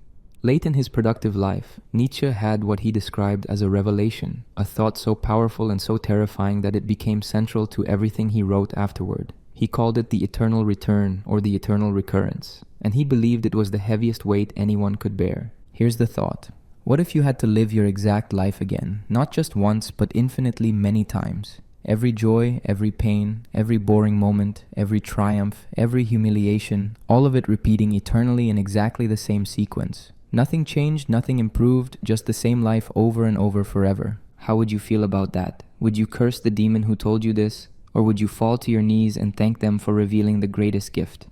Late in his productive life, Nietzsche had what he described as a revelation, a thought so powerful and so terrifying that it became central to everything he wrote afterward. He called it the eternal return or the eternal recurrence, and he believed it was the heaviest weight anyone could bear. Here's the thought. What if you had to live your exact life again, not just once, but infinitely many times? Every joy, every pain, every boring moment, every triumph, every humiliation, all of it repeating eternally in exactly the same sequence. Nothing changed, nothing improved, just the same life over and over forever. How would you feel about that? Would you curse the demon who told you this? Or would you fall to your knees and thank them for revealing the greatest gift?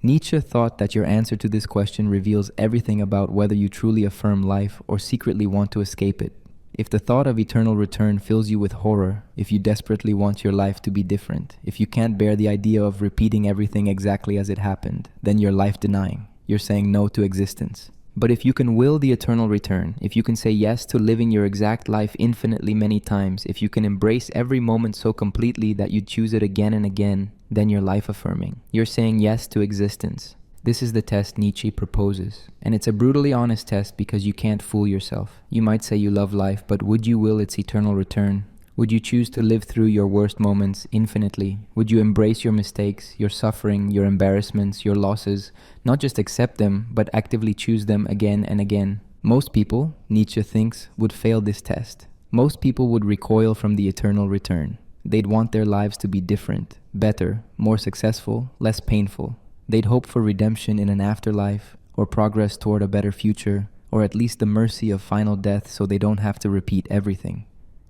Nietzsche thought that your answer to this question reveals everything about whether you truly affirm life or secretly want to escape it. If the thought of eternal return fills you with horror, if you desperately want your life to be different, if you can't bear the idea of repeating everything exactly as it happened, then you're life-denying. You're saying no to existence. But if you can will the eternal return, if you can say yes to living your exact life infinitely many times, if you can embrace every moment so completely that you choose it again and again, then you're life-affirming. You're saying yes to existence. This is the test Nietzsche proposes. And it's a brutally honest test because you can't fool yourself. You might say you love life, but would you will its eternal return? Would you choose to live through your worst moments infinitely? Would you embrace your mistakes, your suffering, your embarrassments, your losses, not just accept them, but actively choose them again and again? Most people, Nietzsche thinks, would fail this test. Most people would recoil from the eternal return. They'd want their lives to be different, better, more successful, less painful. They'd hope for redemption in an afterlife, or progress toward a better future, or at least the mercy of final death so they don't have to repeat everything.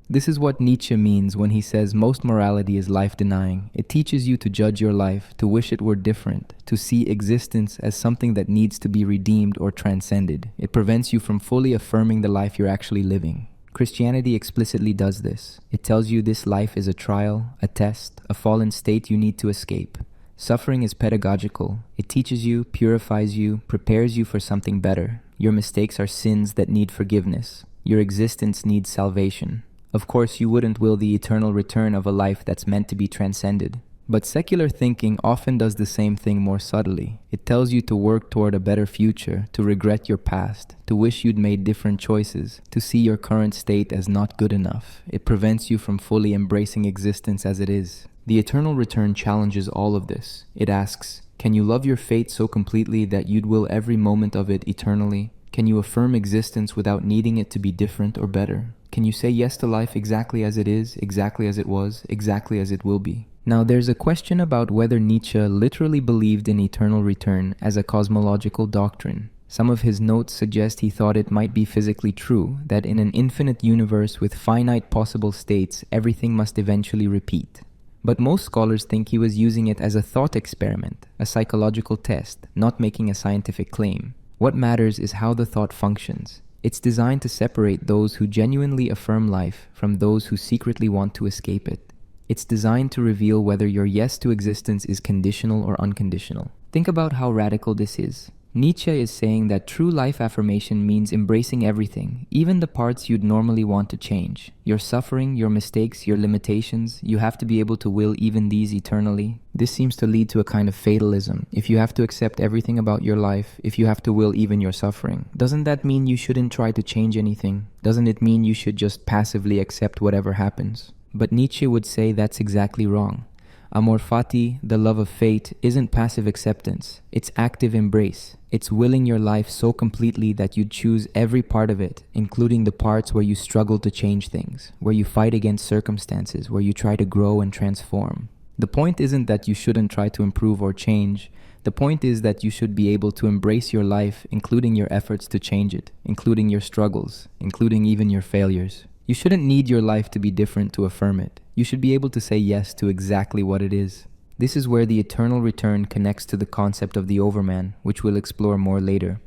This is what Nietzsche means when he says most morality is life-denying. It teaches you to judge your life, to wish it were different, to see existence as something that needs to be redeemed or transcended. It prevents you from fully affirming the life you're actually living. Christianity explicitly does this. It tells you this life is a trial, a test, a fallen state you need to escape. Suffering is pedagogical. It teaches you, purifies you, prepares you for something better. Your mistakes are sins that need forgiveness. Your existence needs salvation. Of course, you wouldn't will the eternal return of a life that's meant to be transcended. But secular thinking often does the same thing more subtly. It tells you to work toward a better future, to regret your past, to wish you'd made different choices, to see your current state as not good enough. It prevents you from fully embracing existence as it is. The eternal return challenges all of this. It asks, can you love your fate so completely that you'd will every moment of it eternally? Can you affirm existence without needing it to be different or better? Can you say yes to life exactly as it is, exactly as it was, exactly as it will be? Now, there's a question about whether Nietzsche literally believed in eternal return as a cosmological doctrine. Some of his notes suggest he thought it might be physically true, that in an infinite universe with finite possible states, everything must eventually repeat. But most scholars think he was using it as a thought experiment, a psychological test, not making a scientific claim. What matters is how the thought functions. It's designed to separate those who genuinely affirm life from those who secretly want to escape it. It's designed to reveal whether your yes to existence is conditional or unconditional. Think about how radical this is. Nietzsche is saying that true life affirmation means embracing everything, even the parts you'd normally want to change. Your suffering, your mistakes, your limitations, you have to be able to will even these eternally. This seems to lead to a kind of fatalism. If you have to accept everything about your life, if you have to will even your suffering, doesn't that mean you shouldn't try to change anything? Doesn't it mean you should just passively accept whatever happens? But Nietzsche would say that's exactly wrong. Amor fati, the love of fate, isn't passive acceptance. It's active embrace. It's willing your life so completely that you choose every part of it, including the parts where you struggle to change things, where you fight against circumstances, where you try to grow and transform. The point isn't that you shouldn't try to improve or change. The point is that you should be able to embrace your life, including your efforts to change it, including your struggles, including even your failures. You shouldn't need your life to be different to affirm it. You should be able to say yes to exactly what it is. This is where the eternal return connects to the concept of the overman, which we'll explore more later.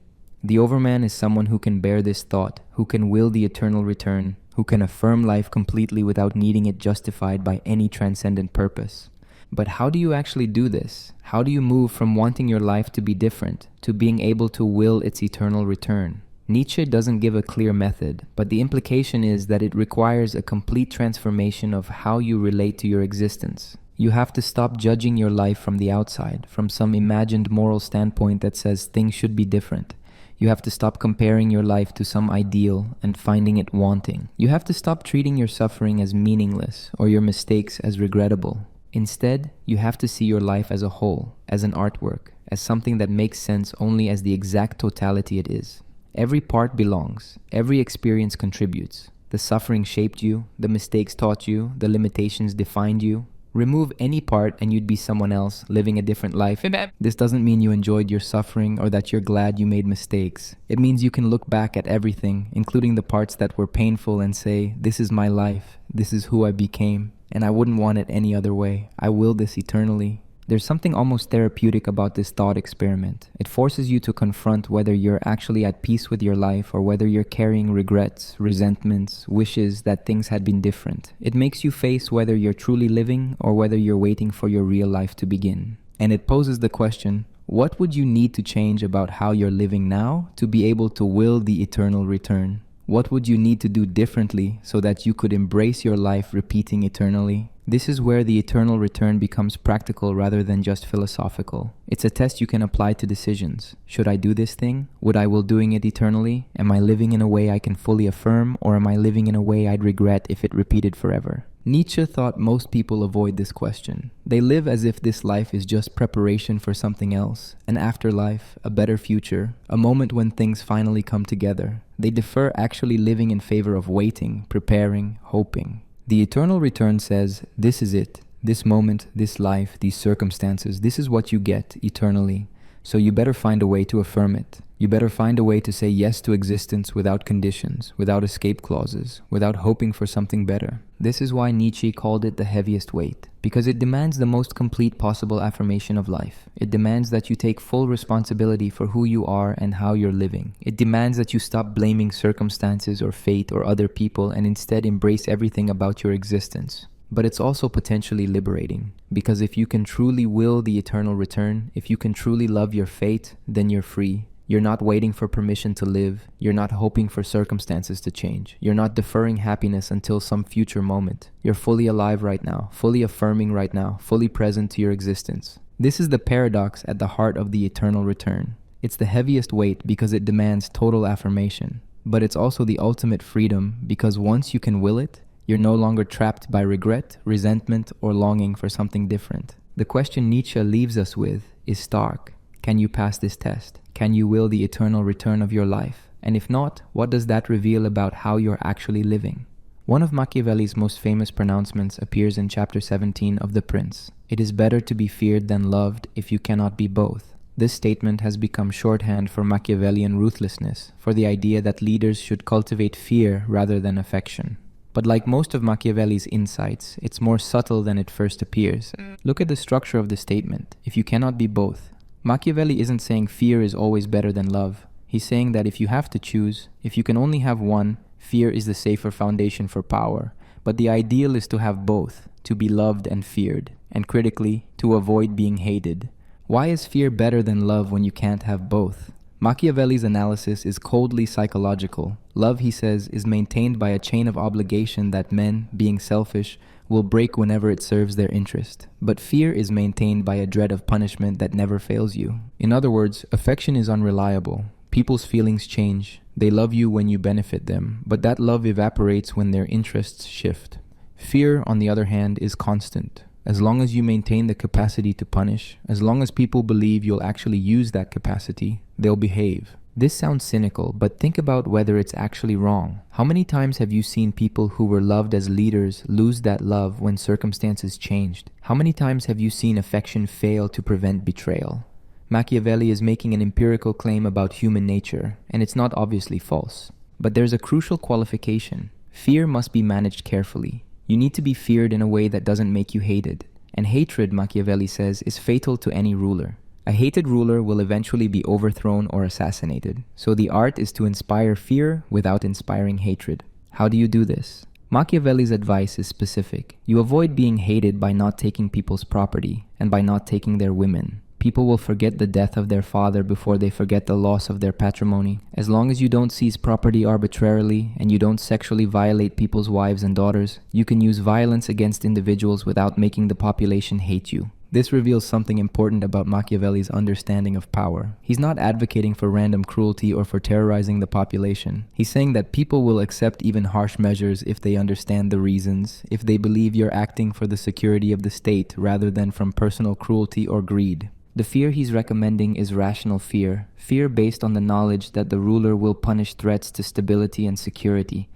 The overman is someone who can bear this thought, who can will the eternal return, who can affirm life completely without needing it justified by any transcendent purpose. But how do you actually do this? How do you move from wanting your life to be different to being able to will its eternal return? Nietzsche doesn't give a clear method, but the implication is that it requires a complete transformation of how you relate to your existence. You have to stop judging your life from the outside, from some imagined moral standpoint that says things should be different. You have to stop comparing your life to some ideal and finding it wanting. You have to stop treating your suffering as meaningless or your mistakes as regrettable. Instead, you have to see your life as a whole, as an artwork, as something that makes sense only as the exact totality it is. Every part belongs. Every experience contributes. The suffering shaped you. The mistakes taught you. The limitations defined you. Remove any part and you'd be someone else, living a different life. This doesn't mean you enjoyed your suffering or that you're glad you made mistakes. It means you can look back at everything, including the parts that were painful, and say, this is my life. This is who I became. And I wouldn't want it any other way. I will this eternally. There's something almost therapeutic about this thought experiment. It forces you to confront whether you're actually at peace with your life or whether you're carrying regrets, resentments, wishes that things had been different. It makes you face whether you're truly living or whether you're waiting for your real life to begin. And it poses the question, what would you need to change about how you're living now to be able to will the eternal return? What would you need to do differently so that you could embrace your life repeating eternally? This is where the eternal return becomes practical rather than just philosophical. It's a test you can apply to decisions. Should I do this thing? Would I will doing it eternally? Am I living in a way I can fully affirm, or am I living in a way I'd regret if it repeated forever? Nietzsche thought most people avoid this question. They live as if this life is just preparation for something else, an afterlife, a better future, a moment when things finally come together. They defer actually living in favor of waiting, preparing, hoping. The eternal return says, this is it, this moment, this life, these circumstances, this is what you get eternally. So you better find a way to affirm it. You better find a way to say yes to existence without conditions, without escape clauses, without hoping for something better. This is why Nietzsche called it the heaviest weight, because it demands the most complete possible affirmation of life. It demands that you take full responsibility for who you are and how you're living. It demands that you stop blaming circumstances or fate or other people and instead embrace everything about your existence. But it's also potentially liberating, because if you can truly will the eternal return, if you can truly love your fate, then you're free. You're not waiting for permission to live. You're not hoping for circumstances to change. You're not deferring happiness until some future moment. You're fully alive right now, fully affirming right now, fully present to your existence. This is the paradox at the heart of the eternal return. It's the heaviest weight because it demands total affirmation. But it's also the ultimate freedom, because once you can will it, you're no longer trapped by regret, resentment, or longing for something different. The question Nietzsche leaves us with is stark. Can you pass this test? Can you will the eternal return of your life? And if not, what does that reveal about how you're actually living? One of Machiavelli's most famous pronouncements appears in chapter 17 of The Prince. It is better to be feared than loved if you cannot be both. This statement has become shorthand for Machiavellian ruthlessness, for the idea that leaders should cultivate fear rather than affection. But like most of Machiavelli's insights, it's more subtle than it first appears. Look at the structure of the statement. If you cannot be both. Machiavelli isn't saying fear is always better than love. He's saying that if you have to choose, if you can only have one, fear is the safer foundation for power. But the ideal is to have both, to be loved and feared, and critically, to avoid being hated. Why is fear better than love when you can't have both? Machiavelli's analysis is coldly psychological. Love, he says, is maintained by a chain of obligation that men, being selfish, will break whenever it serves their interest. But fear is maintained by a dread of punishment that never fails you. In other words, affection is unreliable. People's feelings change. They love you when you benefit them, but that love evaporates when their interests shift. Fear, on the other hand, is constant. As long as you maintain the capacity to punish, as long as people believe you'll actually use that capacity, they'll behave. This sounds cynical, but think about whether it's actually wrong. How many times have you seen people who were loved as leaders lose that love when circumstances changed? How many times have you seen affection fail to prevent betrayal? Machiavelli is making an empirical claim about human nature, and it's not obviously false. But there's a crucial qualification. Fear must be managed carefully. You need to be feared in a way that doesn't make you hated. And hatred, Machiavelli says, is fatal to any ruler. A hated ruler will eventually be overthrown or assassinated. So the art is to inspire fear without inspiring hatred. How do you do this? Machiavelli's advice is specific. You avoid being hated by not taking people's property and by not taking their women. People will forget the death of their father before they forget the loss of their patrimony. As long as you don't seize property arbitrarily and you don't sexually violate people's wives and daughters, you can use violence against individuals without making the population hate you. This reveals something important about Machiavelli's understanding of power. He's not advocating for random cruelty or for terrorizing the population. He's saying that people will accept even harsh measures if they understand the reasons, if they believe you're acting for the security of the state rather than from personal cruelty or greed. The fear he's recommending is rational fear, fear based on the knowledge that the ruler will punish threats to stability and security.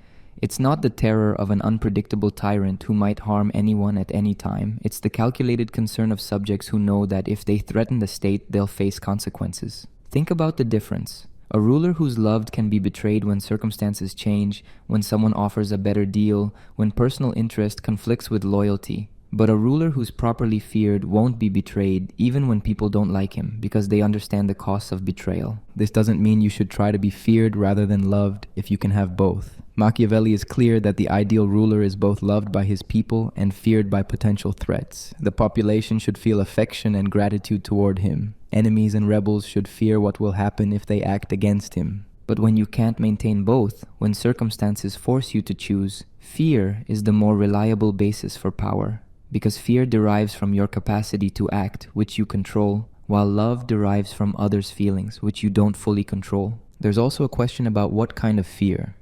It's not the terror of an unpredictable tyrant who might harm anyone at any time. It's the calculated concern of subjects who know that if they threaten the state, they'll face consequences. Think about the difference. A ruler who's loved can be betrayed when circumstances change, when someone offers a better deal, when personal interest conflicts with loyalty. But a ruler who's properly feared won't be betrayed even when people don't like him because they understand the costs of betrayal. This doesn't mean you should try to be feared rather than loved if you can have both. Machiavelli is clear that the ideal ruler is both loved by his people and feared by potential threats. The population should feel affection and gratitude toward him. Enemies and rebels should fear what will happen if they act against him. But when you can't maintain both, when circumstances force you to choose, fear is the more reliable basis for power. Because fear derives from your capacity to act, which you control, while love derives from others' feelings, which you don't fully control. There's also a question about what kind of fear.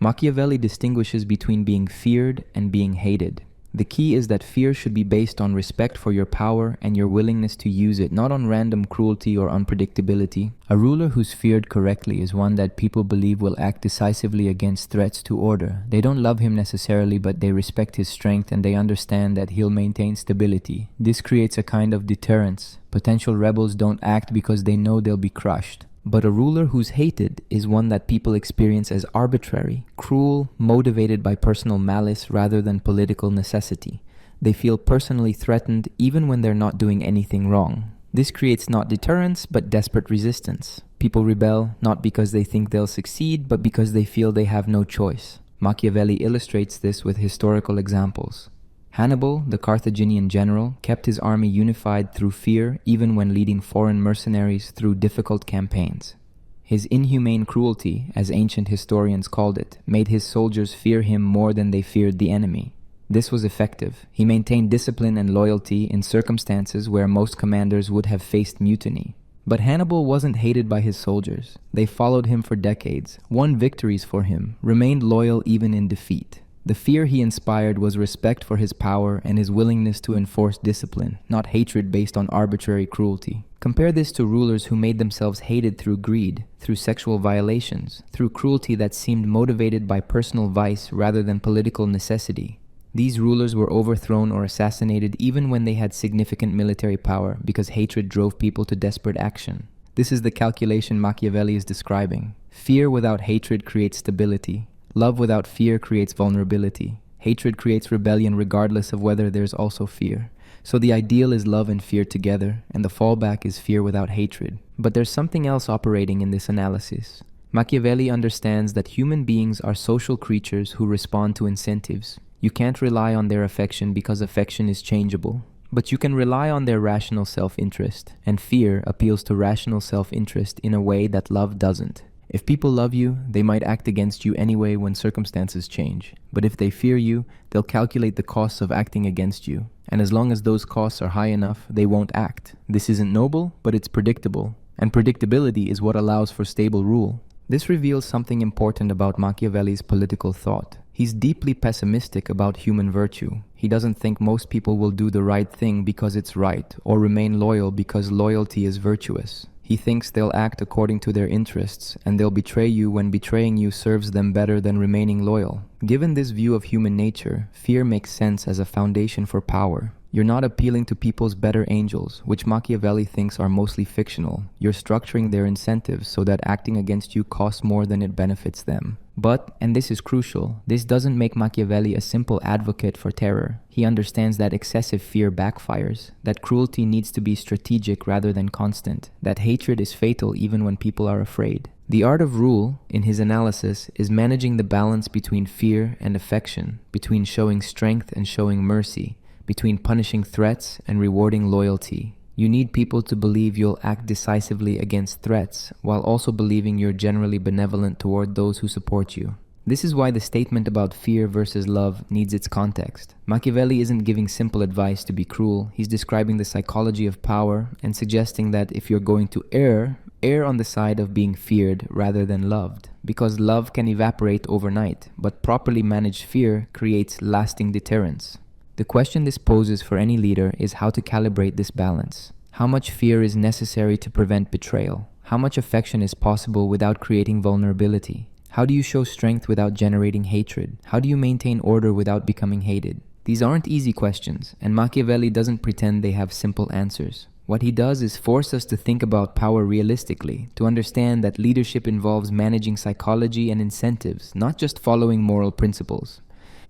Machiavelli distinguishes between being feared and being hated. The key is that fear should be based on respect for your power and your willingness to use it, not on random cruelty or unpredictability. A ruler who's feared correctly is one that people believe will act decisively against threats to order. They don't love him necessarily, but they respect his strength and they understand that he'll maintain stability. This creates a kind of deterrence. Potential rebels don't act because they know they'll be crushed. But a ruler who's hated is one that people experience as arbitrary, cruel, motivated by personal malice rather than political necessity. They feel personally threatened even when they're not doing anything wrong. This creates not deterrence, but desperate resistance. People rebel not because they think they'll succeed, but because they feel they have no choice. Machiavelli illustrates this with historical examples. Hannibal, the Carthaginian general, kept his army unified through fear even when leading foreign mercenaries through difficult campaigns. His inhumane cruelty, as ancient historians called it, made his soldiers fear him more than they feared the enemy. This was effective. He maintained discipline and loyalty in circumstances where most commanders would have faced mutiny. But Hannibal wasn't hated by his soldiers. They followed him for decades, won victories for him, remained loyal even in defeat. The fear he inspired was respect for his power and his willingness to enforce discipline, not hatred based on arbitrary cruelty. Compare this to rulers who made themselves hated through greed, through sexual violations, through cruelty that seemed motivated by personal vice rather than political necessity. These rulers were overthrown or assassinated even when they had significant military power because hatred drove people to desperate action. This is the calculation Machiavelli is describing. Fear without hatred creates stability. Love without fear creates vulnerability. Hatred creates rebellion regardless of whether there's also fear. So the ideal is love and fear together, and the fallback is fear without hatred. But there's something else operating in this analysis. Machiavelli understands that human beings are social creatures who respond to incentives. You can't rely on their affection because affection is changeable. But you can rely on their rational self-interest, and fear appeals to rational self-interest in a way that love doesn't. If people love you, they might act against you anyway when circumstances change. But if they fear you, they'll calculate the costs of acting against you. And as long as those costs are high enough, they won't act. This isn't noble, but it's predictable. And predictability is what allows for stable rule. This reveals something important about Machiavelli's political thought. He's deeply pessimistic about human virtue. He doesn't think most people will do the right thing because it's right, or remain loyal because loyalty is virtuous. He thinks they'll act according to their interests, and they'll betray you when betraying you serves them better than remaining loyal. Given this view of human nature, fear makes sense as a foundation for power. You're not appealing to people's better angels, which Machiavelli thinks are mostly fictional. You're structuring their incentives so that acting against you costs more than it benefits them. But, and this is crucial, this doesn't make Machiavelli a simple advocate for terror. He understands that excessive fear backfires, that cruelty needs to be strategic rather than constant, that hatred is fatal even when people are afraid. The art of rule, in his analysis, is managing the balance between fear and affection, between showing strength and showing mercy, between punishing threats and rewarding loyalty. You need people to believe you'll act decisively against threats, while also believing you're generally benevolent toward those who support you. This is why the statement about fear versus love needs its context. Machiavelli isn't giving simple advice to be cruel. He's describing the psychology of power and suggesting that if you're going to err on the side of being feared rather than loved, because love can evaporate overnight, but properly managed fear creates lasting deterrence. The question this poses for any leader is how to calibrate this balance. How much fear is necessary to prevent betrayal? How much affection is possible without creating vulnerability? How do you show strength without generating hatred? How do you maintain order without becoming hated? These aren't easy questions, and Machiavelli doesn't pretend they have simple answers. What he does is force us to think about power realistically, to understand that leadership involves managing psychology and incentives, not just following moral principles.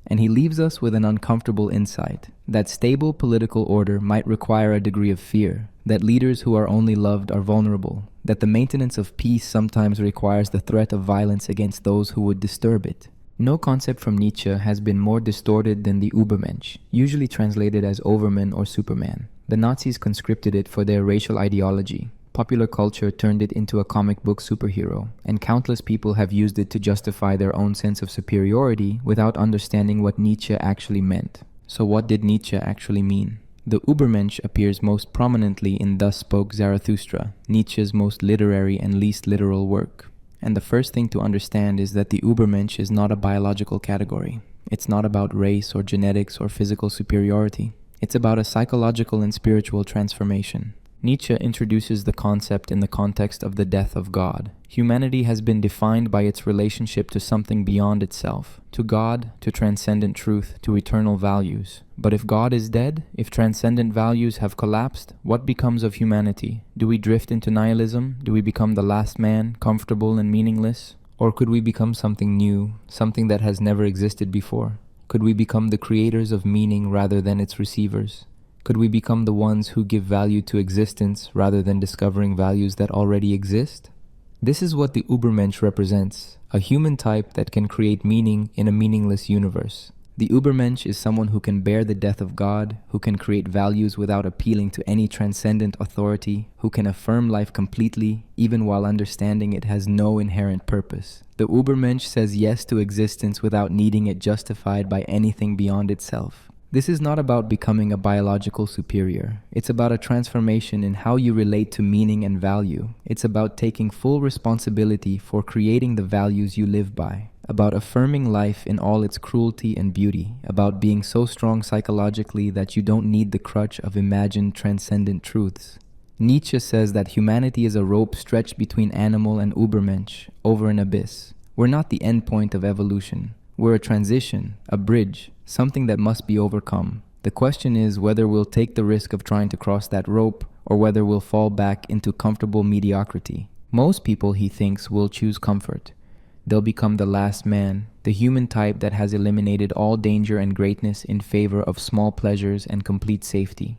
And he leaves us with an uncomfortable insight, that stable political order might require a degree of fear, that leaders who are only loved are vulnerable, that the maintenance of peace sometimes requires the threat of violence against those who would disturb it. No concept from Nietzsche has been more distorted than the Übermensch, usually translated as Overman or Superman. The Nazis conscripted it for their racial ideology. Popular culture turned it into a comic book superhero, and countless people have used it to justify their own sense of superiority without understanding what Nietzsche actually meant. So what did Nietzsche actually mean? The Übermensch appears most prominently in Thus Spoke Zarathustra, Nietzsche's most literary and least literal work. And the first thing to understand is that the Übermensch is not a biological category. It's not about race or genetics or physical superiority. It's about a psychological and spiritual transformation. Nietzsche introduces the concept in the context of the death of God. Humanity has been defined by its relationship to something beyond itself, to God, to transcendent truth, to eternal values. But if God is dead, if transcendent values have collapsed, what becomes of humanity? Do we drift into nihilism? Do we become the last man, comfortable and meaningless? Or could we become something new, something that has never existed before? Could we become the creators of meaning rather than its receivers? Could we become the ones who give value to existence rather than discovering values that already exist? This is what the Übermensch represents, a human type that can create meaning in a meaningless universe. The Übermensch is someone who can bear the death of God, who can create values without appealing to any transcendent authority, who can affirm life completely, even while understanding it has no inherent purpose. The Übermensch says yes to existence without needing it justified by anything beyond itself. This is not about becoming a biological superior. It's about a transformation in how you relate to meaning and value. It's about taking full responsibility for creating the values you live by, about affirming life in all its cruelty and beauty, about being so strong psychologically that you don't need the crutch of imagined transcendent truths. Nietzsche says that humanity is a rope stretched between animal and Übermensch over an abyss. We're not the end point of evolution. We're a transition, a bridge, something that must be overcome. The question is whether we'll take the risk of trying to cross that rope or whether we'll fall back into comfortable mediocrity. Most people, he thinks, will choose comfort. They'll become the last man, the human type that has eliminated all danger and greatness in favor of small pleasures and complete safety.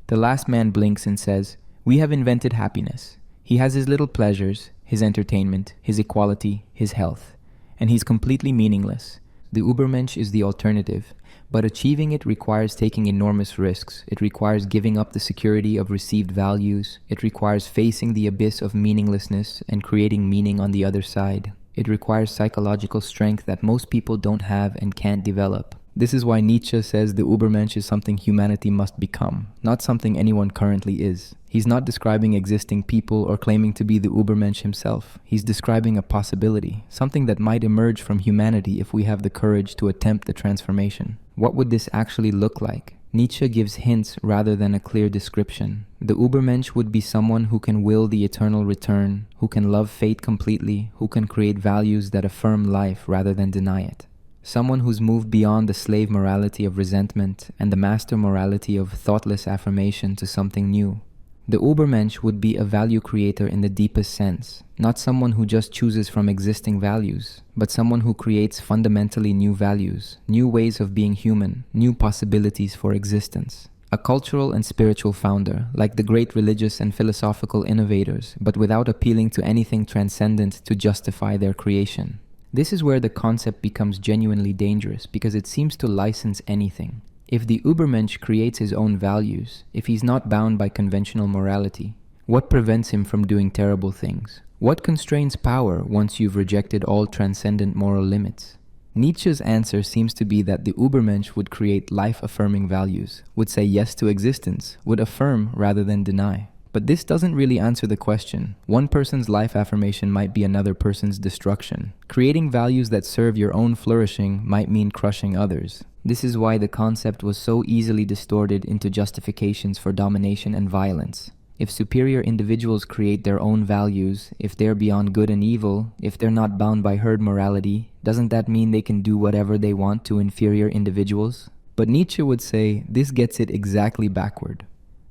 The last man blinks and says, "We have invented happiness." He has his little pleasures, his entertainment, his equality, his health. And he's completely meaningless. The Übermensch is the alternative, but achieving it requires taking enormous risks. It requires giving up the security of received values. It requires facing the abyss of meaninglessness and creating meaning on the other side. It requires psychological strength that most people don't have and can't develop. This is why Nietzsche says the Übermensch is something humanity must become, not something anyone currently is. He's not describing existing people or claiming to be the Übermensch himself. He's describing a possibility, something that might emerge from humanity if we have the courage to attempt the transformation. What would this actually look like? Nietzsche gives hints rather than a clear description. The Übermensch would be someone who can will the eternal return, who can love fate completely, who can create values that affirm life rather than deny it. Someone who's moved beyond the slave morality of resentment and the master morality of thoughtless affirmation to something new. The Übermensch would be a value creator in the deepest sense, not someone who just chooses from existing values, but someone who creates fundamentally new values, new ways of being human, new possibilities for existence. A cultural and spiritual founder, like the great religious and philosophical innovators, but without appealing to anything transcendent to justify their creation. This is where the concept becomes genuinely dangerous because it seems to license anything. If the Übermensch creates his own values, if he's not bound by conventional morality, what prevents him from doing terrible things? What constrains power once you've rejected all transcendent moral limits? Nietzsche's answer seems to be that the Übermensch would create life-affirming values, would say yes to existence, would affirm rather than deny. But this doesn't really answer the question. One person's life affirmation might be another person's destruction. Creating values that serve your own flourishing might mean crushing others. This is why the concept was so easily distorted into justifications for domination and violence. If superior individuals create their own values, if they're beyond good and evil, if they're not bound by herd morality, doesn't that mean they can do whatever they want to inferior individuals? But Nietzsche would say this gets it exactly backward.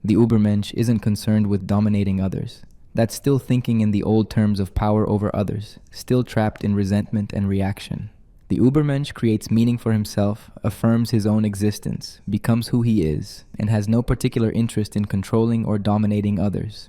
The Übermensch isn't concerned with dominating others. That's still thinking in the old terms of power over others, still trapped in resentment and reaction. The Übermensch creates meaning for himself, affirms his own existence, becomes who he is, and has no particular interest in controlling or dominating others.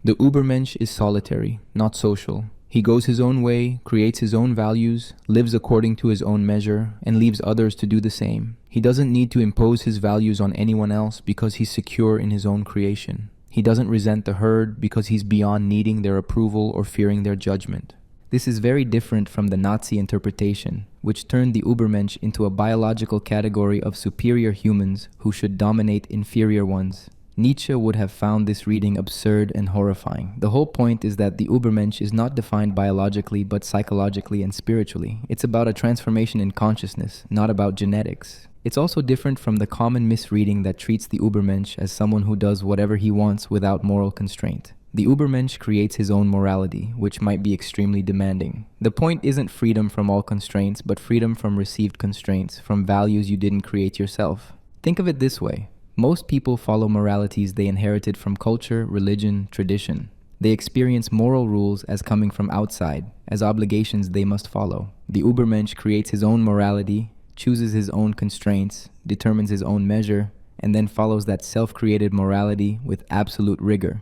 The Übermensch is solitary, not social. He goes his own way, creates his own values, lives according to his own measure, and leaves others to do the same. He doesn't need to impose his values on anyone else because he's secure in his own creation. He doesn't resent the herd because he's beyond needing their approval or fearing their judgment. This is very different from the Nazi interpretation, which turned the Übermensch into a biological category of superior humans who should dominate inferior ones. Nietzsche would have found this reading absurd and horrifying. The whole point is that the Übermensch is not defined biologically but psychologically and spiritually. It's about a transformation in consciousness, not about genetics. It's also different from the common misreading that treats the Übermensch as someone who does whatever he wants without moral constraint. The Übermensch creates his own morality, which might be extremely demanding. The point isn't freedom from all constraints, but freedom from received constraints, from values you didn't create yourself. Think of it this way. Most people follow moralities they inherited from culture, religion, tradition. They experience moral rules as coming from outside, as obligations they must follow. The Übermensch creates his own morality, chooses his own constraints, determines his own measure, and then follows that self-created morality with absolute rigor.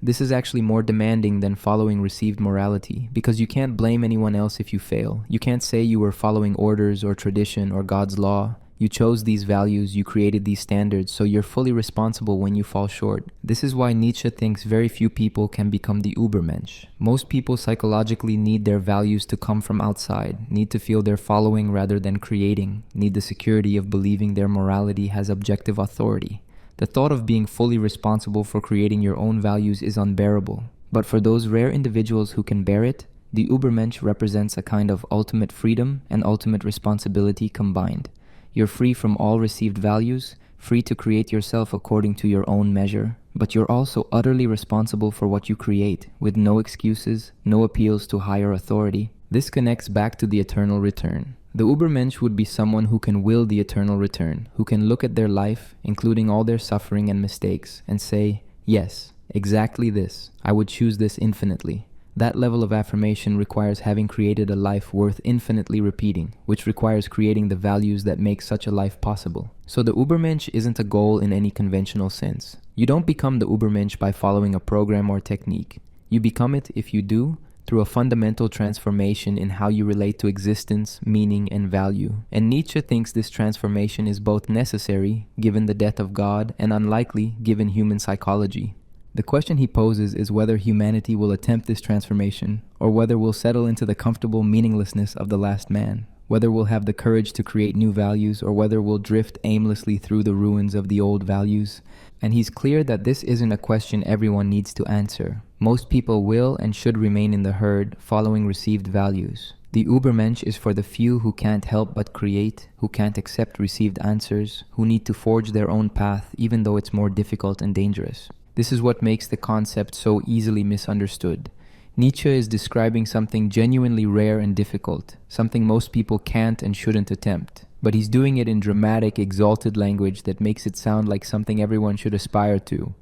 This is actually more demanding than following received morality, because you can't blame anyone else if you fail. You can't say you were following orders or tradition or God's law. You chose these values, you created these standards, so you're fully responsible when you fall short. This is why Nietzsche thinks very few people can become the Übermensch. Most people psychologically need their values to come from outside, need to feel they're following rather than creating, need the security of believing their morality has objective authority. The thought of being fully responsible for creating your own values is unbearable. But for those rare individuals who can bear it, the Übermensch represents a kind of ultimate freedom and ultimate responsibility combined. You're free from all received values, free to create yourself according to your own measure, but you're also utterly responsible for what you create, with no excuses, no appeals to higher authority. This connects back to the eternal return. The Übermensch would be someone who can will the eternal return, who can look at their life, including all their suffering and mistakes, and say, yes, exactly this. I would choose this infinitely. That level of affirmation requires having created a life worth infinitely repeating, which requires creating the values that make such a life possible. So the Übermensch isn't a goal in any conventional sense. You don't become the Übermensch by following a program or technique. You become it, if you do, through a fundamental transformation in how you relate to existence, meaning, and value. And Nietzsche thinks this transformation is both necessary, given the death of God, and unlikely, given human psychology. The question he poses is whether humanity will attempt this transformation, or whether we'll settle into the comfortable meaninglessness of the last man, whether we'll have the courage to create new values, or whether we'll drift aimlessly through the ruins of the old values. And he's clear that this isn't a question everyone needs to answer. Most people will and should remain in the herd, following received values. The Übermensch is for the few who can't help but create, who can't accept received answers, who need to forge their own path even though it's more difficult and dangerous. This is what makes the concept so easily misunderstood. Nietzsche is describing something genuinely rare and difficult, something most people can't and shouldn't attempt. But he's doing it in dramatic, exalted language that makes it sound like something everyone should aspire to.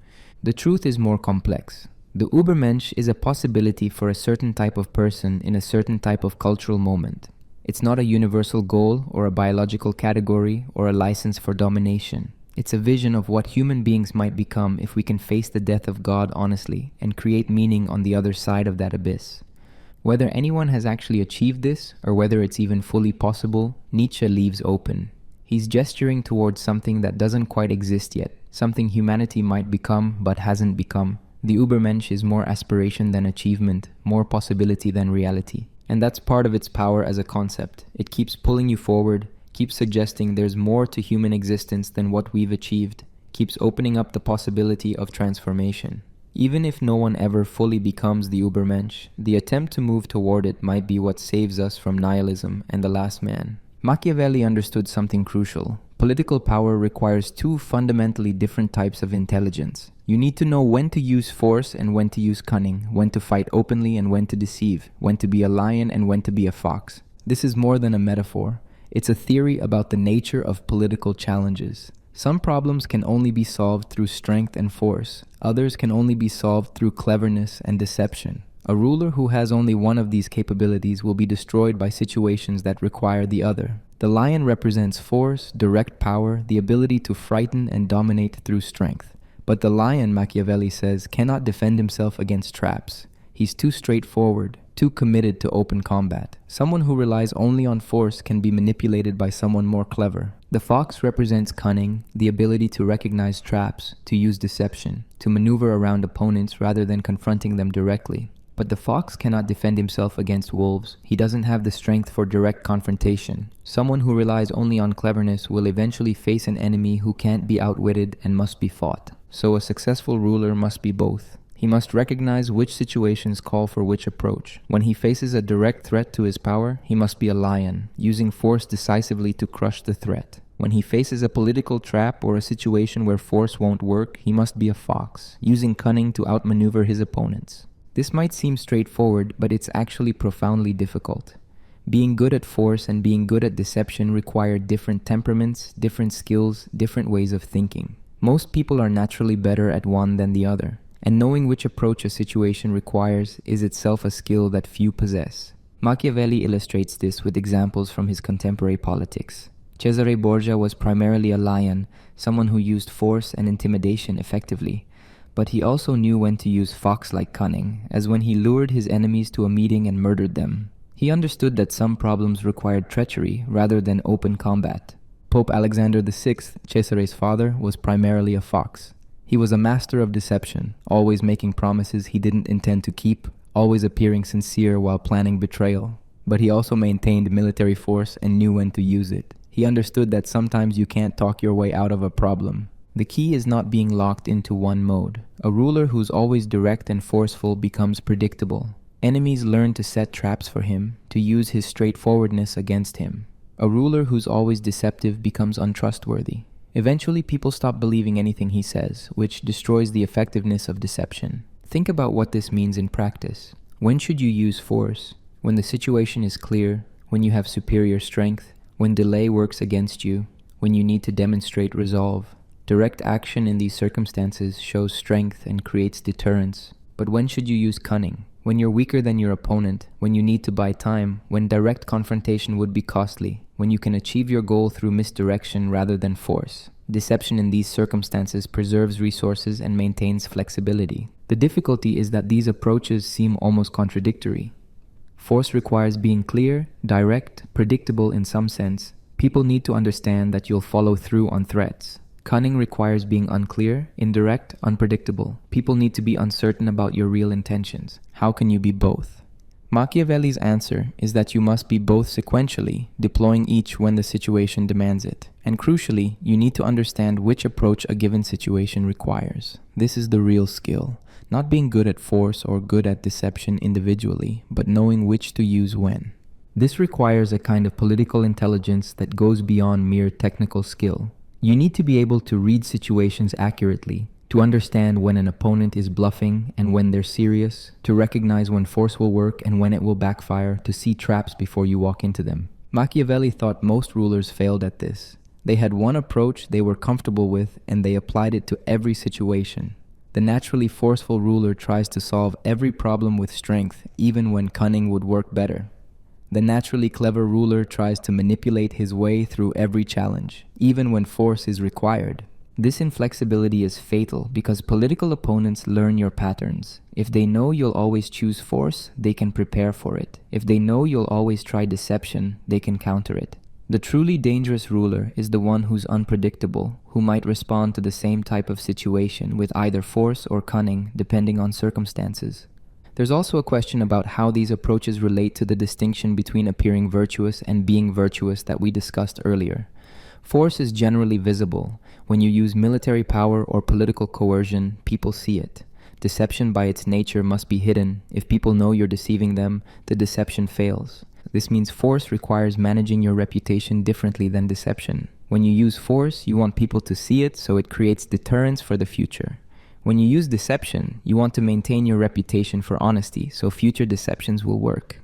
The truth is more complex. The Übermensch is a possibility for a certain type of person in a certain type of cultural moment. It's not a universal goal or a biological category or a license for domination. It's a vision of what human beings might become if we can face the death of God honestly and create meaning on the other side of that abyss. Whether anyone has actually achieved this, or whether it's even fully possible, Nietzsche leaves open. He's gesturing towards something that doesn't quite exist yet, something humanity might become but hasn't become. The Übermensch is more aspiration than achievement, more possibility than reality. And that's part of its power as a concept. It keeps pulling you forward, keeps suggesting there's more to human existence than what we've achieved, keeps opening up the possibility of transformation. Even if no one ever fully becomes the Übermensch, the attempt to move toward it might be what saves us from nihilism and the last man. Machiavelli understood something crucial. Political power requires two fundamentally different types of intelligence. You need to know when to use force and when to use cunning, when to fight openly and when to deceive, when to be a lion and when to be a fox. This is more than a metaphor. It's a theory about the nature of political challenges. Some problems can only be solved through strength and force. Others can only be solved through cleverness and deception. A ruler who has only one of these capabilities will be destroyed by situations that require the other. The lion represents force, direct power, the ability to frighten and dominate through strength. But the lion, Machiavelli says, cannot defend himself against traps. He's too straightforward, too committed to open combat. Someone who relies only on force can be manipulated by someone more clever. The fox represents cunning, the ability to recognize traps, to use deception, to maneuver around opponents rather than confronting them directly. But the fox cannot defend himself against wolves. He doesn't have the strength for direct confrontation. Someone who relies only on cleverness will eventually face an enemy who can't be outwitted and must be fought. So a successful ruler must be both. He must recognize which situations call for which approach. When he faces a direct threat to his power, he must be a lion, using force decisively to crush the threat. When he faces a political trap or a situation where force won't work, he must be a fox, using cunning to outmaneuver his opponents. This might seem straightforward, but it's actually profoundly difficult. Being good at force and being good at deception require different temperaments, different skills, different ways of thinking. Most people are naturally better at one than the other. And knowing which approach a situation requires is itself a skill that few possess. Machiavelli illustrates this with examples from his contemporary politics. Cesare Borgia was primarily a lion, someone who used force and intimidation effectively. But he also knew when to use fox-like cunning, as when he lured his enemies to a meeting and murdered them. He understood that some problems required treachery rather than open combat. Pope Alexander VI, Cesare's father, was primarily a fox. He was a master of deception, always making promises he didn't intend to keep, always appearing sincere while planning betrayal. But he also maintained military force and knew when to use it. He understood that sometimes you can't talk your way out of a problem. The key is not being locked into one mode. A ruler who's always direct and forceful becomes predictable. Enemies learn to set traps for him, to use his straightforwardness against him. A ruler who's always deceptive becomes untrustworthy. Eventually, people stop believing anything he says, which destroys the effectiveness of deception. Think about what this means in practice. When should you use force? When the situation is clear, when you have superior strength, when delay works against you, when you need to demonstrate resolve. Direct action in these circumstances shows strength and creates deterrence. But when should you use cunning? When you're weaker than your opponent, when you need to buy time, when direct confrontation would be costly, when you can achieve your goal through misdirection rather than force. Deception in these circumstances preserves resources and maintains flexibility. The difficulty is that these approaches seem almost contradictory. Force requires being clear, direct, predictable in some sense. People need to understand that you'll follow through on threats. Cunning requires being unclear, indirect, unpredictable. People need to be uncertain about your real intentions. How can you be both? Machiavelli's answer is that you must be both sequentially, deploying each when the situation demands it. And crucially, you need to understand which approach a given situation requires. This is the real skill. Not being good at force or good at deception individually, but knowing which to use when. This requires a kind of political intelligence that goes beyond mere technical skill. You need to be able to read situations accurately, to understand when an opponent is bluffing and when they're serious, to recognize when force will work and when it will backfire, to see traps before you walk into them. Machiavelli thought most rulers failed at this. They had one approach they were comfortable with and they applied it to every situation. The naturally forceful ruler tries to solve every problem with strength, even when cunning would work better. The naturally clever ruler tries to manipulate his way through every challenge, even when force is required. This inflexibility is fatal because political opponents learn your patterns. If they know you'll always choose force, they can prepare for it. If they know you'll always try deception, they can counter it. The truly dangerous ruler is the one who's unpredictable, who might respond to the same type of situation with either force or cunning, depending on circumstances. There's also a question about how these approaches relate to the distinction between appearing virtuous and being virtuous that we discussed earlier. Force is generally visible. When you use military power or political coercion, people see it. Deception by its nature must be hidden. If people know you're deceiving them, the deception fails. This means force requires managing your reputation differently than deception. When you use force, you want people to see it, so it creates deterrence for the future. When you use deception, you want to maintain your reputation for honesty, so future deceptions will work.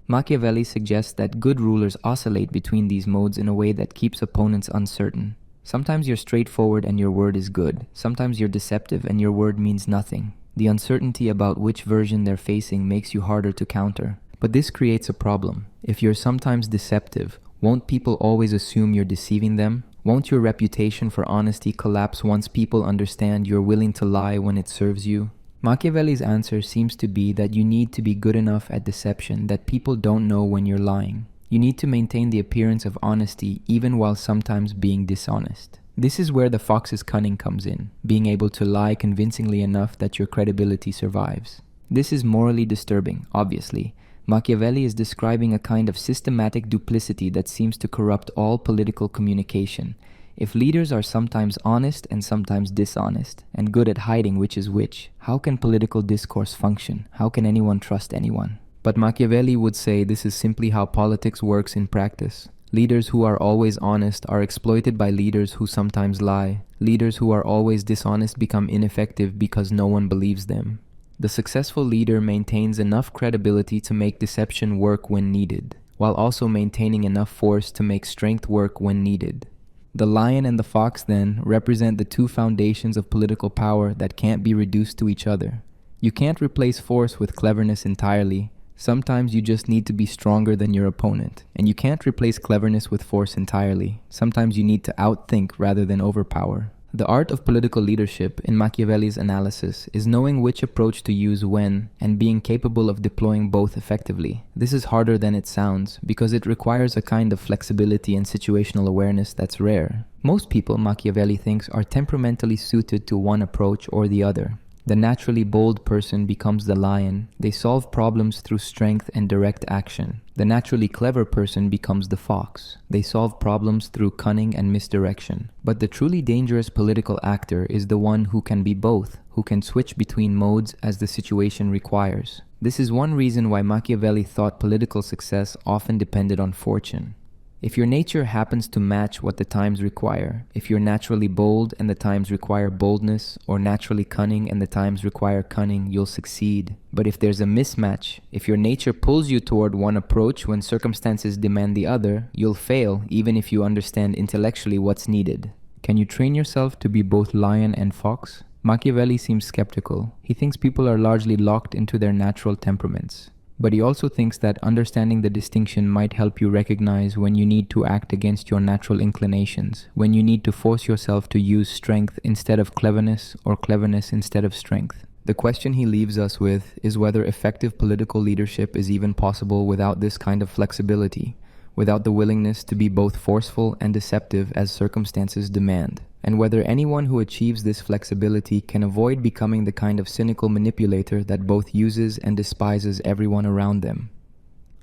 Machiavelli suggests that good rulers oscillate between these modes in a way that keeps opponents uncertain. Sometimes you're straightforward and your word is good. Sometimes you're deceptive and your word means nothing. The uncertainty about which version they're facing makes you harder to counter. But this creates a problem. If you're sometimes deceptive, won't people always assume you're deceiving them? Won't your reputation for honesty collapse once people understand you're willing to lie when it serves you? Machiavelli's answer seems to be that you need to be good enough at deception that people don't know when you're lying. You need to maintain the appearance of honesty even while sometimes being dishonest. This is where the fox's cunning comes in, being able to lie convincingly enough that your credibility survives. This is morally disturbing, obviously. Machiavelli is describing a kind of systematic duplicity that seems to corrupt all political communication. If leaders are sometimes honest and sometimes dishonest, and good at hiding which is which, how can political discourse function? How can anyone trust anyone? But Machiavelli would say this is simply how politics works in practice. Leaders who are always honest are exploited by leaders who sometimes lie. Leaders who are always dishonest become ineffective because no one believes them. The successful leader maintains enough credibility to make deception work when needed, while also maintaining enough force to make strength work when needed. The lion and the fox, then, represent the two foundations of political power that can't be reduced to each other. You can't replace force with cleverness entirely. Sometimes you just need to be stronger than your opponent. And you can't replace cleverness with force entirely. Sometimes you need to outthink rather than overpower. The art of political leadership, in Machiavelli's analysis, is knowing which approach to use when and being capable of deploying both effectively. This is harder than it sounds because it requires a kind of flexibility and situational awareness that's rare. Most people, Machiavelli thinks, are temperamentally suited to one approach or the other. The naturally bold person becomes the lion. They solve problems through strength and direct action. The naturally clever person becomes the fox. They solve problems through cunning and misdirection. But the truly dangerous political actor is the one who can be both, who can switch between modes as the situation requires. This is one reason why Machiavelli thought political success often depended on fortune. If your nature happens to match what the times require, if you're naturally bold and the times require boldness, or naturally cunning and the times require cunning, you'll succeed. But if there's a mismatch, if your nature pulls you toward one approach when circumstances demand the other, you'll fail even if you understand intellectually what's needed. Can you train yourself to be both lion and fox? Machiavelli seems skeptical. He thinks people are largely locked into their natural temperaments. But he also thinks that understanding the distinction might help you recognize when you need to act against your natural inclinations, when you need to force yourself to use strength instead of cleverness or cleverness instead of strength. The question he leaves us with is whether effective political leadership is even possible without this kind of flexibility, without the willingness to be both forceful and deceptive as circumstances demand, and whether anyone who achieves this flexibility can avoid becoming the kind of cynical manipulator that both uses and despises everyone around them.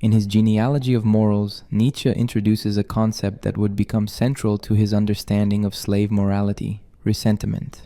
In his Genealogy of Morals, Nietzsche introduces a concept that would become central to his understanding of slave morality: ressentiment.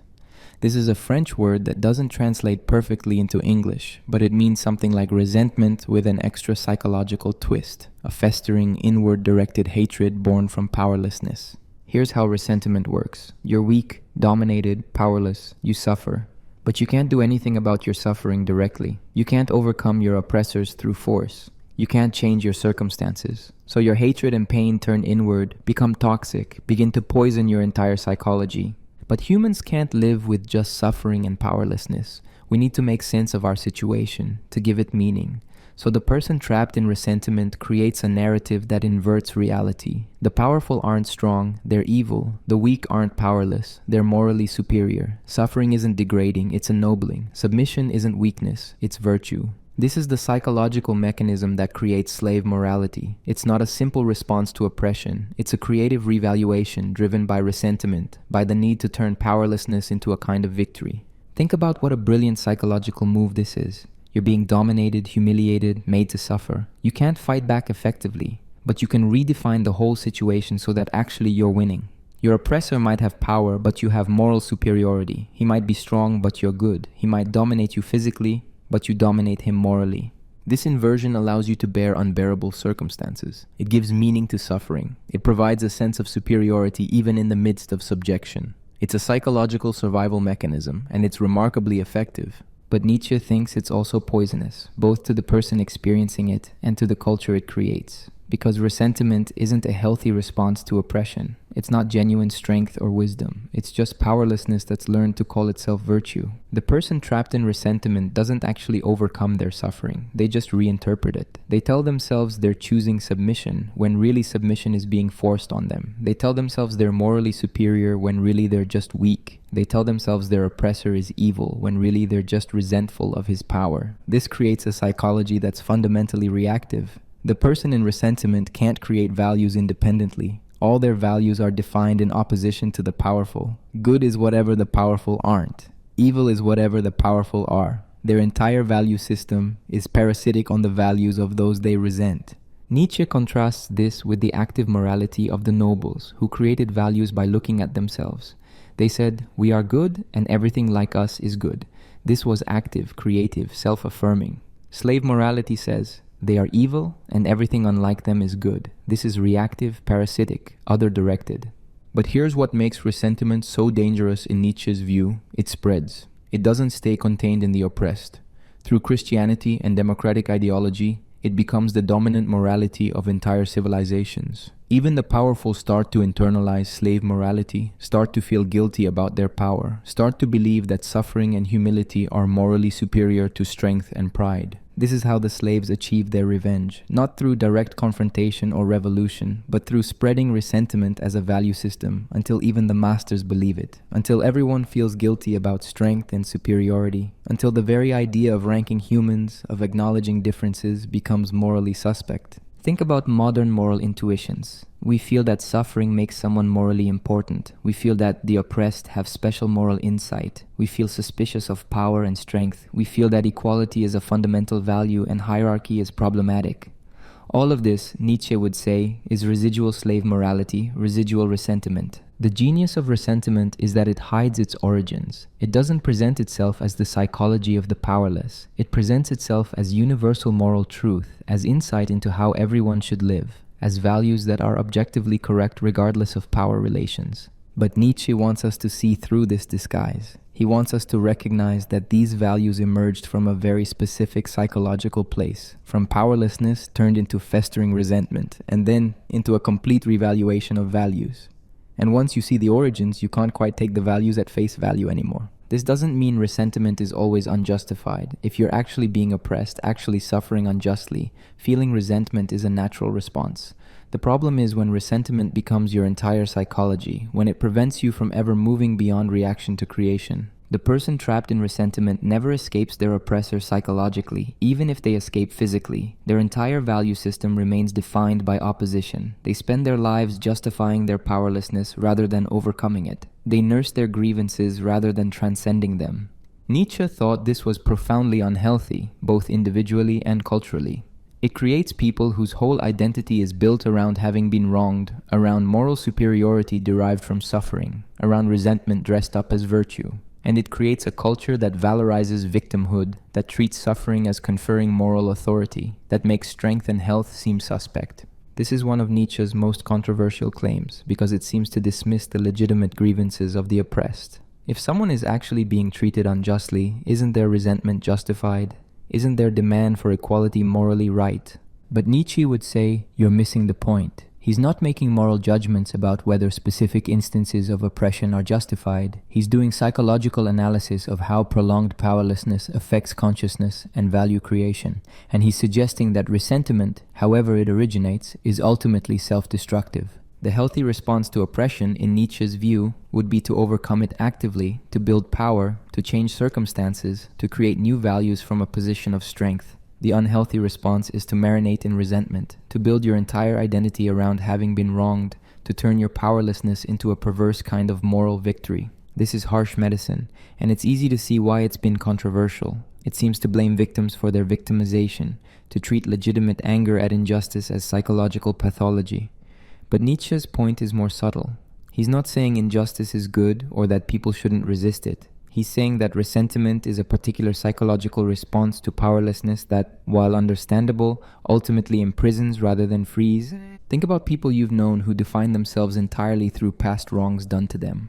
This is a French word that doesn't translate perfectly into English, but it means something like resentment with an extra psychological twist, a festering, inward-directed hatred born from powerlessness. Here's how ressentiment works. You're weak, dominated, powerless. You suffer. But you can't do anything about your suffering directly. You can't overcome your oppressors through force. You can't change your circumstances. So your hatred and pain turn inward, become toxic, begin to poison your entire psychology. But humans can't live with just suffering and powerlessness. We need to make sense of our situation, to give it meaning. So the person trapped in resentment creates a narrative that inverts reality. The powerful aren't strong, they're evil. The weak aren't powerless, they're morally superior. Suffering isn't degrading, it's ennobling. Submission isn't weakness, it's virtue. This is the psychological mechanism that creates slave morality. It's not a simple response to oppression. It's a creative revaluation driven by resentment, by the need to turn powerlessness into a kind of victory. Think about what a brilliant psychological move this is. You're being dominated, humiliated, made to suffer. You can't fight back effectively, but you can redefine the whole situation so that actually you're winning. Your oppressor might have power, but you have moral superiority. He might be strong, but you're good. He might dominate you physically, but you dominate him morally. This inversion allows you to bear unbearable circumstances. It gives meaning to suffering. It provides a sense of superiority even in the midst of subjection. It's a psychological survival mechanism, and it's remarkably effective. But Nietzsche thinks it's also poisonous, both to the person experiencing it and to the culture it creates. Because resentment isn't a healthy response to oppression. It's not genuine strength or wisdom. It's just powerlessness that's learned to call itself virtue. The person trapped in resentment doesn't actually overcome their suffering. They just reinterpret it. They tell themselves they're choosing submission when really submission is being forced on them. They tell themselves they're morally superior when really they're just weak. They tell themselves their oppressor is evil when really they're just resentful of his power. This creates a psychology that's fundamentally reactive. The person in resentment can't create values independently. All their values are defined in opposition to the powerful. Good is whatever the powerful aren't. Evil is whatever the powerful are. Their entire value system is parasitic on the values of those they resent. Nietzsche contrasts this with the active morality of the nobles, who created values by looking at themselves. They said, "We are good and everything like us is good." This was active, creative, self-affirming. Slave morality says, "They are evil and everything unlike them is good." This is reactive, parasitic, other-directed. But here's what makes resentment so dangerous in Nietzsche's view: it spreads. It doesn't stay contained in the oppressed. Through Christianity and democratic ideology, it becomes the dominant morality of entire civilizations. Even the powerful start to internalize slave morality, start to feel guilty about their power, start to believe that suffering and humility are morally superior to strength and pride. This is how the slaves achieved their revenge, not through direct confrontation or revolution, but through spreading resentment as a value system until even the masters believe it, until everyone feels guilty about strength and superiority, until the very idea of ranking humans, of acknowledging differences, becomes morally suspect. Think about modern moral intuitions. We feel that suffering makes someone morally important. We feel that the oppressed have special moral insight. We feel suspicious of power and strength. We feel that equality is a fundamental value and hierarchy is problematic. All of this, Nietzsche would say, is residual slave morality, residual resentment. The genius of resentment is that it hides its origins. It doesn't present itself as the psychology of the powerless. It presents itself as universal moral truth, as insight into how everyone should live, as values that are objectively correct regardless of power relations. But Nietzsche wants us to see through this disguise. He wants us to recognize that these values emerged from a very specific psychological place, from powerlessness turned into festering resentment, and then into a complete revaluation of values. And once you see the origins, you can't quite take the values at face value anymore. This doesn't mean resentment is always unjustified. If you're actually being oppressed, actually suffering unjustly, feeling resentment is a natural response. The problem is when resentment becomes your entire psychology, when it prevents you from ever moving beyond reaction to creation. The person trapped in resentment never escapes their oppressor psychologically, even if they escape physically. Their entire value system remains defined by opposition. They spend their lives justifying their powerlessness rather than overcoming it. They nurse their grievances rather than transcending them. Nietzsche thought this was profoundly unhealthy, both individually and culturally. It creates people whose whole identity is built around having been wronged, around moral superiority derived from suffering, around resentment dressed up as virtue. And it creates a culture that valorizes victimhood, that treats suffering as conferring moral authority, that makes strength and health seem suspect. This is one of Nietzsche's most controversial claims, because it seems to dismiss the legitimate grievances of the oppressed. If someone is actually being treated unjustly, isn't their resentment justified? Isn't their demand for equality morally right? But Nietzsche would say, you're missing the point. He's not making moral judgments about whether specific instances of oppression are justified. He's doing psychological analysis of how prolonged powerlessness affects consciousness and value creation, and he's suggesting that resentment, however it originates, is ultimately self-destructive. The healthy response to oppression, in Nietzsche's view, would be to overcome it actively, to build power, to change circumstances, to create new values from a position of strength. The unhealthy response is to marinate in resentment, to build your entire identity around having been wronged, to turn your powerlessness into a perverse kind of moral victory. This is harsh medicine, and it's easy to see why it's been controversial. It seems to blame victims for their victimization, to treat legitimate anger at injustice as psychological pathology. But Nietzsche's point is more subtle. He's not saying injustice is good or that people shouldn't resist it. He's saying that resentment is a particular psychological response to powerlessness that, while understandable, ultimately imprisons rather than frees. Think about people you've known who define themselves entirely through past wrongs done to them,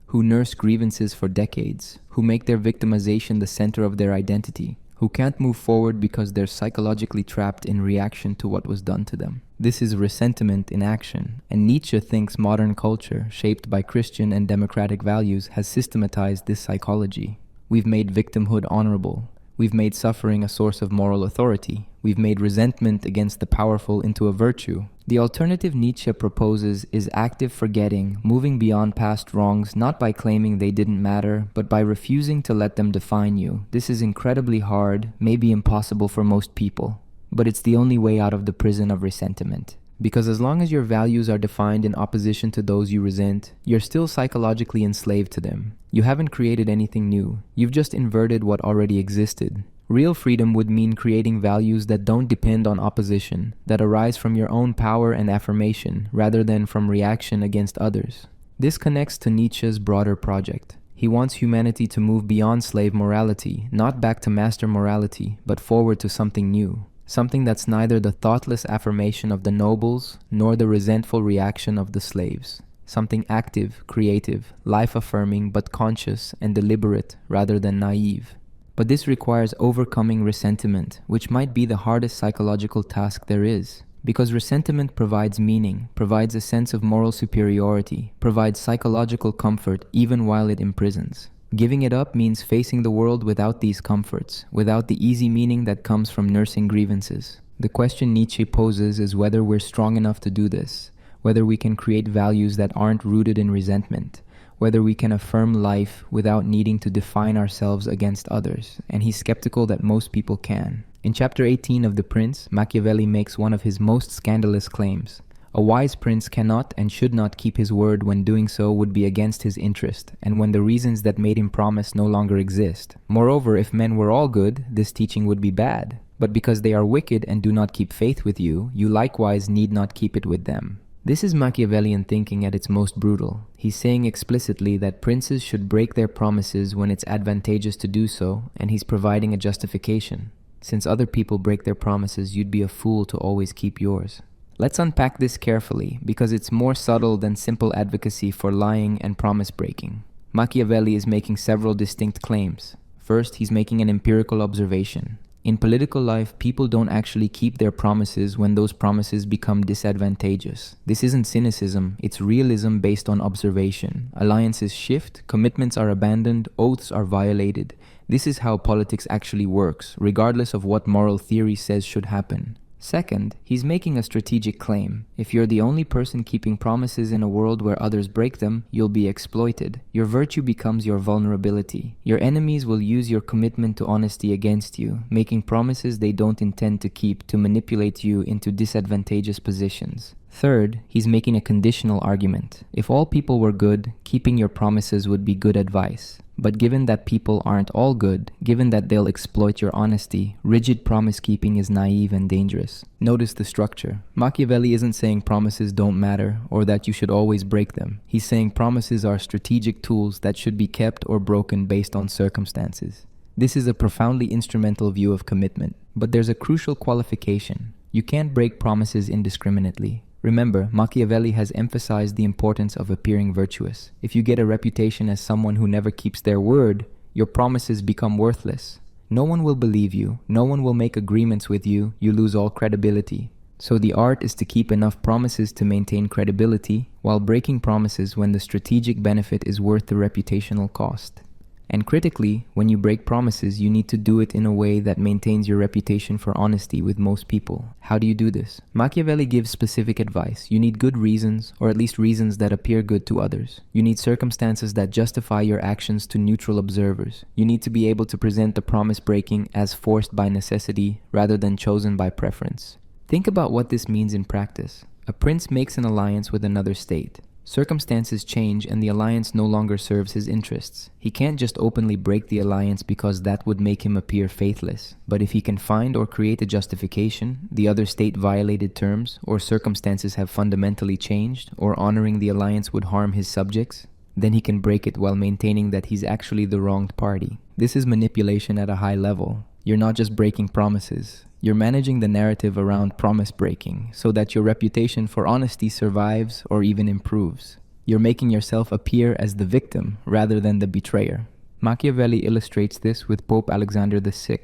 who nurse grievances for decades, who make their victimization the center of their identity, who can't move forward because they're psychologically trapped in reaction to what was done to them. This is resentment in action, and Nietzsche thinks modern culture, shaped by Christian and democratic values, has systematized this psychology. We've made victimhood honorable. We've made suffering a source of moral authority. We've made resentment against the powerful into a virtue. The alternative Nietzsche proposes is active forgetting, moving beyond past wrongs, not by claiming they didn't matter, but by refusing to let them define you. This is incredibly hard, maybe impossible for most people. But it's the only way out of the prison of resentment. Because as long as your values are defined in opposition to those you resent, you're still psychologically enslaved to them. You haven't created anything new. You've just inverted what already existed. Real freedom would mean creating values that don't depend on opposition, that arise from your own power and affirmation, rather than from reaction against others. This connects to Nietzsche's broader project. He wants humanity to move beyond slave morality, not back to master morality, but forward to something new. Something that's neither the thoughtless affirmation of the nobles nor the resentful reaction of the slaves. Something active, creative, life-affirming but conscious and deliberate rather than naive. But this requires overcoming resentment, which might be the hardest psychological task there is. Because resentment provides meaning, provides a sense of moral superiority, provides psychological comfort even while it imprisons. Giving it up means facing the world without these comforts, without the easy meaning that comes from nursing grievances. The question Nietzsche poses is whether we're strong enough to do this, whether we can create values that aren't rooted in resentment, whether we can affirm life without needing to define ourselves against others, and he's skeptical that most people can. In chapter 18 of The Prince, Machiavelli makes one of his most scandalous claims. A wise prince cannot and should not keep his word when doing so would be against his interest, and when the reasons that made him promise no longer exist. Moreover, if men were all good, this teaching would be bad. But because they are wicked and do not keep faith with you, you likewise need not keep it with them. This is Machiavellian thinking at its most brutal. He's saying explicitly that princes should break their promises when it's advantageous to do so, and he's providing a justification. Since other people break their promises, you'd be a fool to always keep yours. Let's unpack this carefully, because it's more subtle than simple advocacy for lying and promise breaking. Machiavelli is making several distinct claims. First, he's making an empirical observation. In political life, people don't actually keep their promises when those promises become disadvantageous. This isn't cynicism, it's realism based on observation. Alliances shift, commitments are abandoned, oaths are violated. This is how politics actually works, regardless of what moral theory says should happen. Second, he's making a strategic claim. If you're the only person keeping promises in a world where others break them, you'll be exploited. Your virtue becomes your vulnerability. Your enemies will use your commitment to honesty against you, making promises they don't intend to keep to manipulate you into disadvantageous positions. Third, he's making a conditional argument. If all people were good, keeping your promises would be good advice. But given that people aren't all good, given that they'll exploit your honesty, rigid promise-keeping is naive and dangerous. Notice the structure. Machiavelli isn't saying promises don't matter or that you should always break them. He's saying promises are strategic tools that should be kept or broken based on circumstances. This is a profoundly instrumental view of commitment. But there's a crucial qualification. You can't break promises indiscriminately. Remember, Machiavelli has emphasized the importance of appearing virtuous. If you get a reputation as someone who never keeps their word, your promises become worthless. No one will believe you, no one will make agreements with you, you lose all credibility. So the art is to keep enough promises to maintain credibility, while breaking promises when the strategic benefit is worth the reputational cost. And critically, when you break promises, you need to do it in a way that maintains your reputation for honesty with most people. How do you do this? Machiavelli gives specific advice. You need good reasons, or at least reasons that appear good to others. You need circumstances that justify your actions to neutral observers. You need to be able to present the promise breaking as forced by necessity rather than chosen by preference. Think about what this means in practice. A prince makes an alliance with another state. Circumstances change and the alliance no longer serves his interests. He can't just openly break the alliance because that would make him appear faithless. But if he can find or create a justification, the other state violated terms, or circumstances have fundamentally changed, or honoring the alliance would harm his subjects, then he can break it while maintaining that he's actually the wronged party. This is manipulation at a high level. You're not just breaking promises. You're managing the narrative around promise breaking so that your reputation for honesty survives or even improves. You're making yourself appear as the victim rather than the betrayer. Machiavelli illustrates this with Pope Alexander VI,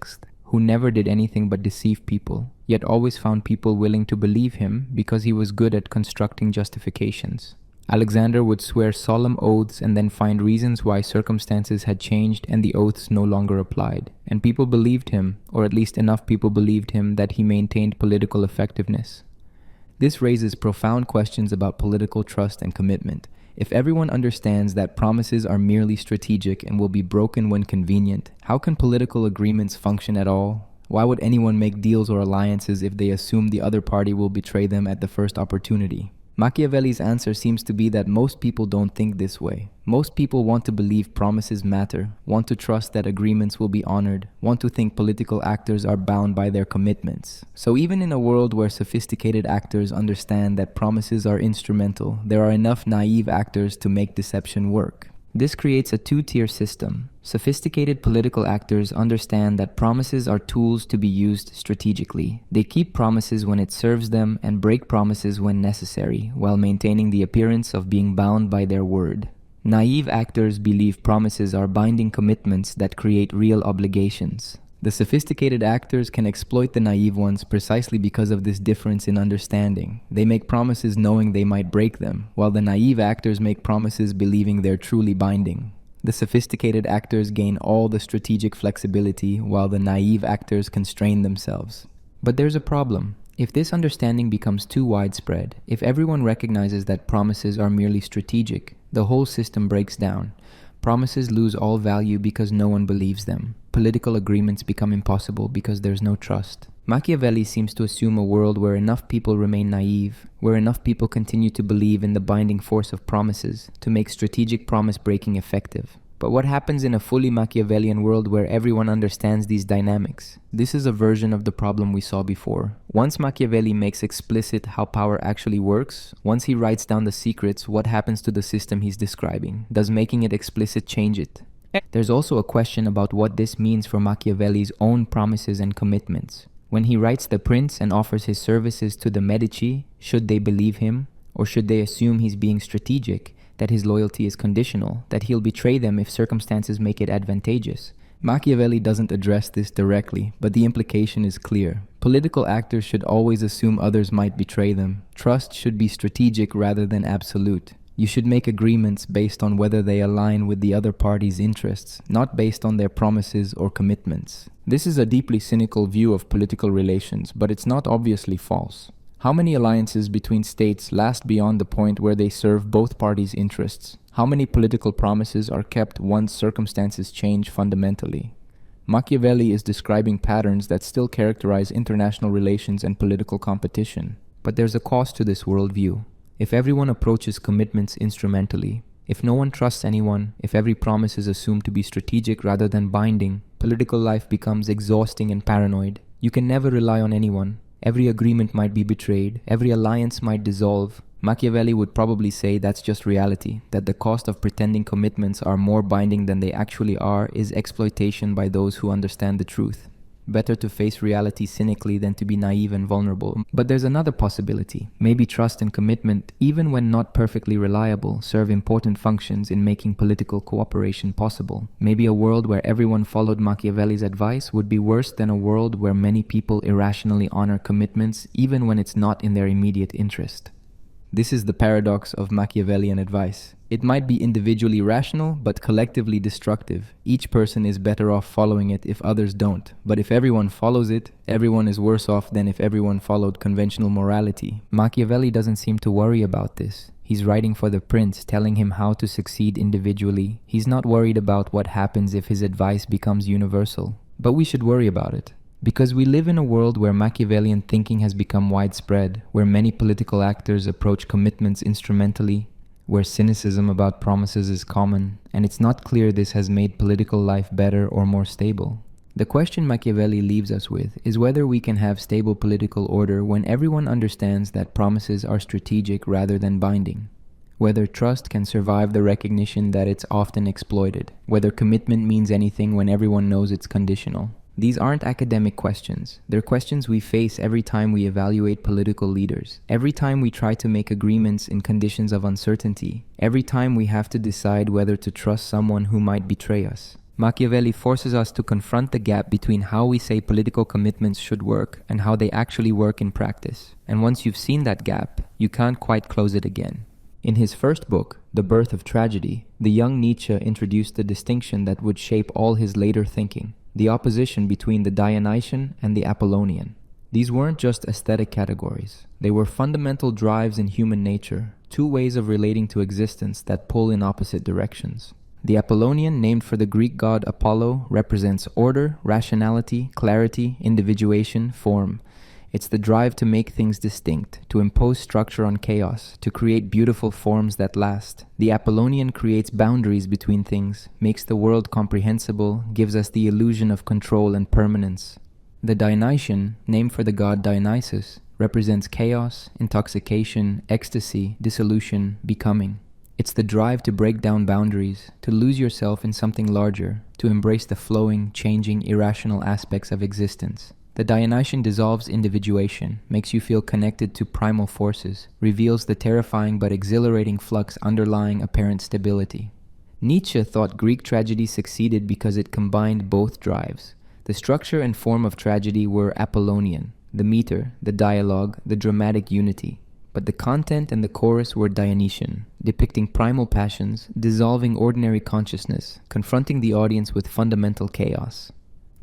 who never did anything but deceive people, yet always found people willing to believe him because he was good at constructing justifications. Alexander would swear solemn oaths and then find reasons why circumstances had changed and the oaths no longer applied. And people believed him, or at least enough people believed him that he maintained political effectiveness. This raises profound questions about political trust and commitment. If everyone understands that promises are merely strategic and will be broken when convenient, how can political agreements function at all? Why would anyone make deals or alliances if they assume the other party will betray them at the first opportunity? Machiavelli's answer seems to be that most people don't think this way. Most people want to believe promises matter, want to trust that agreements will be honored, want to think political actors are bound by their commitments. So even in a world where sophisticated actors understand that promises are instrumental, there are enough naive actors to make deception work. This creates a two-tier system. Sophisticated political actors understand that promises are tools to be used strategically. They keep promises when it serves them and break promises when necessary, while maintaining the appearance of being bound by their word. Naive actors believe promises are binding commitments that create real obligations. The sophisticated actors can exploit the naive ones precisely because of this difference in understanding. They make promises knowing they might break them, while the naive actors make promises believing they're truly binding. The sophisticated actors gain all the strategic flexibility, while the naive actors constrain themselves. But there's a problem. If this understanding becomes too widespread, if everyone recognizes that promises are merely strategic, the whole system breaks down. Promises lose all value because no one believes them. Political agreements become impossible because there's no trust. Machiavelli seems to assume a world where enough people remain naive, where enough people continue to believe in the binding force of promises to make strategic promise breaking effective. But what happens in a fully Machiavellian world where everyone understands these dynamics? This is a version of the problem we saw before. Once Machiavelli makes explicit how power actually works, once he writes down the secrets, what happens to the system he's describing? Does making it explicit change it? There's also a question about what this means for Machiavelli's own promises and commitments. When he writes The Prince and offers his services to the Medici, should they believe him? Or should they assume he's being strategic, that his loyalty is conditional, that he'll betray them if circumstances make it advantageous? Machiavelli doesn't address this directly, but the implication is clear. Political actors should always assume others might betray them. Trust should be strategic rather than absolute. You should make agreements based on whether they align with the other party's interests, not based on their promises or commitments. This is a deeply cynical view of political relations, but it's not obviously false. How many alliances between states last beyond the point where they serve both parties' interests? How many political promises are kept once circumstances change fundamentally? Machiavelli is describing patterns that still characterize international relations and political competition. But there's a cost to this worldview. If everyone approaches commitments instrumentally, if no one trusts anyone, if every promise is assumed to be strategic rather than binding, political life becomes exhausting and paranoid. You can never rely on anyone. Every agreement might be betrayed, every alliance might dissolve. Machiavelli would probably say that's just reality, that the cost of pretending commitments are more binding than they actually are is exploitation by those who understand the truth. Better to face reality cynically than to be naive and vulnerable. But there's another possibility. Maybe trust and commitment, even when not perfectly reliable, serve important functions in making political cooperation possible. Maybe a world where everyone followed Machiavelli's advice would be worse than a world where many people irrationally honor commitments, even when it's not in their immediate interest. This is the paradox of Machiavellian advice. It might be individually rational, but collectively destructive. Each person is better off following it if others don't. But if everyone follows it, everyone is worse off than if everyone followed conventional morality. Machiavelli doesn't seem to worry about this. He's writing for the prince, telling him how to succeed individually. He's not worried about what happens if his advice becomes universal. But we should worry about it. Because we live in a world where Machiavellian thinking has become widespread, where many political actors approach commitments instrumentally, where cynicism about promises is common, and it's not clear this has made political life better or more stable. The question Machiavelli leaves us with is whether we can have stable political order when everyone understands that promises are strategic rather than binding. Whether trust can survive the recognition that it's often exploited. Whether commitment means anything when everyone knows it's conditional. These aren't academic questions. They're questions we face every time we evaluate political leaders, every time we try to make agreements in conditions of uncertainty, every time we have to decide whether to trust someone who might betray us. Machiavelli forces us to confront the gap between how we say political commitments should work and how they actually work in practice. And once you've seen that gap, you can't quite close it again. In his first book, The Birth of Tragedy, the young Nietzsche introduced the distinction that would shape all his later thinking. The opposition between the Dionysian and the Apollonian. These weren't just aesthetic categories. They were fundamental drives in human nature, two ways of relating to existence that pull in opposite directions. The Apollonian, named for the Greek god Apollo, represents order, rationality, clarity, individuation, form. It's the drive to make things distinct, to impose structure on chaos, to create beautiful forms that last. The Apollonian creates boundaries between things, makes the world comprehensible, gives us the illusion of control and permanence. The Dionysian, named for the god Dionysus, represents chaos, intoxication, ecstasy, dissolution, becoming. It's the drive to break down boundaries, to lose yourself in something larger, to embrace the flowing, changing, irrational aspects of existence. The Dionysian dissolves individuation, makes you feel connected to primal forces, reveals the terrifying but exhilarating flux underlying apparent stability. Nietzsche thought Greek tragedy succeeded because it combined both drives. The structure and form of tragedy were Apollonian, the meter, the dialogue, the dramatic unity. But the content and the chorus were Dionysian, depicting primal passions, dissolving ordinary consciousness, confronting the audience with fundamental chaos.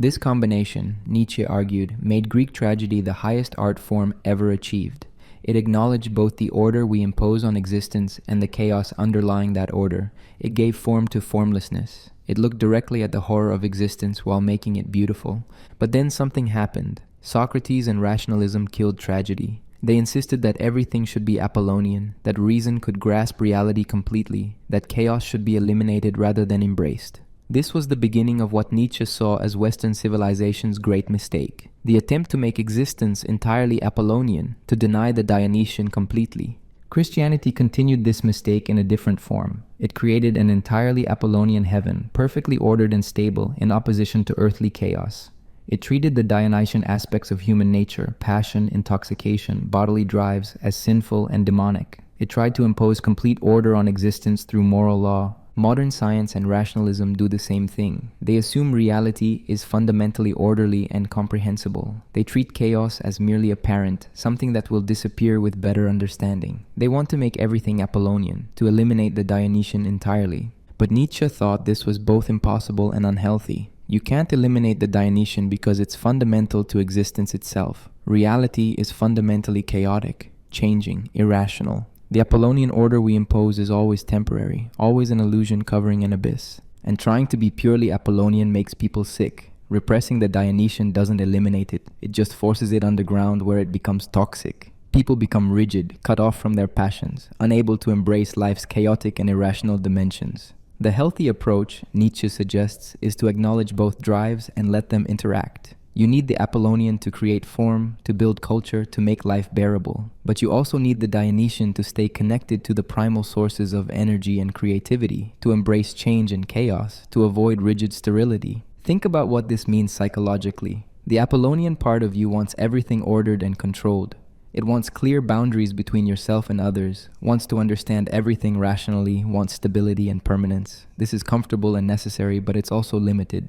This combination, Nietzsche argued, made Greek tragedy the highest art form ever achieved. It acknowledged both the order we impose on existence and the chaos underlying that order. It gave form to formlessness. It looked directly at the horror of existence while making it beautiful. But then something happened. Socrates and rationalism killed tragedy. They insisted that everything should be Apollonian, that reason could grasp reality completely, that chaos should be eliminated rather than embraced. This was the beginning of what Nietzsche saw as Western civilization's great mistake, the attempt to make existence entirely Apollonian, to deny the Dionysian completely. Christianity continued this mistake in a different form. It created an entirely Apollonian heaven, perfectly ordered and stable, in opposition to earthly chaos. It treated the Dionysian aspects of human nature, passion, intoxication, bodily drives, as sinful and demonic. It tried to impose complete order on existence through moral law. Modern science and rationalism do the same thing. They assume reality is fundamentally orderly and comprehensible. They treat chaos as merely apparent, something that will disappear with better understanding. They want to make everything Apollonian, to eliminate the Dionysian entirely. But Nietzsche thought this was both impossible and unhealthy. You can't eliminate the Dionysian because it's fundamental to existence itself. Reality is fundamentally chaotic, changing, irrational. The Apollonian order we impose is always temporary, always an illusion covering an abyss. And trying to be purely Apollonian makes people sick. Repressing the Dionysian doesn't eliminate it, it just forces it underground where it becomes toxic. People become rigid, cut off from their passions, unable to embrace life's chaotic and irrational dimensions. The healthy approach, Nietzsche suggests, is to acknowledge both drives and let them interact. You need the Apollonian to create form, to build culture, to make life bearable. But you also need the Dionysian to stay connected to the primal sources of energy and creativity, to embrace change and chaos, to avoid rigid sterility. Think about what this means psychologically. The Apollonian part of you wants everything ordered and controlled. It wants clear boundaries between yourself and others, wants to understand everything rationally, wants stability and permanence. This is comfortable and necessary, but it's also limited.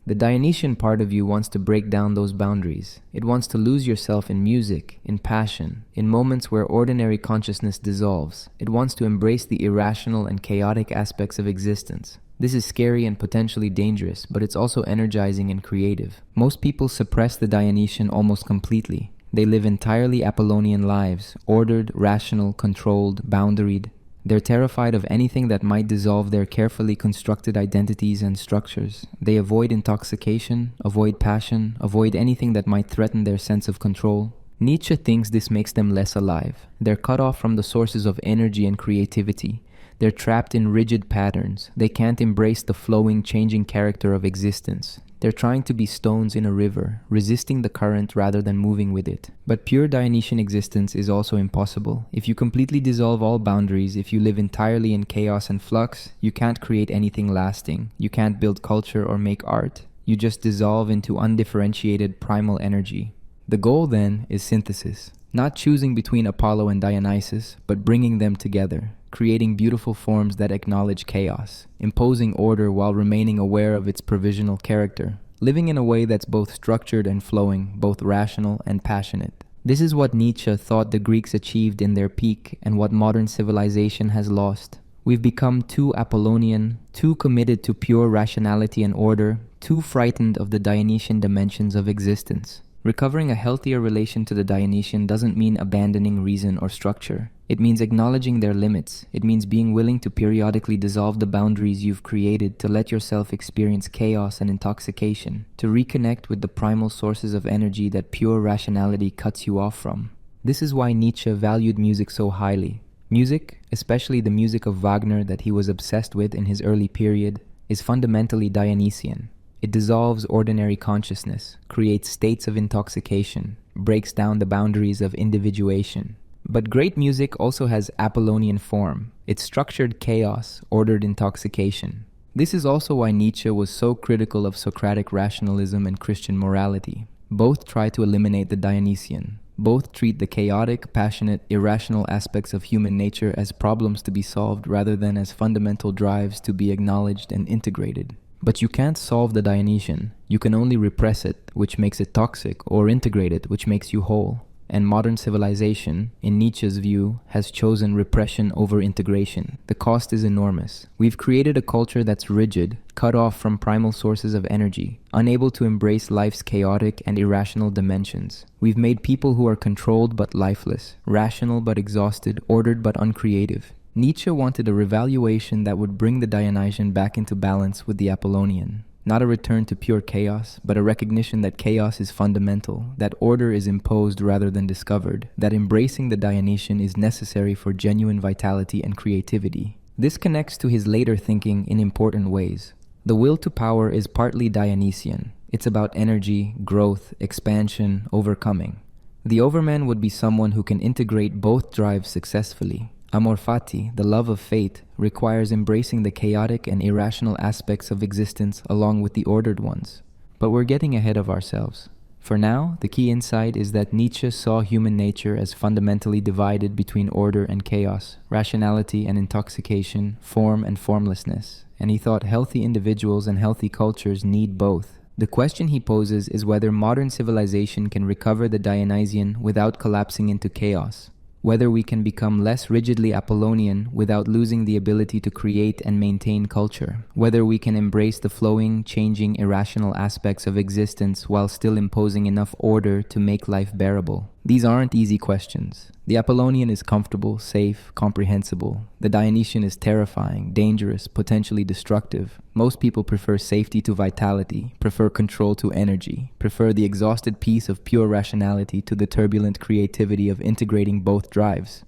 The Dionysian part of you wants to break down those boundaries. It wants to lose yourself in music, in passion, in moments where ordinary consciousness dissolves. It wants to embrace the irrational and chaotic aspects of existence. This is scary and potentially dangerous, but it's also energizing and creative. Most people suppress the Dionysian almost completely. They live entirely Apollonian lives, ordered, rational, controlled, boundaried. They're terrified of anything that might dissolve their carefully constructed identities and structures. They avoid intoxication, avoid passion, avoid anything that might threaten their sense of control. Nietzsche thinks this makes them less alive. They're cut off from the sources of energy and creativity. They're trapped in rigid patterns. They can't embrace the flowing, changing character of existence. They're trying to be stones in a river, resisting the current rather than moving with it. But pure Dionysian existence is also impossible. If you completely dissolve all boundaries, if you live entirely in chaos and flux, you can't create anything lasting. You can't build culture or make art. You just dissolve into undifferentiated primal energy. The goal then is synthesis. Not choosing between Apollo and Dionysus, but bringing them together, creating beautiful forms that acknowledge chaos, imposing order while remaining aware of its provisional character, living in a way that's both structured and flowing, both rational and passionate. This is what Nietzsche thought the Greeks achieved in their peak and what modern civilization has lost. We've become too Apollonian, too committed to pure rationality and order, too frightened of the Dionysian dimensions of existence. Recovering a healthier relation to the Dionysian doesn't mean abandoning reason or structure. It means acknowledging their limits. It means being willing to periodically dissolve the boundaries you've created to let yourself experience chaos and intoxication, to reconnect with the primal sources of energy that pure rationality cuts you off from. This is why Nietzsche valued music so highly. Music, especially the music of Wagner that he was obsessed with in his early period, is fundamentally Dionysian. It dissolves ordinary consciousness, creates states of intoxication, breaks down the boundaries of individuation. But great music also has Apollonian form. It's structured chaos, ordered intoxication. This is also why Nietzsche was so critical of Socratic rationalism and Christian morality. Both try to eliminate the Dionysian. Both treat the chaotic, passionate, irrational aspects of human nature as problems to be solved rather than as fundamental drives to be acknowledged and integrated. But you can't solve the Dionysian. You can only repress it, which makes it toxic, or integrate it, which makes you whole. And modern civilization, in Nietzsche's view, has chosen repression over integration. The cost is enormous. We've created a culture that's rigid, cut off from primal sources of energy, unable to embrace life's chaotic and irrational dimensions. We've made people who are controlled but lifeless, rational but exhausted, ordered but uncreative. Nietzsche wanted a revaluation that would bring the Dionysian back into balance with the Apollonian. Not a return to pure chaos, but a recognition that chaos is fundamental, that order is imposed rather than discovered, that embracing the Dionysian is necessary for genuine vitality and creativity. This connects to his later thinking in important ways. The will to power is partly Dionysian. It's about energy, growth, expansion, overcoming. The overman would be someone who can integrate both drives successfully. Amor fati, the love of fate, requires embracing the chaotic and irrational aspects of existence along with the ordered ones. But we're getting ahead of ourselves. For now, the key insight is that Nietzsche saw human nature as fundamentally divided between order and chaos, rationality and intoxication, form and formlessness, and he thought healthy individuals and healthy cultures need both. The question he poses is whether modern civilization can recover the Dionysian without collapsing into chaos. Whether we can become less rigidly Apollonian without losing the ability to create and maintain culture. Whether we can embrace the flowing, changing, irrational aspects of existence while still imposing enough order to make life bearable. These aren't easy questions. The Apollonian is comfortable, safe, comprehensible. The Dionysian is terrifying, dangerous, potentially destructive. Most people prefer safety to vitality, prefer control to energy, prefer the exhausted peace of pure rationality to the turbulent creativity of integrating both drives.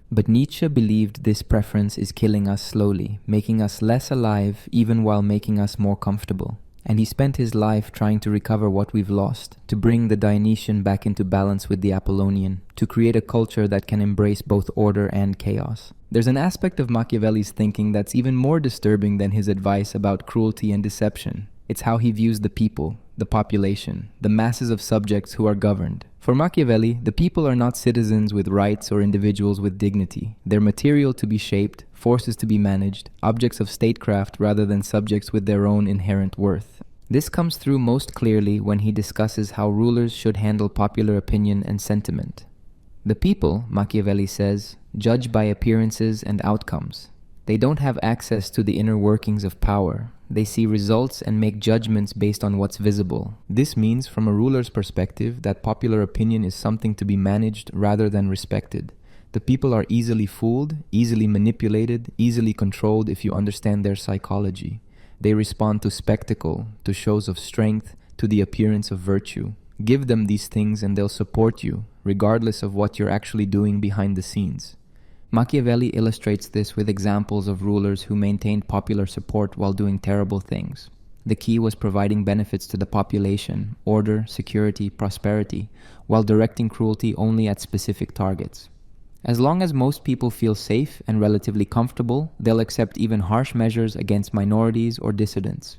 But Nietzsche believed this preference is killing us slowly, making us less alive even while making us more comfortable. And he spent his life trying to recover what we've lost, to bring the Dionysian back into balance with the Apollonian, to create a culture that can embrace both order and chaos. There's an aspect of Machiavelli's thinking that's even more disturbing than his advice about cruelty and deception. It's how he views the people, the population, the masses of subjects who are governed. For Machiavelli, the people are not citizens with rights or individuals with dignity. They're material to be shaped, forces to be managed, objects of statecraft rather than subjects with their own inherent worth. This comes through most clearly when he discusses how rulers should handle popular opinion and sentiment. The people, Machiavelli says, judge by appearances and outcomes. They don't have access to the inner workings of power. They see results and make judgments based on what's visible. This means, from a ruler's perspective, that popular opinion is something to be managed rather than respected. The people are easily fooled, easily manipulated, easily controlled if you understand their psychology. They respond to spectacle, to shows of strength, to the appearance of virtue. Give them these things and they'll support you, regardless of what you're actually doing behind the scenes. Machiavelli illustrates this with examples of rulers who maintained popular support while doing terrible things. The key was providing benefits to the population, order, security, prosperity, while directing cruelty only at specific targets. As long as most people feel safe and relatively comfortable, they'll accept even harsh measures against minorities or dissidents.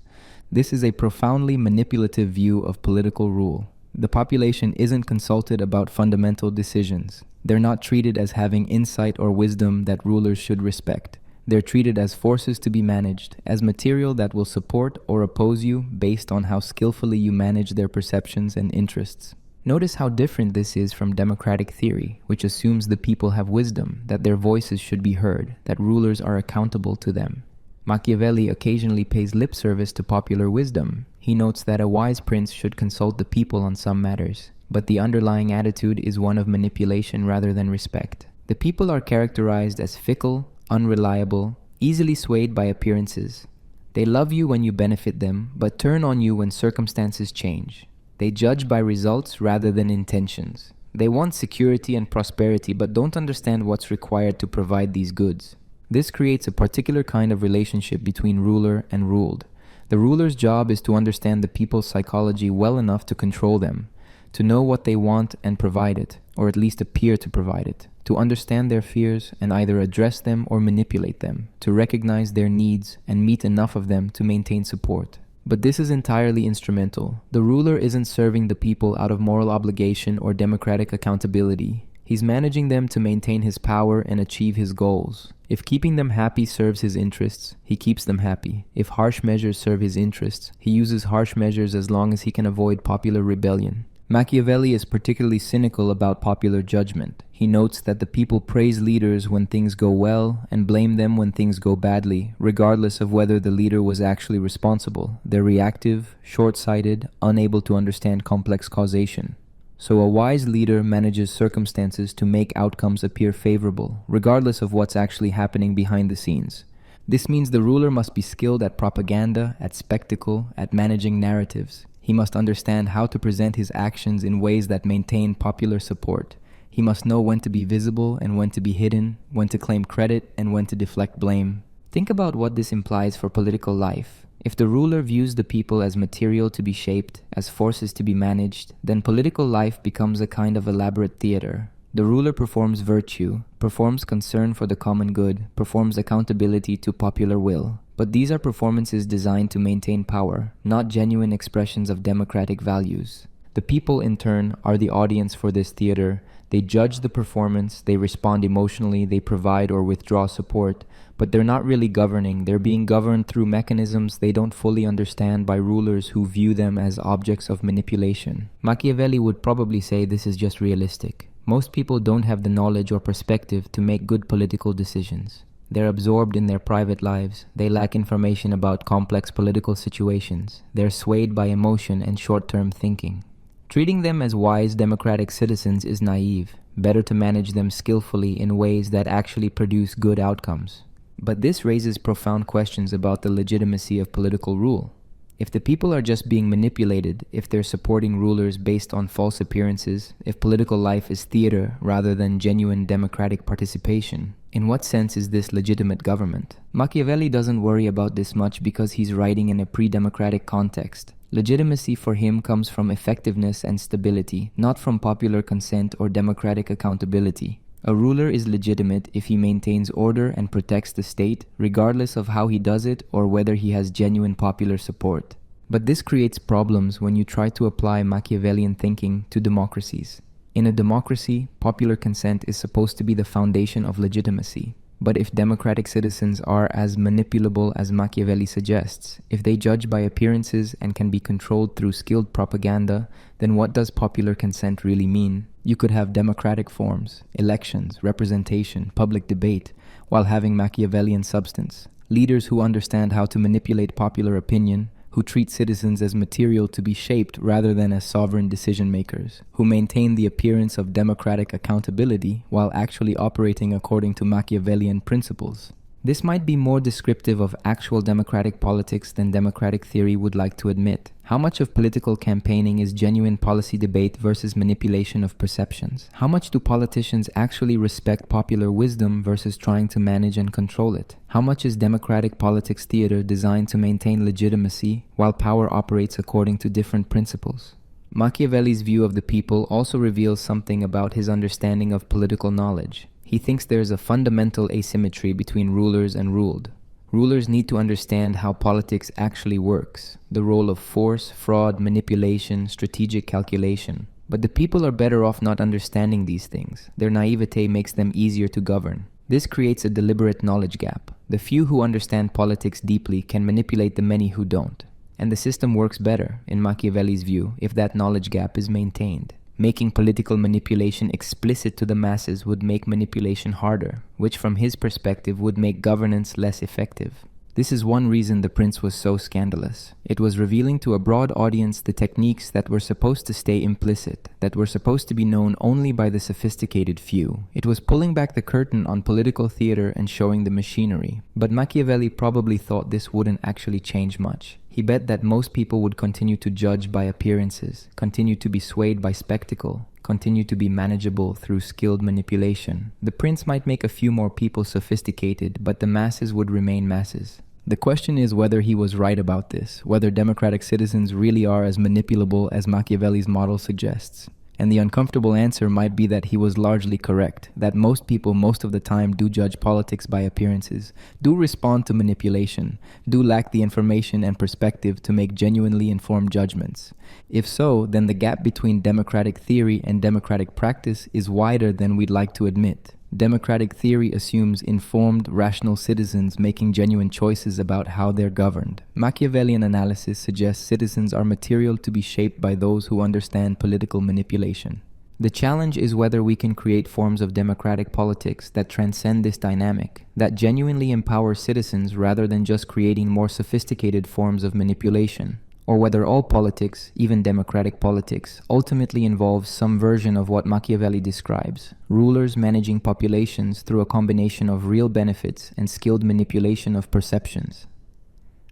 This is a profoundly manipulative view of political rule. The population isn't consulted about fundamental decisions. They're not treated as having insight or wisdom that rulers should respect. They're treated as forces to be managed, as material that will support or oppose you based on how skillfully you manage their perceptions and interests. Notice how different this is from democratic theory, which assumes the people have wisdom, that their voices should be heard, that rulers are accountable to them. Machiavelli occasionally pays lip service to popular wisdom. He notes that a wise prince should consult the people on some matters, but the underlying attitude is one of manipulation rather than respect. The people are characterized as fickle, unreliable, easily swayed by appearances. They love you when you benefit them, but turn on you when circumstances change. They judge by results rather than intentions. They want security and prosperity, but don't understand what's required to provide these goods. This creates a particular kind of relationship between ruler and ruled. The ruler's job is to understand the people's psychology well enough to control them, to know what they want and provide it, or at least appear to provide it, to understand their fears and either address them or manipulate them, to recognize their needs and meet enough of them to maintain support. But this is entirely instrumental. The ruler isn't serving the people out of moral obligation or democratic accountability. He's managing them to maintain his power and achieve his goals. If keeping them happy serves his interests, he keeps them happy. If harsh measures serve his interests, he uses harsh measures as long as he can avoid popular rebellion. Machiavelli is particularly cynical about popular judgment. He notes that the people praise leaders when things go well and blame them when things go badly, regardless of whether the leader was actually responsible. They're reactive, short-sighted, unable to understand complex causation. So a wise leader manages circumstances to make outcomes appear favorable, regardless of what's actually happening behind the scenes. This means the ruler must be skilled at propaganda, at spectacle, at managing narratives. He must understand how to present his actions in ways that maintain popular support. He must know when to be visible and when to be hidden, when to claim credit and when to deflect blame. Think about what this implies for political life. If the ruler views the people as material to be shaped, as forces to be managed, then political life becomes a kind of elaborate theater. The ruler performs virtue, performs concern for the common good, performs accountability to popular will. But these are performances designed to maintain power, not genuine expressions of democratic values. The people, in turn, are the audience for this theater. They judge the performance, they respond emotionally, they provide or withdraw support, but they're not really governing. They're being governed through mechanisms they don't fully understand by rulers who view them as objects of manipulation. Machiavelli would probably say this is just realistic. Most people don't have the knowledge or perspective to make good political decisions. They're absorbed in their private lives. They lack information about complex political situations. They're swayed by emotion and short-term thinking. Treating them as wise democratic citizens is naive. Better to manage them skillfully in ways that actually produce good outcomes. But this raises profound questions about the legitimacy of political rule. If the people are just being manipulated, if they're supporting rulers based on false appearances, if political life is theater rather than genuine democratic participation, in what sense is this legitimate government? Machiavelli doesn't worry about this much because he's writing in a pre-democratic context. Legitimacy for him comes from effectiveness and stability, not from popular consent or democratic accountability. A ruler is legitimate if he maintains order and protects the state, regardless of how he does it or whether he has genuine popular support. But this creates problems when you try to apply Machiavellian thinking to democracies. In a democracy, popular consent is supposed to be the foundation of legitimacy. But if democratic citizens are as manipulable as Machiavelli suggests, if they judge by appearances and can be controlled through skilled propaganda, then what does popular consent really mean? You could have democratic forms, elections, representation, public debate, while having Machiavellian substance. Leaders who understand how to manipulate popular opinion, who treat citizens as material to be shaped rather than as sovereign decision makers, who maintain the appearance of democratic accountability while actually operating according to Machiavellian principles. This might be more descriptive of actual democratic politics than democratic theory would like to admit. How much of political campaigning is genuine policy debate versus manipulation of perceptions? How much do politicians actually respect popular wisdom versus trying to manage and control it? How much is democratic politics theater designed to maintain legitimacy while power operates according to different principles? Machiavelli's view of the people also reveals something about his understanding of political knowledge. He thinks there is a fundamental asymmetry between rulers and ruled. Rulers need to understand how politics actually works, the role of force, fraud, manipulation, strategic calculation. But the people are better off not understanding these things. Their naivete makes them easier to govern. This creates a deliberate knowledge gap. The few who understand politics deeply can manipulate the many who don't. And the system works better, in Machiavelli's view, if that knowledge gap is maintained. Making political manipulation explicit to the masses would make manipulation harder, which from his perspective would make governance less effective. This is one reason The Prince was so scandalous. It was revealing to a broad audience the techniques that were supposed to stay implicit, that were supposed to be known only by the sophisticated few. It was pulling back the curtain on political theater and showing the machinery. But Machiavelli probably thought this wouldn't actually change much. He bet that most people would continue to judge by appearances, continue to be swayed by spectacle, continue to be manageable through skilled manipulation. The prince might make a few more people sophisticated, but the masses would remain masses. The question is whether he was right about this, whether democratic citizens really are as manipulable as Machiavelli's model suggests. And the uncomfortable answer might be that he was largely correct, that most people most of the time do judge politics by appearances, do respond to manipulation, do lack the information and perspective to make genuinely informed judgments. If so, then the gap between democratic theory and democratic practice is wider than we'd like to admit. Democratic theory assumes informed, rational citizens making genuine choices about how they're governed. Machiavellian analysis suggests citizens are material to be shaped by those who understand political manipulation. The challenge is whether we can create forms of democratic politics that transcend this dynamic, that genuinely empower citizens rather than just creating more sophisticated forms of manipulation. Or whether all politics, even democratic politics, ultimately involves some version of what Machiavelli describes, rulers managing populations through a combination of real benefits and skilled manipulation of perceptions.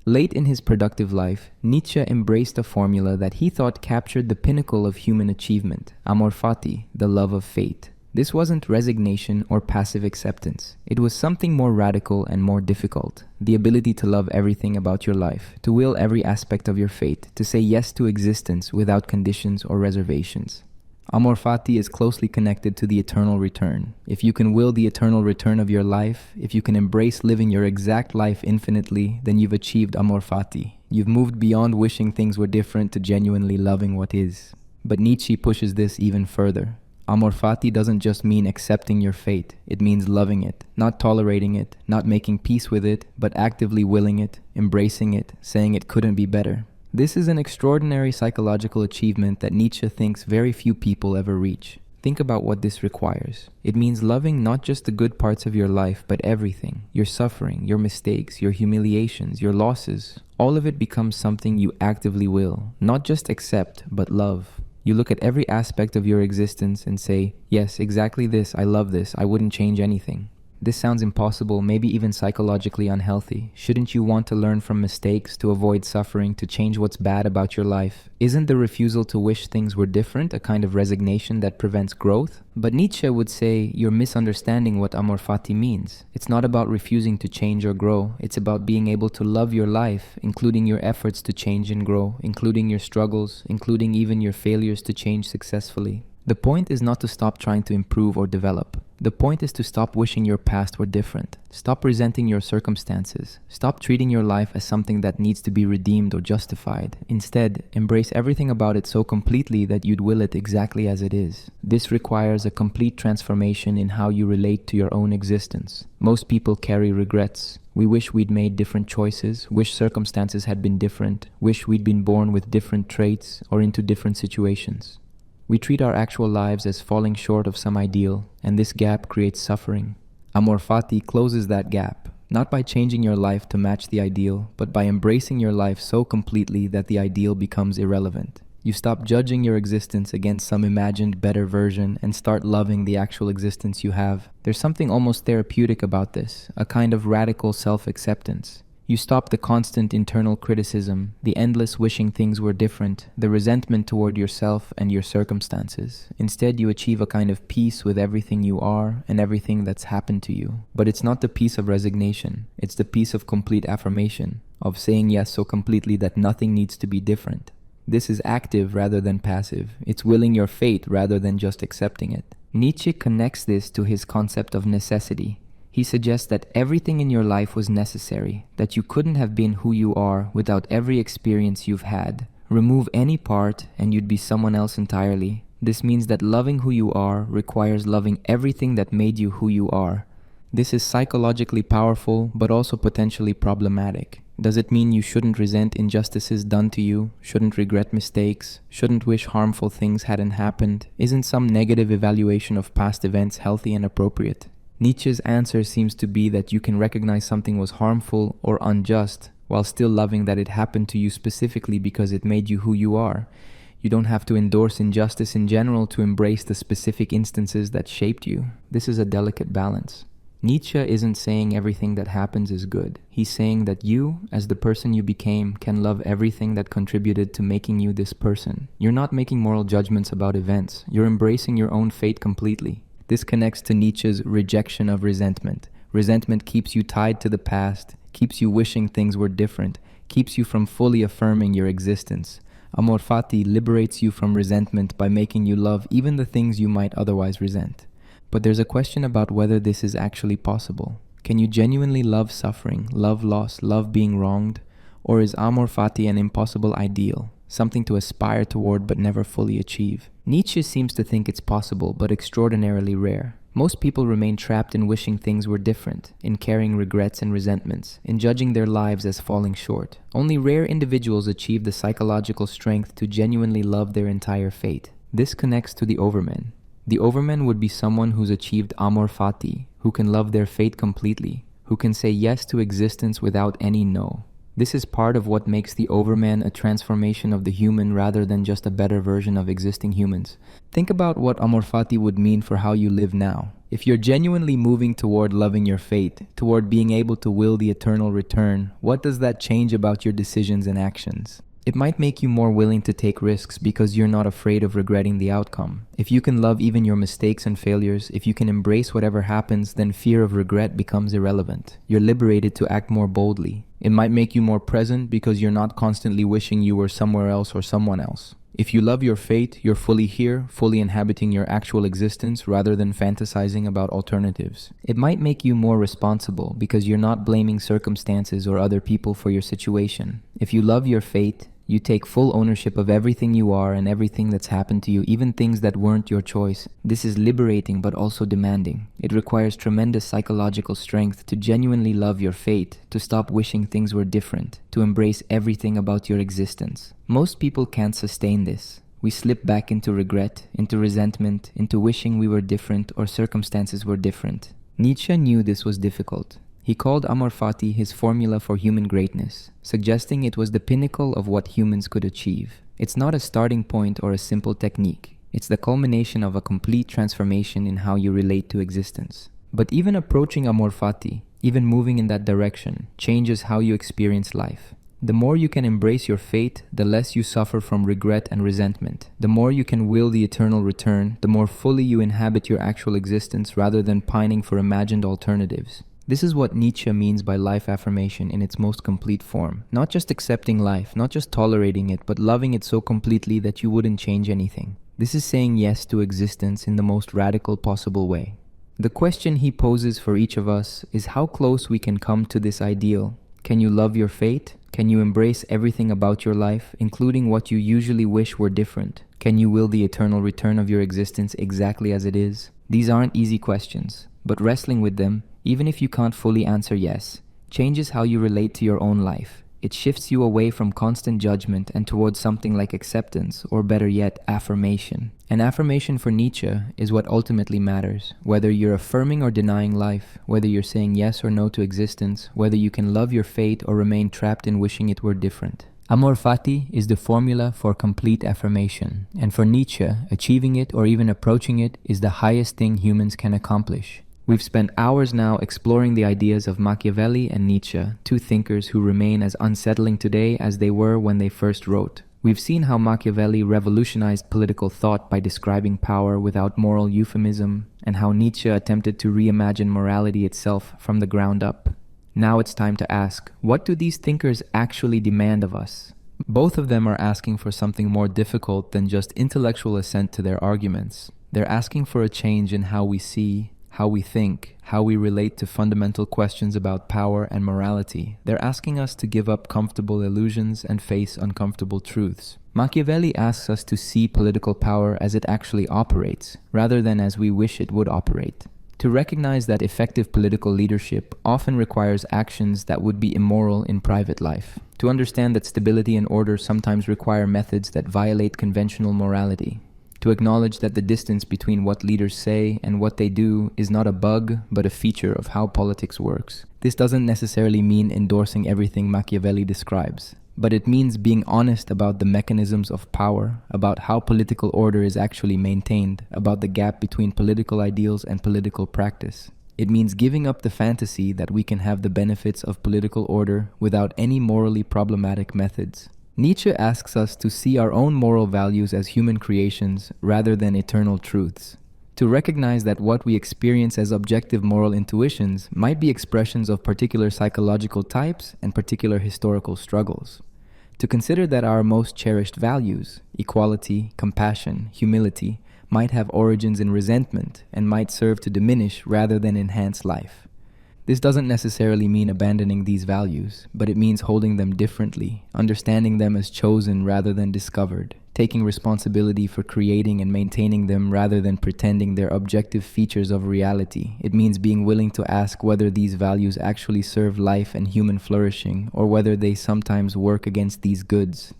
Late in his productive life, Nietzsche embraced a formula that he thought captured the pinnacle of human achievement, amor fati, the love of fate. This wasn't resignation or passive acceptance. It was something more radical and more difficult. The ability to love everything about your life, to will every aspect of your fate, to say yes to existence without conditions or reservations. Amor fati is closely connected to the eternal return. If you can will the eternal return of your life, if you can embrace living your exact life infinitely, then you've achieved amor fati. You've moved beyond wishing things were different to genuinely loving what is. But Nietzsche pushes this even further. Amor fati doesn't just mean accepting your fate, it means loving it, not tolerating it, not making peace with it, but actively willing it, embracing it, saying it couldn't be better. This is an extraordinary psychological achievement that Nietzsche thinks very few people ever reach. Think about what this requires. It means loving not just the good parts of your life, but everything. Your suffering, your mistakes, your humiliations, your losses. All of it becomes something you actively will, not just accept, but love. You look at every aspect of your existence and say, yes, exactly this, I love this, I wouldn't change anything. This sounds impossible, maybe even psychologically unhealthy. Shouldn't you want to learn from mistakes, to avoid suffering, to change what's bad about your life? Isn't the refusal to wish things were different a kind of resignation that prevents growth? But Nietzsche would say you're misunderstanding what amor fati means. It's not about refusing to change or grow. It's about being able to love your life, including your efforts to change and grow, including your struggles, including even your failures to change successfully. The point is not to stop trying to improve or develop. The point is to stop wishing your past were different. Stop resenting your circumstances. Stop treating your life as something that needs to be redeemed or justified. Instead, embrace everything about it so completely that you'd will it exactly as it is. This requires a complete transformation in how you relate to your own existence. Most people carry regrets. We wish we'd made different choices, wish circumstances had been different, wish we'd been born with different traits or into different situations. We treat our actual lives as falling short of some ideal, and this gap creates suffering. Amor Fati closes that gap, not by changing your life to match the ideal, but by embracing your life so completely that the ideal becomes irrelevant. You stop judging your existence against some imagined better version and start loving the actual existence you have. There's something almost therapeutic about this, a kind of radical self-acceptance. You stop the constant internal criticism, the endless wishing things were different, the resentment toward yourself and your circumstances. Instead, you achieve a kind of peace with everything you are and everything that's happened to you. But it's not the peace of resignation, it's the peace of complete affirmation, of saying yes so completely that nothing needs to be different. This is active rather than passive. It's willing your fate rather than just accepting it. Nietzsche connects this to his concept of necessity. He suggests that everything in your life was necessary, that you couldn't have been who you are without every experience you've had. Remove any part and you'd be someone else entirely. This means that loving who you are requires loving everything that made you who you are. This is psychologically powerful, but also potentially problematic. Does it mean you shouldn't resent injustices done to you, shouldn't regret mistakes, shouldn't wish harmful things hadn't happened? Isn't some negative evaluation of past events healthy and appropriate? Nietzsche's answer seems to be that you can recognize something was harmful or unjust while still loving that it happened to you specifically because it made you who you are. You don't have to endorse injustice in general to embrace the specific instances that shaped you. This is a delicate balance. Nietzsche isn't saying everything that happens is good. He's saying that you, as the person you became, can love everything that contributed to making you this person. You're not making moral judgments about events. You're embracing your own fate completely. This connects to Nietzsche's rejection of resentment. Resentment keeps you tied to the past, keeps you wishing things were different, keeps you from fully affirming your existence. Amor Fati liberates you from resentment by making you love even the things you might otherwise resent. But there's a question about whether this is actually possible. Can you genuinely love suffering, love loss, love being wronged? Or is Amor Fati an impossible ideal, something to aspire toward but never fully achieve? Nietzsche seems to think it's possible but extraordinarily rare. Most people remain trapped in wishing things were different, in carrying regrets and resentments, in judging their lives as falling short. Only rare individuals achieve the psychological strength to genuinely love their entire fate. This connects to the overman. The overman would be someone who's achieved Amor Fati, who can love their fate completely, who can say yes to existence without any no. This is part of what makes the overman a transformation of the human rather than just a better version of existing humans. Think about what Amor Fati would mean for how you live now. If you're genuinely moving toward loving your fate, toward being able to will the eternal return, what does that change about your decisions and actions? It might make you more willing to take risks because you're not afraid of regretting the outcome. If you can love even your mistakes and failures, if you can embrace whatever happens, then fear of regret becomes irrelevant. You're liberated to act more boldly. It might make you more present because you're not constantly wishing you were somewhere else or someone else. If you love your fate, you're fully here, fully inhabiting your actual existence rather than fantasizing about alternatives. It might make you more responsible because you're not blaming circumstances or other people for your situation. If you love your fate, you take full ownership of everything you are and everything that's happened to you, even things that weren't your choice. This is liberating but also demanding. It requires tremendous psychological strength to genuinely love your fate, to stop wishing things were different, to embrace everything about your existence. Most people can't sustain this. We slip back into regret, into resentment, into wishing we were different or circumstances were different. Nietzsche knew this was difficult. He called Amor Fati his formula for human greatness, suggesting it was the pinnacle of what humans could achieve. It's not a starting point or a simple technique. It's the culmination of a complete transformation in how you relate to existence. But even approaching Amor Fati, even moving in that direction, changes how you experience life. The more you can embrace your fate, the less you suffer from regret and resentment. The more you can will the eternal return, the more fully you inhabit your actual existence rather than pining for imagined alternatives. This is what Nietzsche means by life affirmation in its most complete form. Not just accepting life, not just tolerating it, but loving it so completely that you wouldn't change anything. This is saying yes to existence in the most radical possible way. The question he poses for each of us is how close we can come to this ideal. Can you love your fate? Can you embrace everything about your life, including what you usually wish were different? Can you will the eternal return of your existence exactly as it is? These aren't easy questions, but wrestling with them, even if you can't fully answer yes, changes how you relate to your own life. It shifts you away from constant judgment and towards something like acceptance, or better yet, affirmation. An affirmation for Nietzsche is what ultimately matters. Whether you're affirming or denying life, whether you're saying yes or no to existence, whether you can love your fate or remain trapped in wishing it were different. Amor fati is the formula for complete affirmation, and for Nietzsche, achieving it or even approaching it is the highest thing humans can accomplish. We've spent hours now exploring the ideas of Machiavelli and Nietzsche, two thinkers who remain as unsettling today as they were when they first wrote. We've seen how Machiavelli revolutionized political thought by describing power without moral euphemism, and how Nietzsche attempted to reimagine morality itself from the ground up. Now it's time to ask, what do these thinkers actually demand of us? Both of them are asking for something more difficult than just intellectual assent to their arguments. They're asking for a change in how we see, how we think, how we relate to fundamental questions about power and morality. They're asking us to give up comfortable illusions and face uncomfortable truths. Machiavelli asks us to see political power as it actually operates, rather than as we wish it would operate. To recognize that effective political leadership often requires actions that would be immoral in private life. To understand that stability and order sometimes require methods that violate conventional morality. To acknowledge that the distance between what leaders say and what they do is not a bug, but a feature of how politics works. This doesn't necessarily mean endorsing everything Machiavelli describes, but it means being honest about the mechanisms of power, about how political order is actually maintained, about the gap between political ideals and political practice. It means giving up the fantasy that we can have the benefits of political order without any morally problematic methods. Nietzsche asks us to see our own moral values as human creations rather than eternal truths. To recognize that what we experience as objective moral intuitions might be expressions of particular psychological types and particular historical struggles. To consider that our most cherished values, equality, compassion, humility, might have origins in resentment and might serve to diminish rather than enhance life. This doesn't necessarily mean abandoning these values, but it means holding them differently, understanding them as chosen rather than discovered, taking responsibility for creating and maintaining them rather than pretending they're objective features of reality. It means being willing to ask whether these values actually serve life and human flourishing, or whether they sometimes work against these goods.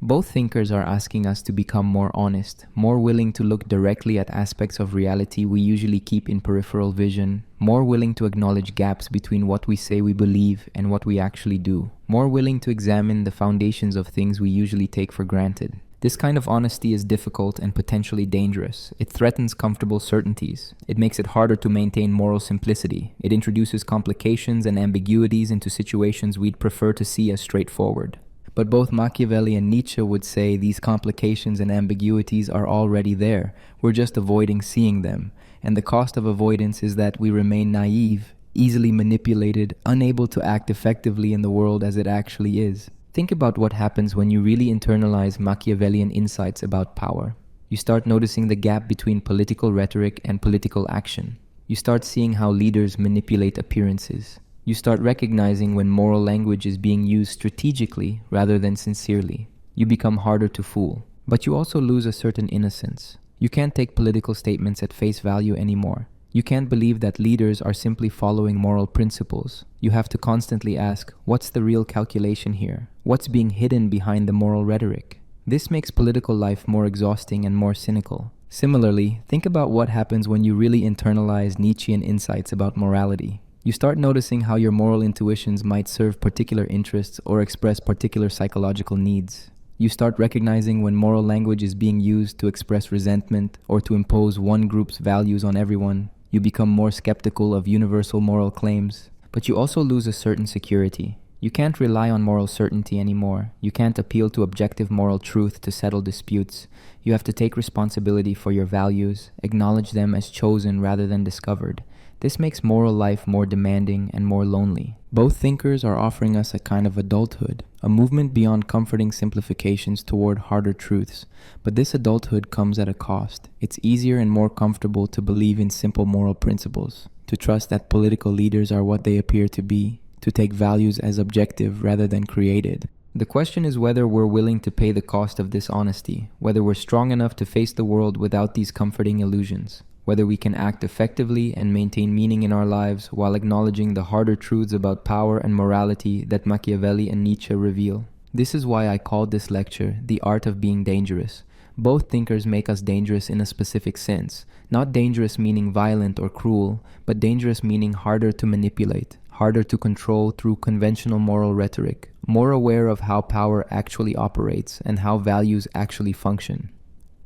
Both thinkers are asking us to become more honest, more willing to look directly at aspects of reality we usually keep in peripheral vision, more willing to acknowledge gaps between what we say we believe and what we actually do, more willing to examine the foundations of things we usually take for granted. This kind of honesty is difficult and potentially dangerous. It threatens comfortable certainties. It makes it harder to maintain moral simplicity. It introduces complications and ambiguities into situations we'd prefer to see as straightforward. But both Machiavelli and Nietzsche would say these complications and ambiguities are already there. We're just avoiding seeing them. And the cost of avoidance is that we remain naive, easily manipulated, unable to act effectively in the world as it actually is. Think about what happens when you really internalize Machiavellian insights about power. You start noticing the gap between political rhetoric and political action. You start seeing how leaders manipulate appearances. You start recognizing when moral language is being used strategically rather than sincerely. You become harder to fool. But you also lose a certain innocence. You can't take political statements at face value anymore. You can't believe that leaders are simply following moral principles. You have to constantly ask, what's the real calculation here? What's being hidden behind the moral rhetoric? This makes political life more exhausting and more cynical. Similarly, think about what happens when you really internalize Nietzschean insights about morality. You start noticing how your moral intuitions might serve particular interests or express particular psychological needs. You start recognizing when moral language is being used to express resentment or to impose one group's values on everyone. You become more skeptical of universal moral claims. But you also lose a certain security. You can't rely on moral certainty anymore. You can't appeal to objective moral truth to settle disputes. You have to take responsibility for your values, acknowledge them as chosen rather than discovered. This makes moral life more demanding and more lonely. Both thinkers are offering us a kind of adulthood, a movement beyond comforting simplifications toward harder truths. But this adulthood comes at a cost. It's easier and more comfortable to believe in simple moral principles, to trust that political leaders are what they appear to be, to take values as objective rather than created. The question is whether we're willing to pay the cost of this honesty, whether we're strong enough to face the world without these comforting illusions, whether we can act effectively and maintain meaning in our lives while acknowledging the harder truths about power and morality that Machiavelli and Nietzsche reveal. This is why I called this lecture The Art of Being Dangerous. Both thinkers make us dangerous in a specific sense, not dangerous meaning violent or cruel, but dangerous meaning harder to manipulate, harder to control through conventional moral rhetoric, more aware of how power actually operates and how values actually function.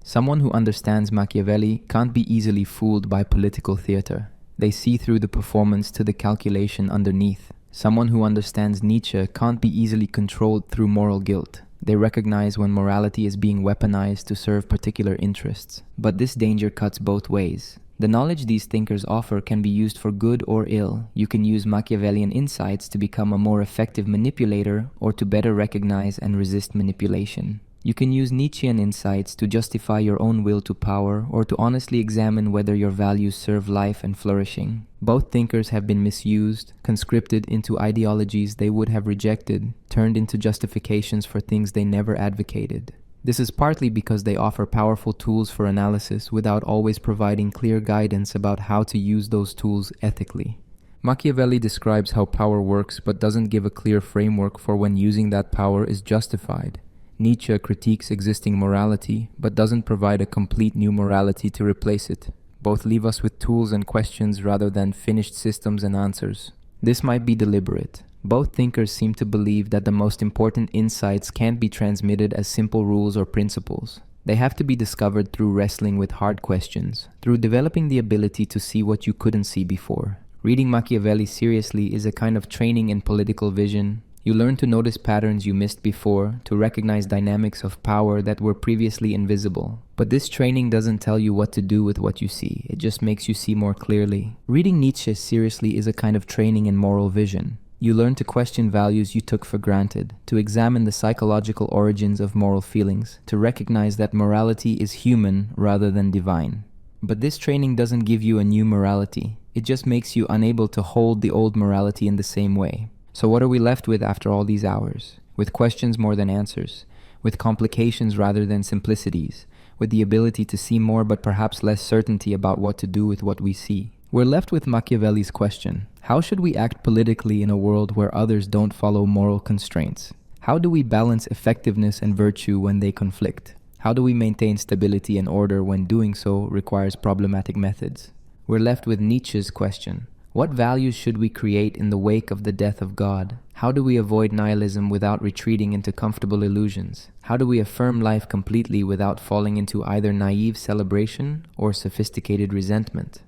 Someone who understands Machiavelli can't be easily fooled by political theater. They see through the performance to the calculation underneath. Someone who understands Nietzsche can't be easily controlled through moral guilt. They recognize when morality is being weaponized to serve particular interests. But this danger cuts both ways. The knowledge these thinkers offer can be used for good or ill. You can use Machiavellian insights to become a more effective manipulator or to better recognize and resist manipulation. You can use Nietzschean insights to justify your own will to power or to honestly examine whether your values serve life and flourishing. Both thinkers have been misused, conscripted into ideologies they would have rejected, turned into justifications for things they never advocated. This is partly because they offer powerful tools for analysis without always providing clear guidance about how to use those tools ethically. Machiavelli describes how power works but doesn't give a clear framework for when using that power is justified. Nietzsche critiques existing morality but doesn't provide a complete new morality to replace it. Both leave us with tools and questions rather than finished systems and answers. This might be deliberate. Both thinkers seem to believe that the most important insights can't be transmitted as simple rules or principles. They have to be discovered through wrestling with hard questions, through developing the ability to see what you couldn't see before. Reading Machiavelli seriously is a kind of training in political vision. You learn to notice patterns you missed before, to recognize dynamics of power that were previously invisible. But this training doesn't tell you what to do with what you see, it just makes you see more clearly. Reading Nietzsche seriously is a kind of training in moral vision. You learn to question values you took for granted, to examine the psychological origins of moral feelings, to recognize that morality is human rather than divine. But this training doesn't give you a new morality, it just makes you unable to hold the old morality in the same way. So what are we left with after all these hours? With questions more than answers, with complications rather than simplicities, with the ability to see more but perhaps less certainty about what to do with what we see. We're left with Machiavelli's question: how should we act politically in a world where others don't follow moral constraints? How do we balance effectiveness and virtue when they conflict? How do we maintain stability and order when doing so requires problematic methods? We're left with Nietzsche's question: what values should we create in the wake of the death of God? How do we avoid nihilism without retreating into comfortable illusions? How do we affirm life completely without falling into either naive celebration or sophisticated resentment?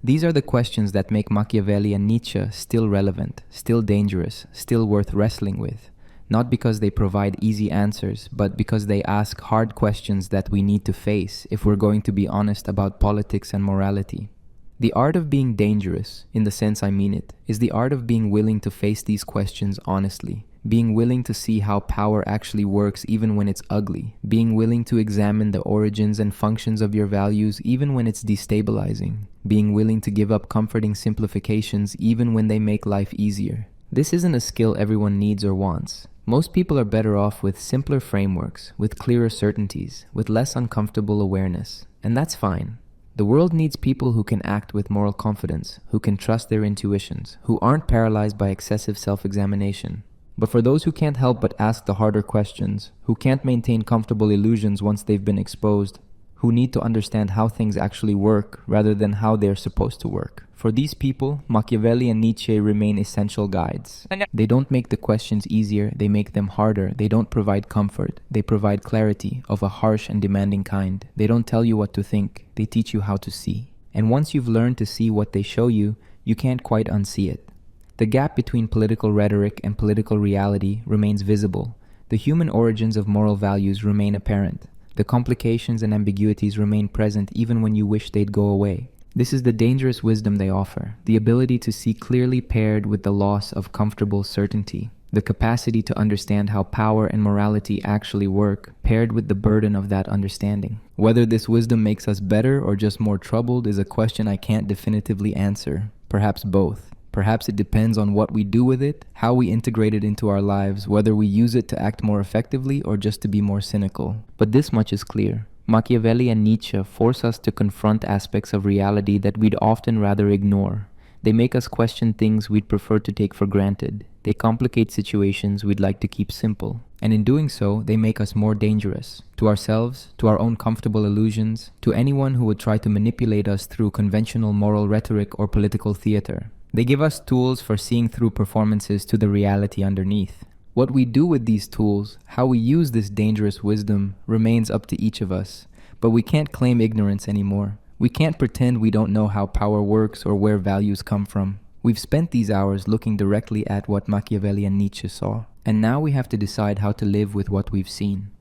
These are the questions that make Machiavelli and Nietzsche still relevant, still dangerous, still worth wrestling with. Not because they provide easy answers, but because they ask hard questions that we need to face if we're going to be honest about politics and morality. The art of being dangerous, in the sense I mean it, is the art of being willing to face these questions honestly, being willing to see how power actually works even when it's ugly, being willing to examine the origins and functions of your values even when it's destabilizing, being willing to give up comforting simplifications even when they make life easier. This isn't a skill everyone needs or wants. Most people are better off with simpler frameworks, with clearer certainties, with less uncomfortable awareness, and that's fine. The world needs people who can act with moral confidence, who can trust their intuitions, who aren't paralyzed by excessive self-examination. But for those who can't help but ask the harder questions, who can't maintain comfortable illusions once they've been exposed, who need to understand how things actually work rather than how they're supposed to work. For these people, Machiavelli and Nietzsche remain essential guides. They don't make the questions easier, they make them harder. They don't provide comfort, they provide clarity of a harsh and demanding kind. They don't tell you what to think, they teach you how to see. And once you've learned to see what they show you, you can't quite unsee it. The gap between political rhetoric and political reality remains visible. The human origins of moral values remain apparent. The complications and ambiguities remain present even when you wish they'd go away. This is the dangerous wisdom they offer, the ability to see clearly paired with the loss of comfortable certainty, the capacity to understand how power and morality actually work, paired with the burden of that understanding. Whether this wisdom makes us better or just more troubled is a question I can't definitively answer. Perhaps both. Perhaps it depends on what we do with it, how we integrate it into our lives, whether we use it to act more effectively or just to be more cynical. But this much is clear. Machiavelli and Nietzsche force us to confront aspects of reality that we'd often rather ignore. They make us question things we'd prefer to take for granted. They complicate situations we'd like to keep simple. And in doing so, they make us more dangerous. To ourselves, to our own comfortable illusions, to anyone who would try to manipulate us through conventional moral rhetoric or political theater. They give us tools for seeing through performances to the reality underneath. What we do with these tools, how we use this dangerous wisdom, remains up to each of us. But we can't claim ignorance anymore. We can't pretend we don't know how power works or where values come from. We've spent these hours looking directly at what Machiavelli and Nietzsche saw. And now we have to decide how to live with what we've seen.